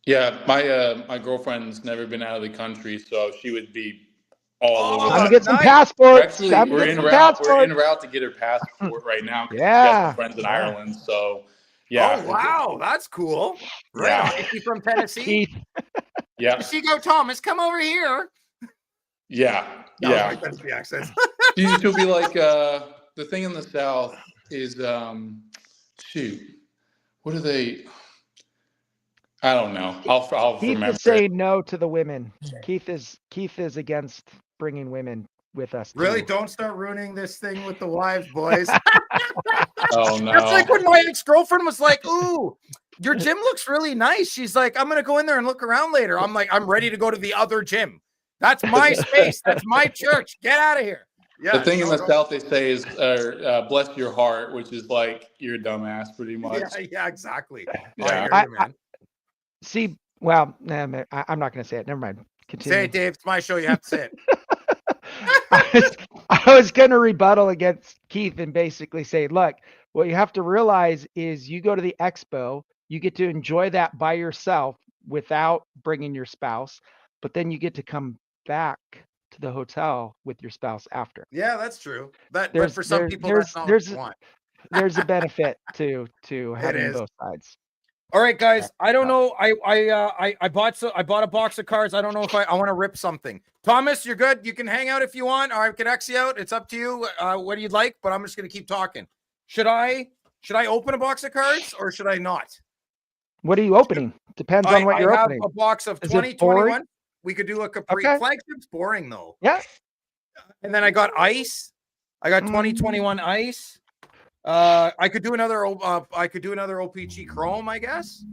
Yeah, my girlfriend's never been out of the country, so she would be all over. I'm gonna get some passports. Actually, we're en route to get her passport right now. Yeah, she has some friends in Ireland, so yeah. Oh wow, that's cool. Right. Yeah. Is she from Tennessee? Yeah. She go, Thomas, come over here. Yeah. No, yeah. That's the accent. She'll be like, the thing in the South is, shoot, what are they? I don't know. I'll Keith remember. Is saying no to the women. Keith is against bringing women with us. Really? Don't start ruining this thing with the wives, boys. Oh no! That's like when my ex-girlfriend was like, "Ooh, your gym looks really nice." She's like, "I'm gonna go in there and look around later." I'm like, "I'm ready to go to the other gym. That's my space. That's my church. Get out of here." Yeah. The thing in the South they say is, "Bless your heart," which is like you're a dumbass, pretty much. Yeah, exactly. Yeah. See, well, I'm not going to say it. Never mind. Continue. Say it, Dave. It's my show. You have to say it. I was going to rebuttal against Keith and basically say, look, what you have to realize is you go to the Expo, you get to enjoy that by yourself without bringing your spouse, but then you get to come back to the hotel with your spouse after. Yeah, that's true. But for some people, that's not what you want. There's a benefit to having both sides. All right, guys. I don't know. I bought a box of cards. I don't know if I want to rip something. Thomas, you're good. You can hang out if you want, or I can X you out. It's up to you. What do you like? But I'm just gonna keep talking. Should I open a box of cards or should I not? What are you opening? Depends on what you're opening. I have a box of 2021. We could do a Capri. Okay. Flagship's boring though. Yeah. And then I got ice. I got 2021 ice. I could do another OPG Chrome, I guess.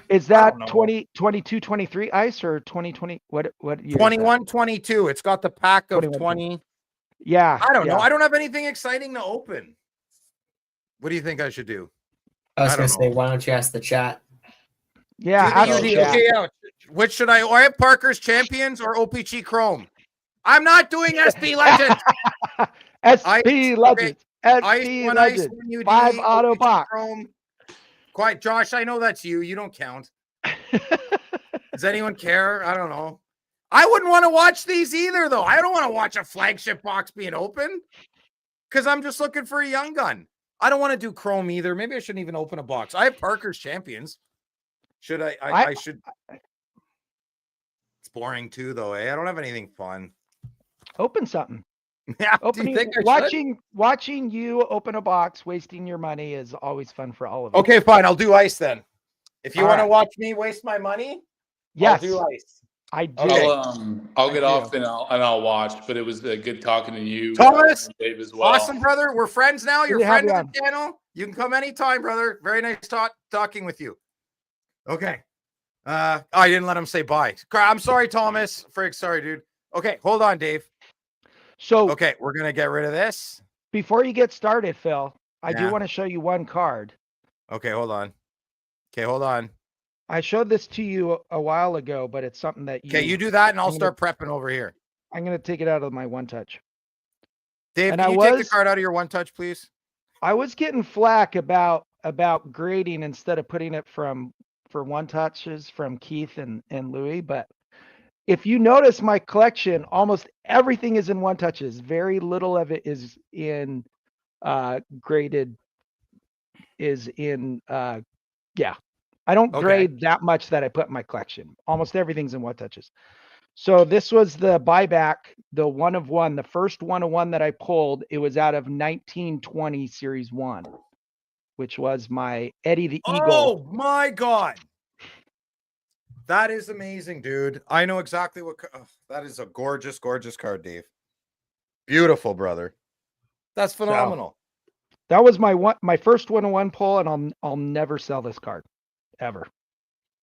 Is that 2022 23 ice or 2020? What year? 21 22. It's got the pack of 20. Yeah. I don't know. I don't have anything exciting to open. What do you think I should do? I was going to say, why don't you ask the chat? Yeah. Which should I have Parkhurst Champions or OPG Chrome? I'm not doing SP Legends. SP Legends. SP Legends. 5 auto box. Chrome. Quiet, Josh. I know that's you. You don't count. Does anyone care? I don't know. I wouldn't want to watch these either, though. I don't want to watch a flagship box being open. because I'm just looking for a young gun. I don't want to do chrome either. Maybe I shouldn't even open a box. I have Parkhurst champions. Should I? I should. It's boring too, though. I don't have anything fun. Open something. Yeah. Opening, do you think I should? watching you open a box, wasting your money is always fun for all of us. Okay, fine. I'll do ice then. If you All want to right. watch me waste my money, Yes, I'll do ice. I do. Okay. I'll get off and I'll watch. But it was good talking to you, Thomas. and Dave as well. Awesome, brother. We're friends now. You're Good a to have friend you of the channel. You can come anytime, brother. Very nice talking with you. Okay. I didn't let him say bye. I'm sorry, Thomas. Frig, sorry, dude. Okay, hold on, Dave. So okay, we're gonna get rid of this. Before you get started, Phil, I do want to show you one card. Okay, hold on. Okay, hold on. I showed this to you a while ago, but it's something that you... Okay, you do that, and I'll start prepping over here. I'm going to take it out of my one touch. Dave, can you take the card out of your one touch, please? I was getting flack about grading instead of putting it for one touches from Keith and Louis, but if you notice my collection, almost everything is in one touches. Very little of it is in graded, yeah. I don't grade that much that I put in my collection. Almost everything's in one touches. So this was the buyback, the 1 of 1, the first 1 of 1 that I pulled. It was out of 1920 Series 1, which was my Eddie the Eagle. Oh my God. That is amazing, dude. I know exactly what. That is a gorgeous, gorgeous card, Dave. Beautiful, brother. That's phenomenal. So, that was my first 1 of 1 pull, and I'll never sell this card. Ever.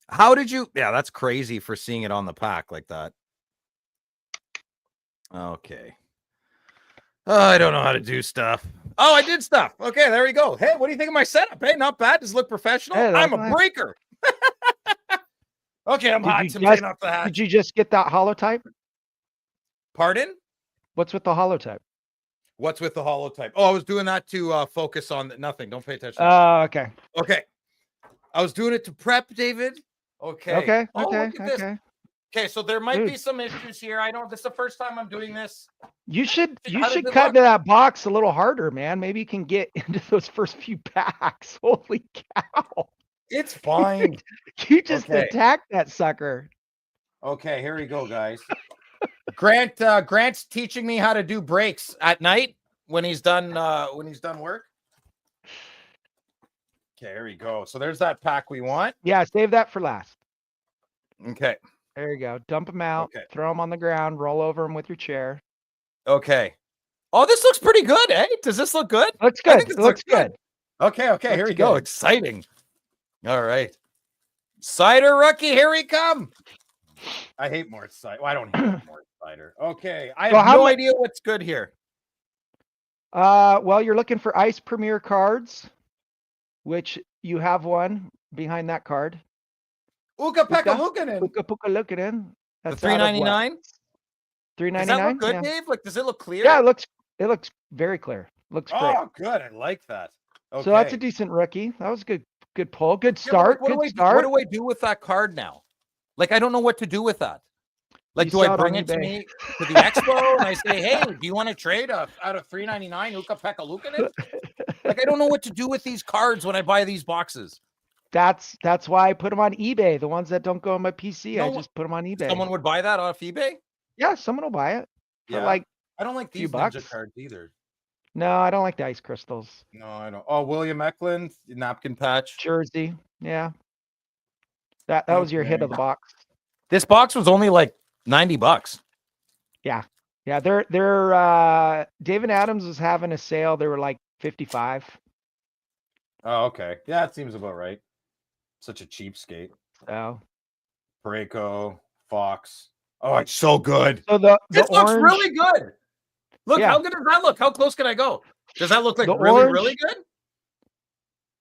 How did you? Yeah, that's crazy for seeing it on the pack like that. Okay. Oh, I don't know how to do stuff. Oh, I did stuff. Okay, there we go. Hey, what do you think of my setup? Hey, not bad. Does it look professional? Hey, I'm a breaker. Okay, I'm hot. Did you just get that holotype? Pardon? What's with the holotype? What's with the holotype? Oh, I was doing that to focus on nothing. Don't pay attention. Oh, okay. Okay. I was doing it to prep, David. Okay. Okay. Oh, okay. look at this. Okay, so there might be some issues here. I know this is the first time I'm doing this. You should cut into that box a little harder, man. Maybe you can get into those first few packs. Holy cow. It's fine. You just attacked that sucker. Okay, here we go, guys. Grant's teaching me how to do breaks at night when he's done work. Okay, here we go. So there's that pack we want. Yeah, save that for last. Okay. There you go. Dump them out. Okay. Throw them on the ground. Roll over them with your chair. Okay. Oh, this looks pretty good, eh? Does this look good? Looks good. It looks good. Okay. Here we go. Exciting. All right. Cider rookie, here we come. I hate more cider. Well, I don't hate more cider. Okay. I have no idea what's good here. Well, you're looking for Ice Premier cards, which you have one behind that card. Uka-Pekka Luukkonen. Uka-Pekka Luukkonen. That's $3.99. $3.99. Does that look good, Dave? Like, does it look clear? Yeah, it looks very clear. Looks great. Oh, good. I like that. Okay. So that's a decent rookie. That was a good pull. Good start. What do I do with that card now? Like, I don't know what to do with that. Like, do I bring it to me to the Expo and I say, hey, do you want to trade out of $3.99 Uka-Pekka Luukkonen? Like, I don't know what to do with these cards when I buy these boxes. That's why I put them on eBay. The ones that don't go on my PC, I just put them on eBay. Someone would buy that off eBay? Yeah, someone will buy it. Yeah. Like, I don't like these Ninja cards either. No, I don't like the ice crystals. No, I don't. Oh, William Eklund, napkin patch. Jersey. Yeah. That was your hit of the box. This box was only like $90. Yeah. Yeah. They're David Adams was having a sale. They were like 55. Oh, okay. Yeah, it seems about right. Such a cheapskate. So Pareko, Fox. Oh, it's so good. So this looks really good. Look, how good does that look? How close can I go? Does that look like really good?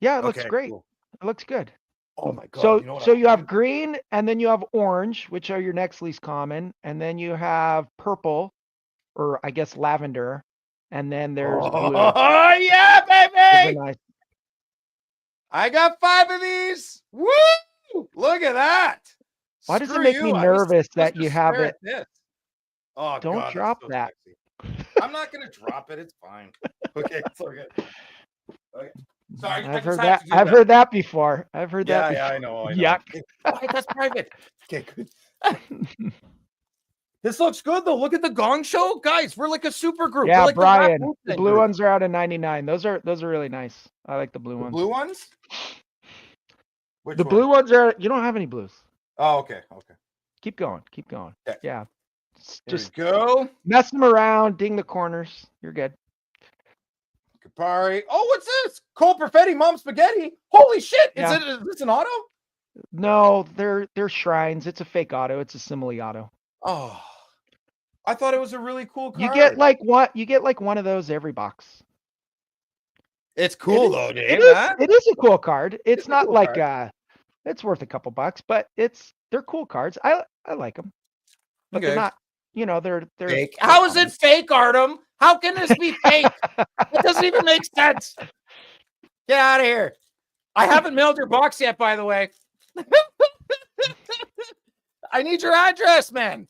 Yeah, it looks great. Cool. It looks good. Oh my god. So you have green, and then you have orange, which are your next least common, and then you have purple, or I guess lavender, and then there's blue. Oh yeah, baby! Nice. I got 5 of these. Woo! Look at that. Why does it make me nervous that you have it? Oh, don't drop that. I'm not gonna drop it. It's fine. Okay, it's all good. Okay. Sorry, I've heard that. I've heard that before. I've heard that. Yeah, I know. Yuck. Okay, that's private. Okay, good. This looks good though. Look at the gong show, guys. We're like a super group. Yeah, we're like Brian. The blue ones are out of 99. Those are really nice. I like the blue ones. Blue ones? The blue ones are. You don't have any blues. Oh, okay. Okay. Keep going. Keep going. Okay. Yeah. Just go. Mess them around. Ding the corners. You're good. Capari. Oh, what's this? Cole Perfetti, Mom Spaghetti. Holy shit! Is this an auto? No, they're shrines. It's a fake auto. It's a simile auto. Oh, I thought it was a really cool card. You get like one of those every box. It's cool though, Dave. It is a cool card. It's not cool like card. It's worth a couple bucks, but they're cool cards. I like them, but they're not. You know, they're fake. How is it fake, Artem? How can this be fake? It doesn't even make sense. Get out of here. I haven't mailed your box yet, by the way. I need your address, man.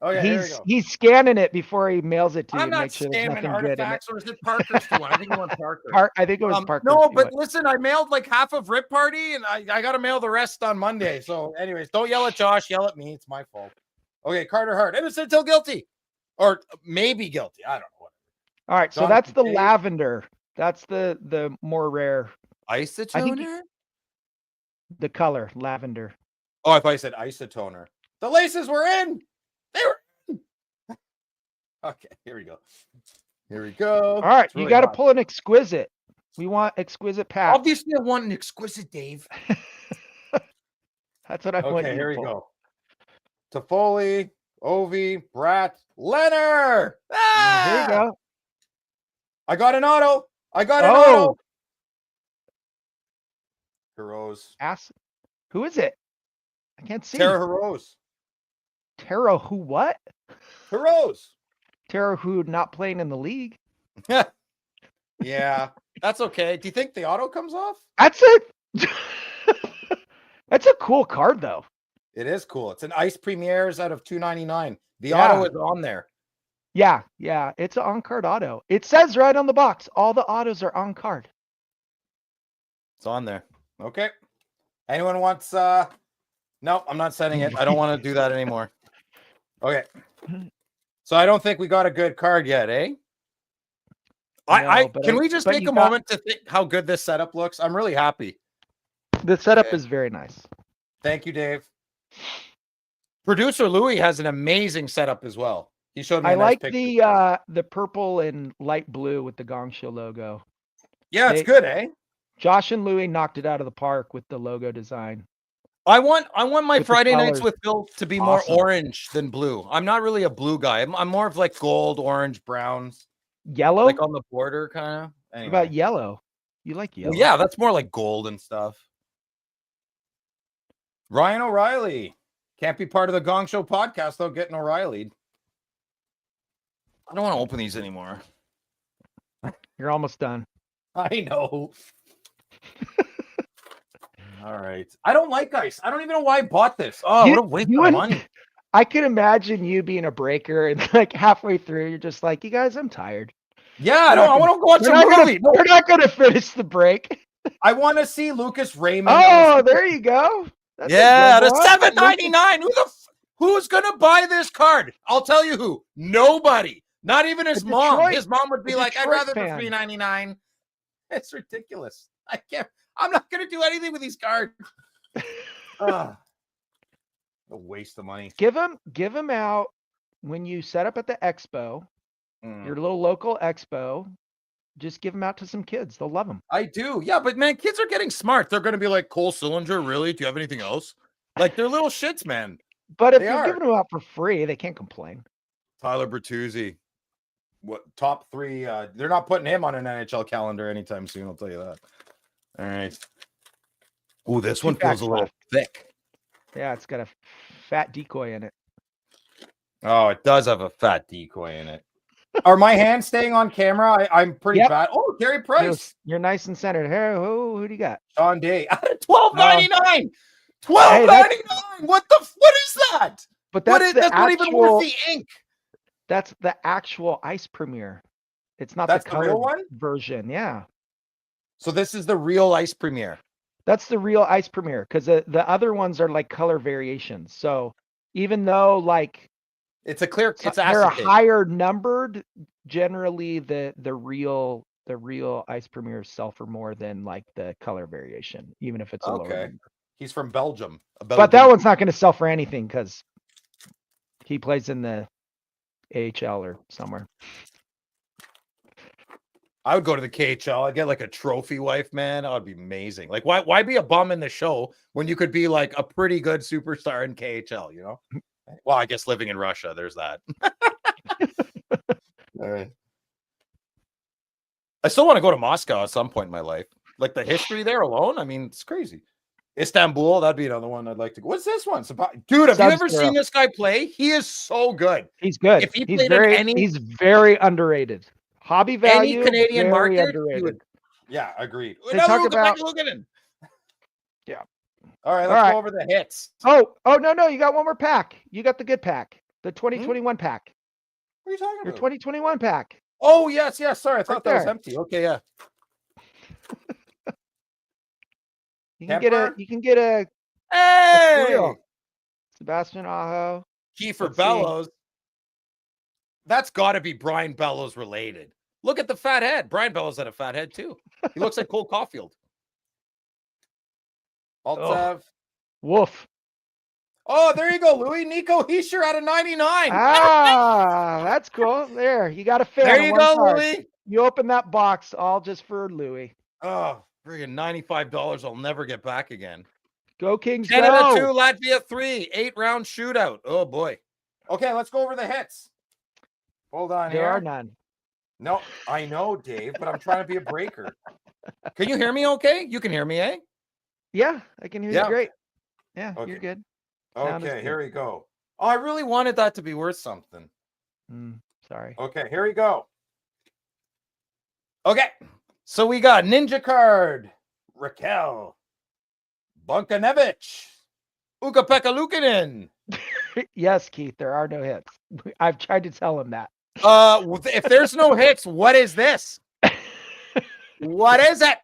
Okay, he's scanning it before he mails it to you. I'm not make sure scamming artifacts, or is it Parkhurst one? I think it went Parkhurst. I think it was Parkhurst. No, but listen, I mailed like half of Rip Party, and I got to mail the rest on Monday. So, anyways, don't yell at Josh. Yell at me. It's my fault. Okay, Carter Hart. Innocent until guilty. Or maybe guilty. I don't know. All right, so that's the lavender. That's the more rare. Isotoner? The color, lavender. Oh, if I said isotoner. The laces were in. They were in. Okay, here we go. Here we go. All right, really you got to pull an exquisite. We want exquisite pack. Obviously, I want an exquisite, Dave. That's what I want. Okay, here we go. Toffoli, Ovi, Brat, Leonard. Ah! There you go. I got an auto. I got an auto. Heroes. Who is it? I can't see. Tara Heroes. Tara who what? Heroes. Tara who not playing in the league. Yeah, that's okay. Do you think the auto comes off? That's it. That's a cool card though. It is cool. It's an Ice Premieres out of 299. The auto is on there. Yeah, it's an on-card auto. It says right on the box, all the autos are on card. It's on there. Okay. Anyone wants no, I'm not sending it. I don't want to do that anymore. Okay. So I don't think we got a good card yet, eh? Can we just take a moment to think how good this setup looks? I'm really happy. The setup is very nice. Thank you, Dave. Producer Louis has an amazing setup as well. He showed me. I like the purple and light blue with the Gong Show logo. Yeah, it's good, eh? Josh and Louis knocked it out of the park with the logo design. I want my Friday nights with Phil to be more orange than blue. I'm not really a blue guy. I'm more of like gold, orange, browns, yellow, like on the border kind of. Anyway. What about yellow? You like yellow? Well, yeah, that's more like gold and stuff. Ryan O'Reilly can't be part of the Gong Show podcast though. Getting O'Reilly. I don't want to open these anymore. You're almost done. I know. All right. I don't like ice. I don't even know why I bought this. Oh, what a waste of money. I could imagine you being a breaker and like halfway through, you're just like, you guys, I'm tired. Yeah, I want to go watch a movie. We're not going to finish the break. I want to see Lucas Raymond. Oh, there you go. That's the $7.99. Who's going to buy this card? I'll tell you who. Nobody. Not even his mom. His mom would be like, I'd rather the $3.99. It's ridiculous. I can't. I'm not going to do anything with these cards. A waste of money. Give them out when you set up at the Expo, your little local Expo. Just give them out to some kids. They'll love them. I do. Yeah, but man, kids are getting smart. They're going to be like, Cole Sillinger, really? Do you have anything else? Like, they're little shits, man. But if you're giving them out for free, they can't complain. Tyler Bertuzzi. What top 3? They're not putting him on an NHL calendar anytime soon. I'll tell you that. All right. Oh, this one feels a little thick. Yeah, it's got a fat decoy in it. Oh, it does have a fat decoy in it. Are my hands staying on camera? I'm pretty bad. Oh, Gary Price. You're nice and centered. Hey, who do you got? Sean Day. $12.99. $12.99. What is that? But that's not even worth the ink. That's the actual Ice Premiere. It's not That's the the color real one? version. Yeah. So this is the real Ice Premier. That's the real Ice Premier, because the other ones are like color variations. So even though like It's a clear, it's they're acetate. higher numbered, generally the real Ice Premiers sell for more than like the color variation, even if it's a lower number. He's from Belgium. But that one's not going to sell for anything because he plays in the AHL or somewhere. I would go to the KHL. I'd get like a trophy wife, man. That would be amazing. Like, why be a bum in the show when you could be like a pretty good superstar in KHL, you know? Well, I guess living in Russia, there's that. All right. I still want to go to Moscow at some point in my life. Like the history there alone, I mean, it's crazy. Istanbul, that'd be another one I'd like to go. What's this one? Dude, have you ever seen this guy play? He is so good. He's good. If he played in he's very underrated. Hobby value, any Canadian market, underrated. Yeah, agreed. They talk about look at him. Yeah. All right, let's go over the hits. Oh, no, you got one more pack. You got the good pack, the 2021 pack. What are you talking about? Your 2021 pack. Oh, yes. Sorry, I thought that was empty. Okay, yeah. You can get a hey! Sebastian Aho. Kiefer Bellows. That's got to be Brian Bellows related. Look at the fat head. Brian Bellows had a fat head too. He looks like Cole Caulfield. Altsev. Woof. Oh, there you go, Louis. Nico Heischer out of 99. Ah, that's cool. There, you got a fan. There you go, Louis. You open that box all just for Louis. Oh, friggin' $95 I'll never get back again. Go Kings, Canada go. 2, Latvia 3, 8-round shootout. Oh, boy. Okay, let's go over the hits. Hold on There here. are none. No, I know, Dave, but I'm trying to be a breaker. Can you hear me okay? You can hear me, eh? Yeah, I can hear you great. Yeah, okay. You're good. Okay, here we go. Oh, I really wanted that to be worth something. Sorry. Okay, here we go. Okay, so we got Ninja Card, Raquel, Bunkanevich, Ukko-Pekka Luukkonen. Yes, Keith, there are no hits. I've tried to tell him that. If there's no hits, what is this? What is it?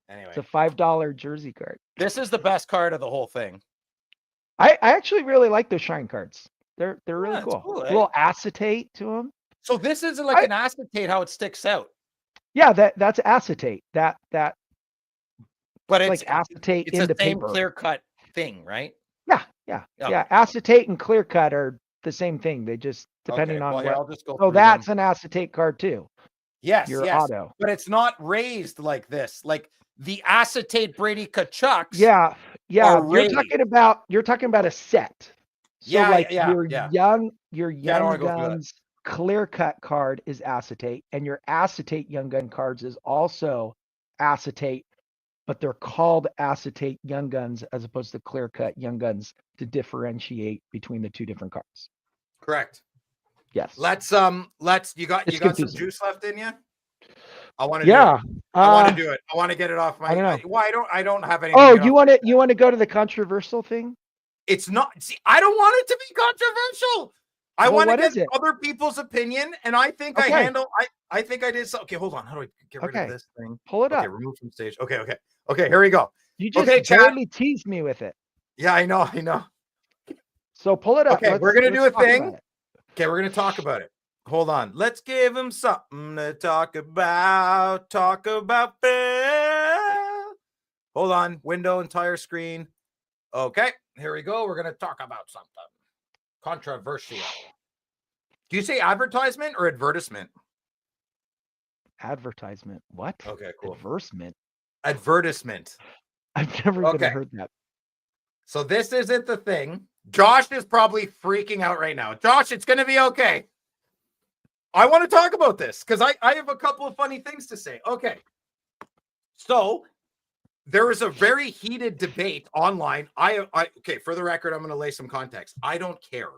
Anyway, it's a $5 jersey card. This is the best card of the whole thing. I actually really like those shine cards. They're really cool. Cool, A little acetate to them. So this isn't like an acetate how it sticks out. Yeah, that's acetate. But it's like acetate it's into the same paper. Clear cut thing, right? Yeah. Acetate and clear cut are the same thing. They just depending on what. I'll just go so that's an acetate card too. Yes, auto. But it's not raised like this. Like the acetate Brady Kachucks. Yeah. You're talking about a set. So your young guns clear cut card is acetate, and your acetate young gun cards is also acetate, but they're called acetate young guns as opposed to clear cut young guns to differentiate between the two different cards. Correct. Yes. Let's you got some juice left in you? I want to do it. I want to do it. I want to get it off my I don't have any. Oh, you want to go to the controversial thing? It's not I don't want it to be controversial. I want to get other people's opinion, and I think I think I did so. Okay, hold on. How do I get rid of this thing? Pull it up. Remove from stage. Okay, here we go. You just barely teased me with it. Yeah, I know. So pull it up. Okay, we're gonna do a thing. Okay, we're gonna talk about it. Hold on. Let's give him something to talk about. Hold on. Window, entire screen. Okay, here we go. We're gonna talk about something controversial. Do you say advertisement or advertisement? Advertisement. What? Okay, cool. Advertisement. I've never even heard that. So this isn't the thing. Josh is probably freaking out right now. Josh, it's going to be okay. I want to talk about this because I have a couple of funny things to say. Okay. So there was a very heated debate online. Okay, for the record, I'm going to lay some context. I don't care.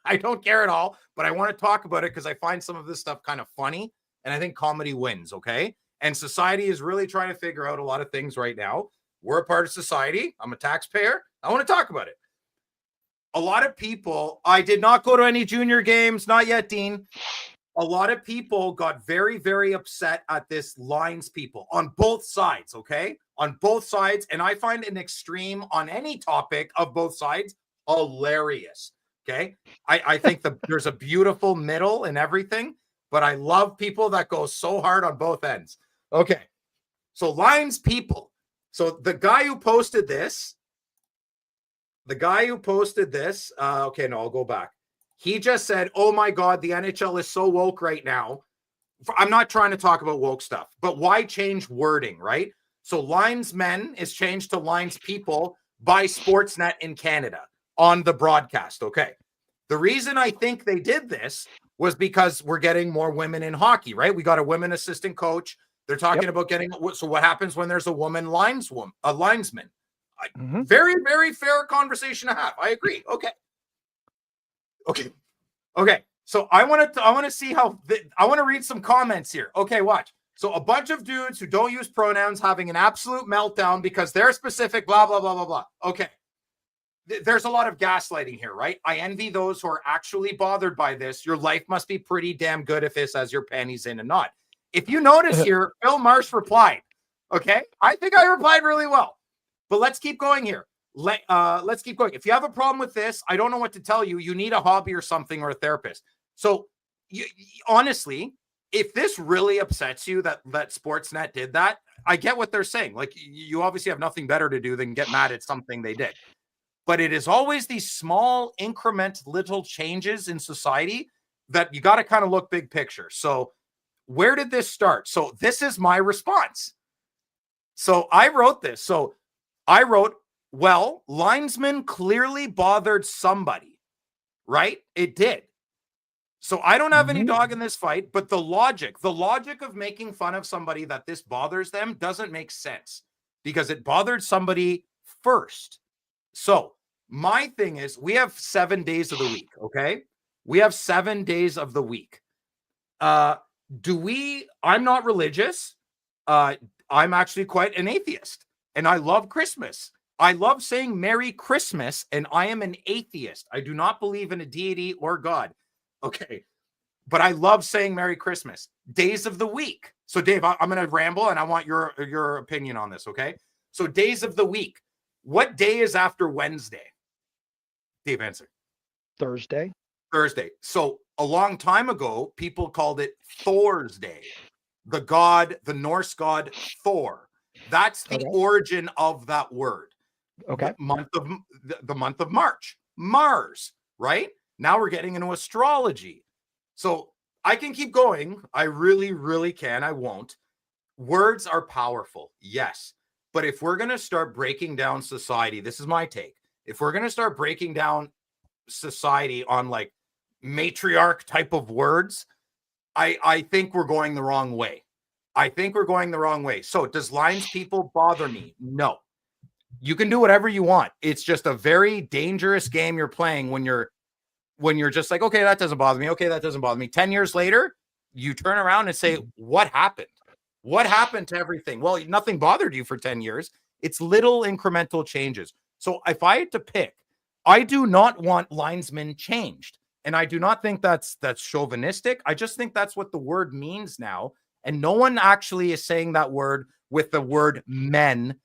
I don't care at all, but I want to talk about it because I find some of this stuff kind of funny, and I think comedy wins, okay? And society is really trying to figure out a lot of things right now. We're a part of society. I'm a taxpayer. I want to talk about it. A lot of people, I did not go to any junior games, not yet, Dean. a lot of people got very, very upset at this lines people on both sides, okay? On both sides. And I find an extreme on any topic of both sides hilarious, okay? I think there's a beautiful middle and everything, but I love people that go so hard on both ends. Okay, so lines people. So the guy who posted this, okay, no, I'll go back. He just said, oh my God, the NHL is so woke right now. I'm not trying to talk about woke stuff, but why change wording, right? So linesmen is changed to lines people by Sportsnet in Canada on the broadcast, okay? The reason I think they did this was because we're getting more women in hockey, right? We got a women assistant coach. They're talking about getting, so what happens when there's a woman linesman? Very, very fair conversation to have. I agree. Okay. So I want to see how, I want to read some comments here. Okay, watch. So a bunch of dudes who don't use pronouns having an absolute meltdown because they're specific, blah, blah, blah, blah, blah. Okay. There's a lot of gaslighting here, right? I envy those who are actually bothered by this. Your life must be pretty damn good if this has your panties in a knot. If you notice here, Phil Marsh replied, okay? I think I replied really well. But let's keep going here. Let's keep going. If you have a problem with this, I don't know what to tell you. You need a hobby or something or a therapist. So honestly, if this really upsets you that Sportsnet did that, I get what they're saying. Like, you obviously have nothing better to do than get mad at something they did. But it is always these small increment little changes in society that you got to kind of look big picture. So where did this start? So this is my response. So I wrote this. So I wrote, well, linesman clearly bothered somebody, right? It did. So I don't have any dog in this fight, but the logic of making fun of somebody that this bothers them doesn't make sense because it bothered somebody first. So my thing is, we have 7 days of the week, okay? We have 7 days of the week. I'm not religious. I'm actually quite an atheist, and I love Christmas. I love saying Merry Christmas, and I am an atheist. I do not believe in a deity or God. Okay, but I love saying Merry Christmas. Days of the week. So, Dave, I'm going to ramble, and I want your opinion on this, okay? So, days of the week. What day is after Wednesday? Dave, answer. Thursday. So, a long time ago, people called it Thor's Day. The Norse god Thor. That's the origin of that word. Okay. The month of March. Mars, right? Now we're getting into astrology. So I can keep going. I really, really can. I won't. Words are powerful. Yes. But if we're going to start breaking down society, this is my take. If we're going to start breaking down society on like matriarch type of words, I think we're going the wrong way. So does lines people bother me? No. You can do whatever you want. It's just a very dangerous game you're playing when you're just like, okay, that doesn't bother me. Okay, that doesn't bother me. 10 years later, you turn around and say, what happened? What happened to everything? Well, nothing bothered you for 10 years. It's little incremental changes. So if I had to pick, I do not want linesmen changed. And I do not think that's chauvinistic. I just think that's what the word means now. And no one actually is saying that word with the word men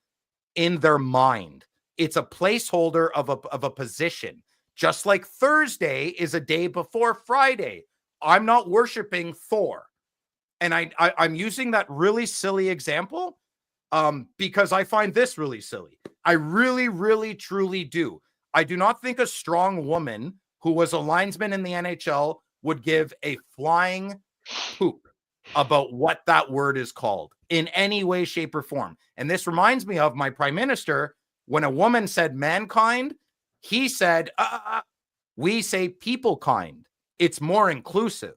in their mind. It's a placeholder of a position. Just like Thursday is a day before Friday. I'm not worshiping Thor. And I'm using that really silly example because I find this really silly. I really, really, truly do. I do not think a strong woman who was a linesman in the NHL would give a flying poop about what that word is called in any way, shape, or form. And this reminds me of my prime minister. When a woman said mankind, he said, we say people kind. It's more inclusive.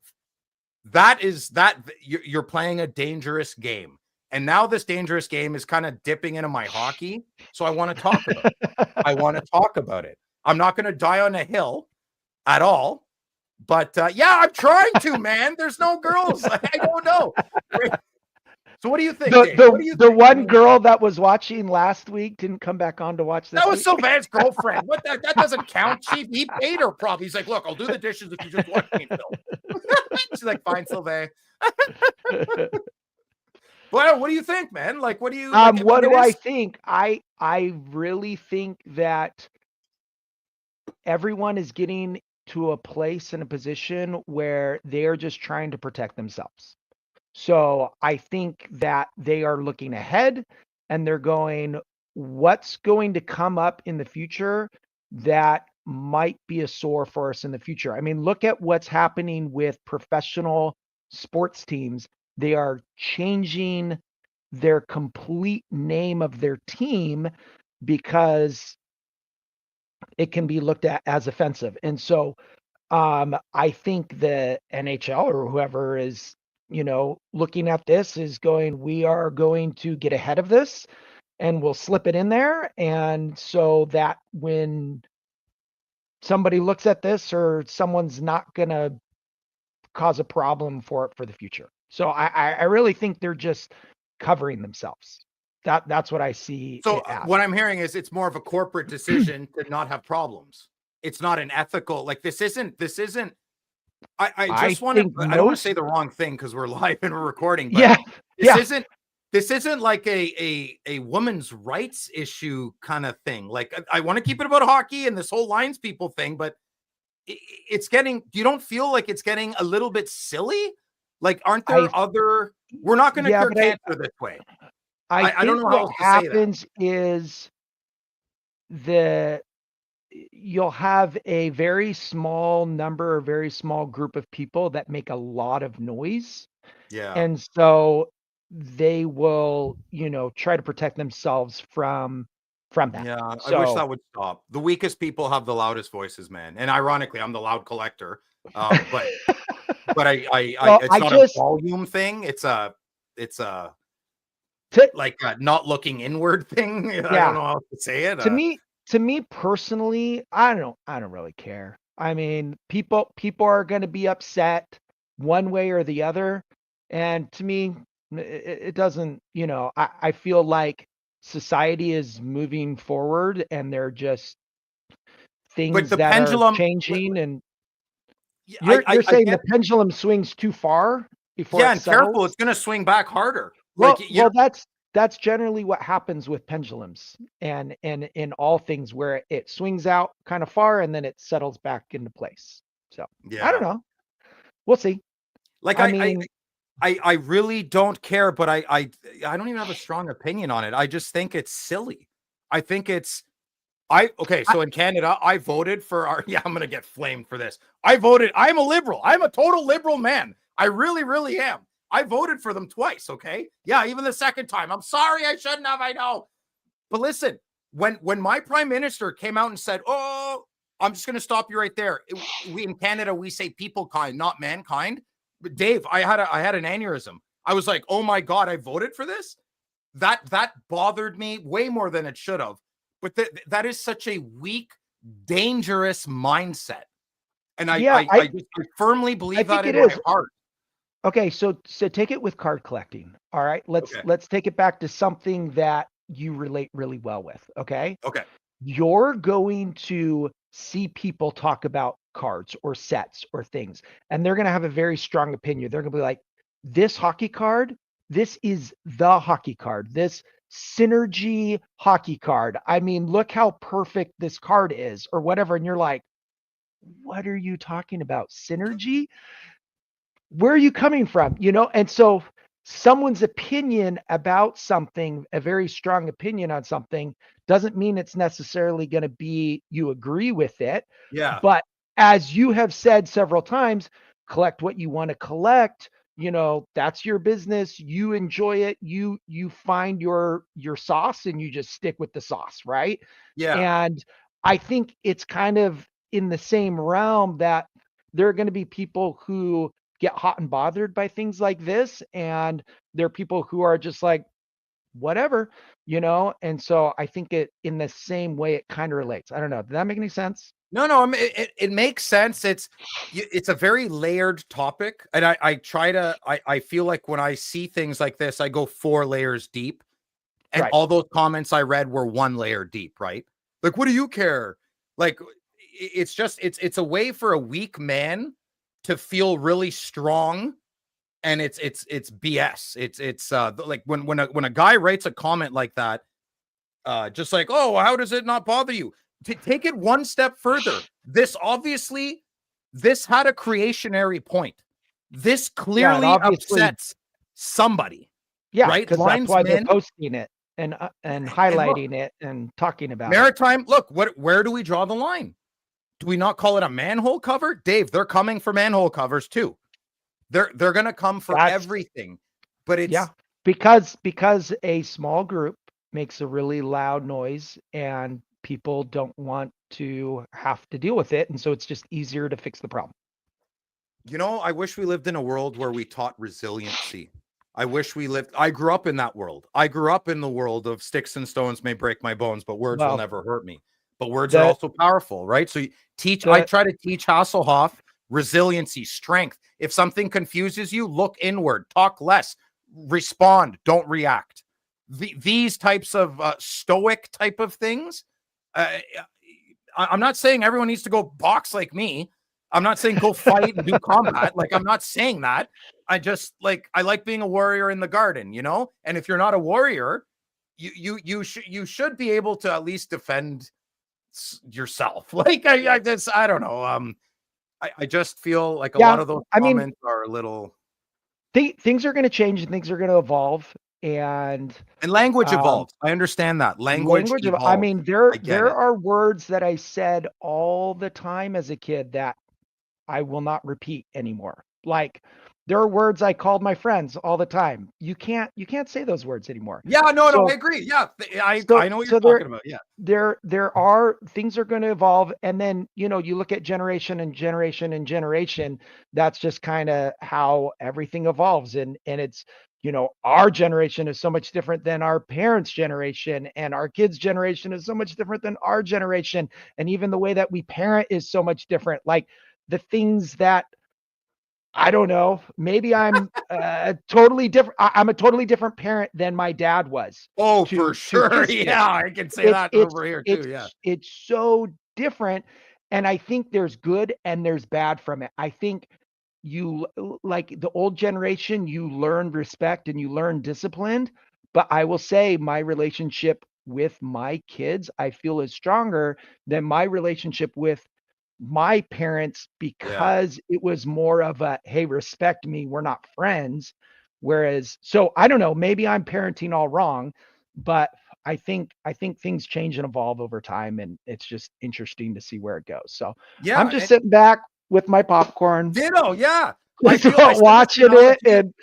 You're playing a dangerous game. And now this dangerous game is kind of dipping into my hockey. So I want to talk about it. I'm not going to die on a hill at all. But yeah, I'm trying to, man. There's no girls. I don't know. So what do you think, Dave? What do you The think? one girl that was watching last week didn't come back on to watch this. That was Sylvain's girlfriend. What that doesn't count, Chief. He paid her probably. He's like, look, I'll do the dishes if you just watch me film. She's like, fine, Sylvain. Well, what do you think, man? Like, what do you? Like, what do I think? I really think that everyone is getting to a place in a position where they're just trying to protect themselves. So I think that they are looking ahead and they're going, what's going to come up in the future that might be a sore for us in the future? I mean, look at what's happening with professional sports teams. They are changing their complete name of their team because it can be looked at as offensive. And so I think the NHL or whoever is, looking at this is going, we are going to get ahead of this and we'll slip it in there. And so that when somebody looks at this or someone's not going to cause a problem for it for the future. So I really think they're just covering themselves. That's what I see. So what I'm hearing is it's more of a corporate decision to not have problems. It's not an ethical, like this isn't, I just want to, I don't want to say the wrong thing because we're live and we're recording, but this isn't like a woman's rights issue kind of thing. Like I want to keep it about hockey and this whole lines people thing, but it's getting, you don't feel like it's getting a little bit silly? Like, aren't there we're not going to cure cancer this way. I don't know how else to say that. What happens is you'll have a very small number, a very small group of people that make a lot of noise. Yeah. And so they will, try to protect themselves from that. Yeah. So, I wish that would stop. The weakest people have the loudest voices, man. And ironically, I'm the loud collector. But it's not a volume thing. It's a not looking inward thing. I don't know how to say it. To me personally, I don't really care. I mean, people are going to be upset one way or the other. And to me, it doesn't, I feel like society is moving forward and they're just things that are changing. And you're saying the pendulum swings too far before it settles? Careful, it's going to swing back harder. Well, that's generally what happens with pendulums and in all things where it swings out kind of far and then it settles back into place. So I don't know. We'll see. Like I really don't care, but I don't even have a strong opinion on it. I just think it's silly. I think it's so in Canada, I voted for I'm gonna get flamed for this. I'm a liberal. I'm a total liberal man. I really, really am. I voted for them twice, okay? Yeah, even the second time. I'm sorry, I shouldn't have, I know. But listen, when my prime minister came out and said, oh, I'm just going to stop you right there. We in Canada, we say people kind, not mankind. But Dave, I had an aneurysm. I was like, oh my God, I voted for this? That bothered me way more than it should have. But that is such a weak, dangerous mindset. And I firmly believe that in my heart. Okay, so take it with card collecting. All right, let's take it back to something that you relate really well with. Okay. You're going to see people talk about cards or sets or things, and they're going to have a very strong opinion. They're going to be like, this hockey card, this is the hockey card, this synergy hockey card. I mean, look how perfect this card is, or whatever. And you're like, what are you talking about? Synergy? Where are you coming from? And so someone's opinion about something, a very strong opinion on something, doesn't mean it's necessarily going to be you agree with it. Yeah. But as you have said several times, collect what you want to collect. That's your business. You enjoy it. You find your sauce and you just stick with the sauce, right? Yeah. And I think it's kind of in the same realm that there are going to be people who get hot and bothered by things like this, and there are people who are just like, whatever, and so I think it in the same way it kind of relates. I don't know. Did that make any sense? No, I mean, it makes sense. It's a very layered topic, and I feel like when I see things like this, I go 4 layers deep, and all those comments I read were 1 layer deep, right? Like, what do you care? Like, it's just it's a way for a weak man to feel really strong, and it's BS. It's like when a guy writes a comment like that, just like, oh, how does it not bother you? To take it 1 step further, this had a creationary point. This clearly upsets somebody. Yeah, right? Because that's why they're posting it and highlighting it and talking about Maritime. Look, where do we draw the line? Do we not call it a manhole cover? Dave, they're coming for manhole covers too. They're gonna come for everything. But it's because a small group makes a really loud noise and people don't want to have to deal with it, and so it's just easier to fix the problem. I wish we lived in a world where we taught resiliency. I grew up in that world. I grew up in the world of sticks and stones may break my bones, but words will never hurt me. But words are also powerful, right? So I try to teach Hasselhoff resiliency, strength. If something confuses you, look inward, talk less, respond, don't react. These types of stoic type of things. I'm not saying everyone needs to go box like me. I'm not saying go fight and do combat. Like, I'm not saying that. I just I like being a warrior in the garden, And if you're not a warrior, you should be able to at least defend yourself. Like, I don't know. I just feel like a lot of those comments are a little. Things are going to change and things are going to evolve. And language evolves. I understand that. Language evolves. I mean, there are words that I said all the time as a kid that I will not repeat anymore. Like, there are words I called my friends all the time. You can't say those words anymore. Yeah, no, I agree. Yeah, I know what you're talking about. Yeah, there are things are going to evolve, and then you look at generation and generation and generation. That's just kind of how everything evolves, and it's our generation is so much different than our parents' generation, and our kids' generation is so much different than our generation, and even the way that we parent is so much different. Like, the things that I don't know, maybe I'm totally different. I'm a totally different parent than my dad was. Oh, for sure. Yeah, I can say that over here too. Yeah, it's so different, and I think there's good and there's bad from it. I think you, like the old generation, you learn respect and you learn discipline. But I will say my relationship with my kids, I feel, is stronger than my relationship with my parents, because it was more of a, hey, respect me, we're not friends. Whereas, so I don't know, maybe I'm parenting all wrong, but I think things change and evolve over time, and it's just interesting to see where it goes. So I'm just sitting back with my popcorn. Yeah. Watching it. And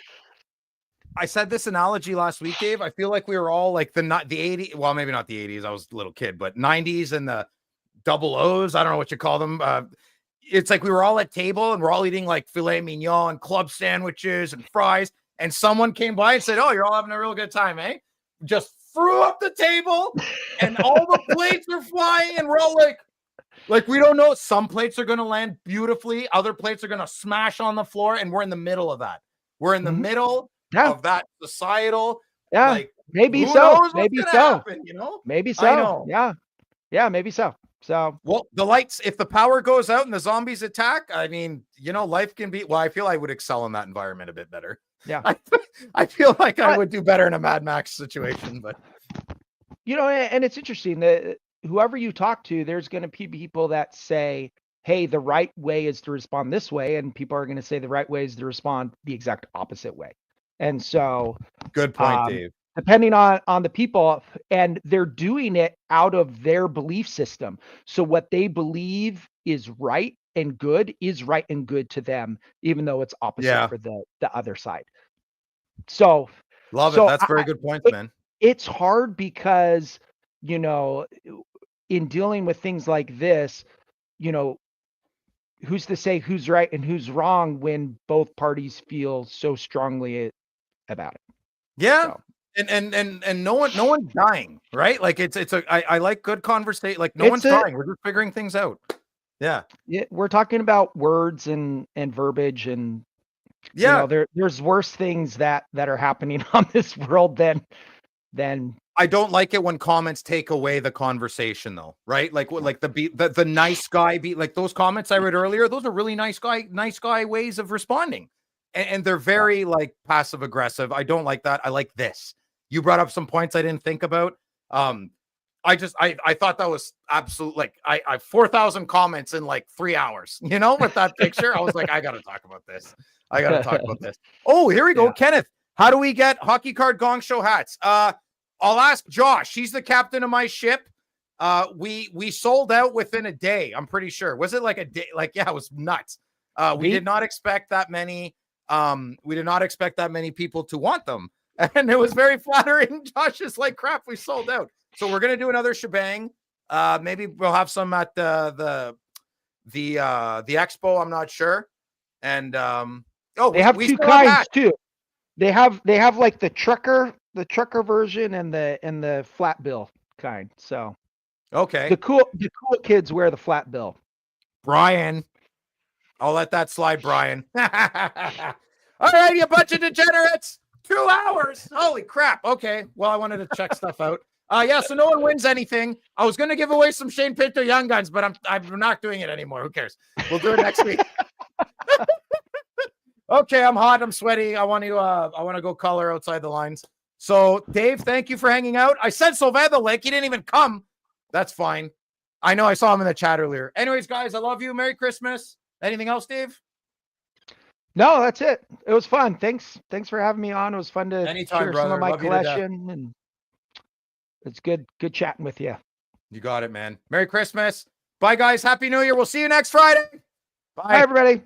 I said this analogy last week, Dave. I feel like we were all like the 80s. Well, maybe not the 80s. I was a little kid, but 90s and the double O's. I don't know what you call them. It's like we were all at table and we're all eating like filet mignon and club sandwiches and fries. And someone came by and said, "Oh, you're all having a real good time, eh?" Just threw up the table and all the plates are flying. And we're all like, we don't know. Some plates are going to land beautifully. Other plates are going to smash on the floor. And we're in the middle of that. We're in the middle of that societal. Yeah. Like, maybe so. Maybe so. Happen, Maybe so. I know. Yeah. Yeah. Maybe so. So, well, the lights, if the power goes out and the zombies attack, I mean, life can be, I feel I would excel in that environment a bit better. Yeah. I feel like I would do better in a Mad Max situation, but and it's interesting that whoever you talk to, there's going to be people that say, hey, the right way is to respond this way. And people are going to say the right way is to respond the exact opposite way. And so, good point, Dave. Depending on the people, and they're doing it out of their belief system. So what they believe is right and good is right and good to them, even though it's opposite for the other side. So love it. That's very good points, man. It's hard because, in dealing with things like this, who's to say who's right and who's wrong when both parties feel so strongly about it? Yeah. So. And no one's dying, right? Like I like good conversation. Like no one's dying. We're just figuring things out. Yeah. We're talking about words and verbiage, and yeah, there's worse things that are happening on this world than. I don't like it when comments take away the conversation, though, right? Like the nice guy like those comments I read earlier. Those are really nice guy ways of responding, and they're very like passive aggressive. I don't like that. I like this. You brought up some points I didn't think about. I thought that was absolute. Like I 4,000 comments in like 3 hours. You know, with that picture, I was like, I got to talk about this. Oh, here we go, Kenneth. How do we get hockey card gong show hats? I'll ask Josh. He's the captain of my ship. We sold out within a day. I'm pretty sure. Was it like a day? Like, yeah, it was nuts. We did not expect that many. We did not expect that many people to want them, and it was very flattering. Josh is like, crap, we sold out. So we're gonna do another shebang. Maybe we'll have some at the Expo. I'm not sure. And they have two kinds too. They have like the trucker version and the flat bill kind. So okay, the cool kids wear the flat bill. Brian, I'll let that slide, Brian. All right, you bunch of degenerates. 2 hours. Holy crap. Okay. Well, I wanted to check stuff out. Yeah, so no one wins anything. I was going to give away some Shane Pinto Young Guns, but I'm not doing it anymore. Who cares? We'll do it next week. Okay, I'm hot. I'm sweaty. I want to go color outside the lines. So, Dave, thank you for hanging out. I said Sylvain the Lake. He didn't even come. That's fine. I know I saw him in the chat earlier. Anyways, guys, I love you. Merry Christmas. Anything else, Dave? No, that's it. It was fun. Thanks for having me on. It was fun to share some of my collection, and it's good chatting with you. You got it, man. Merry Christmas. Bye, guys. Happy New Year. We'll see you next Friday. Bye everybody.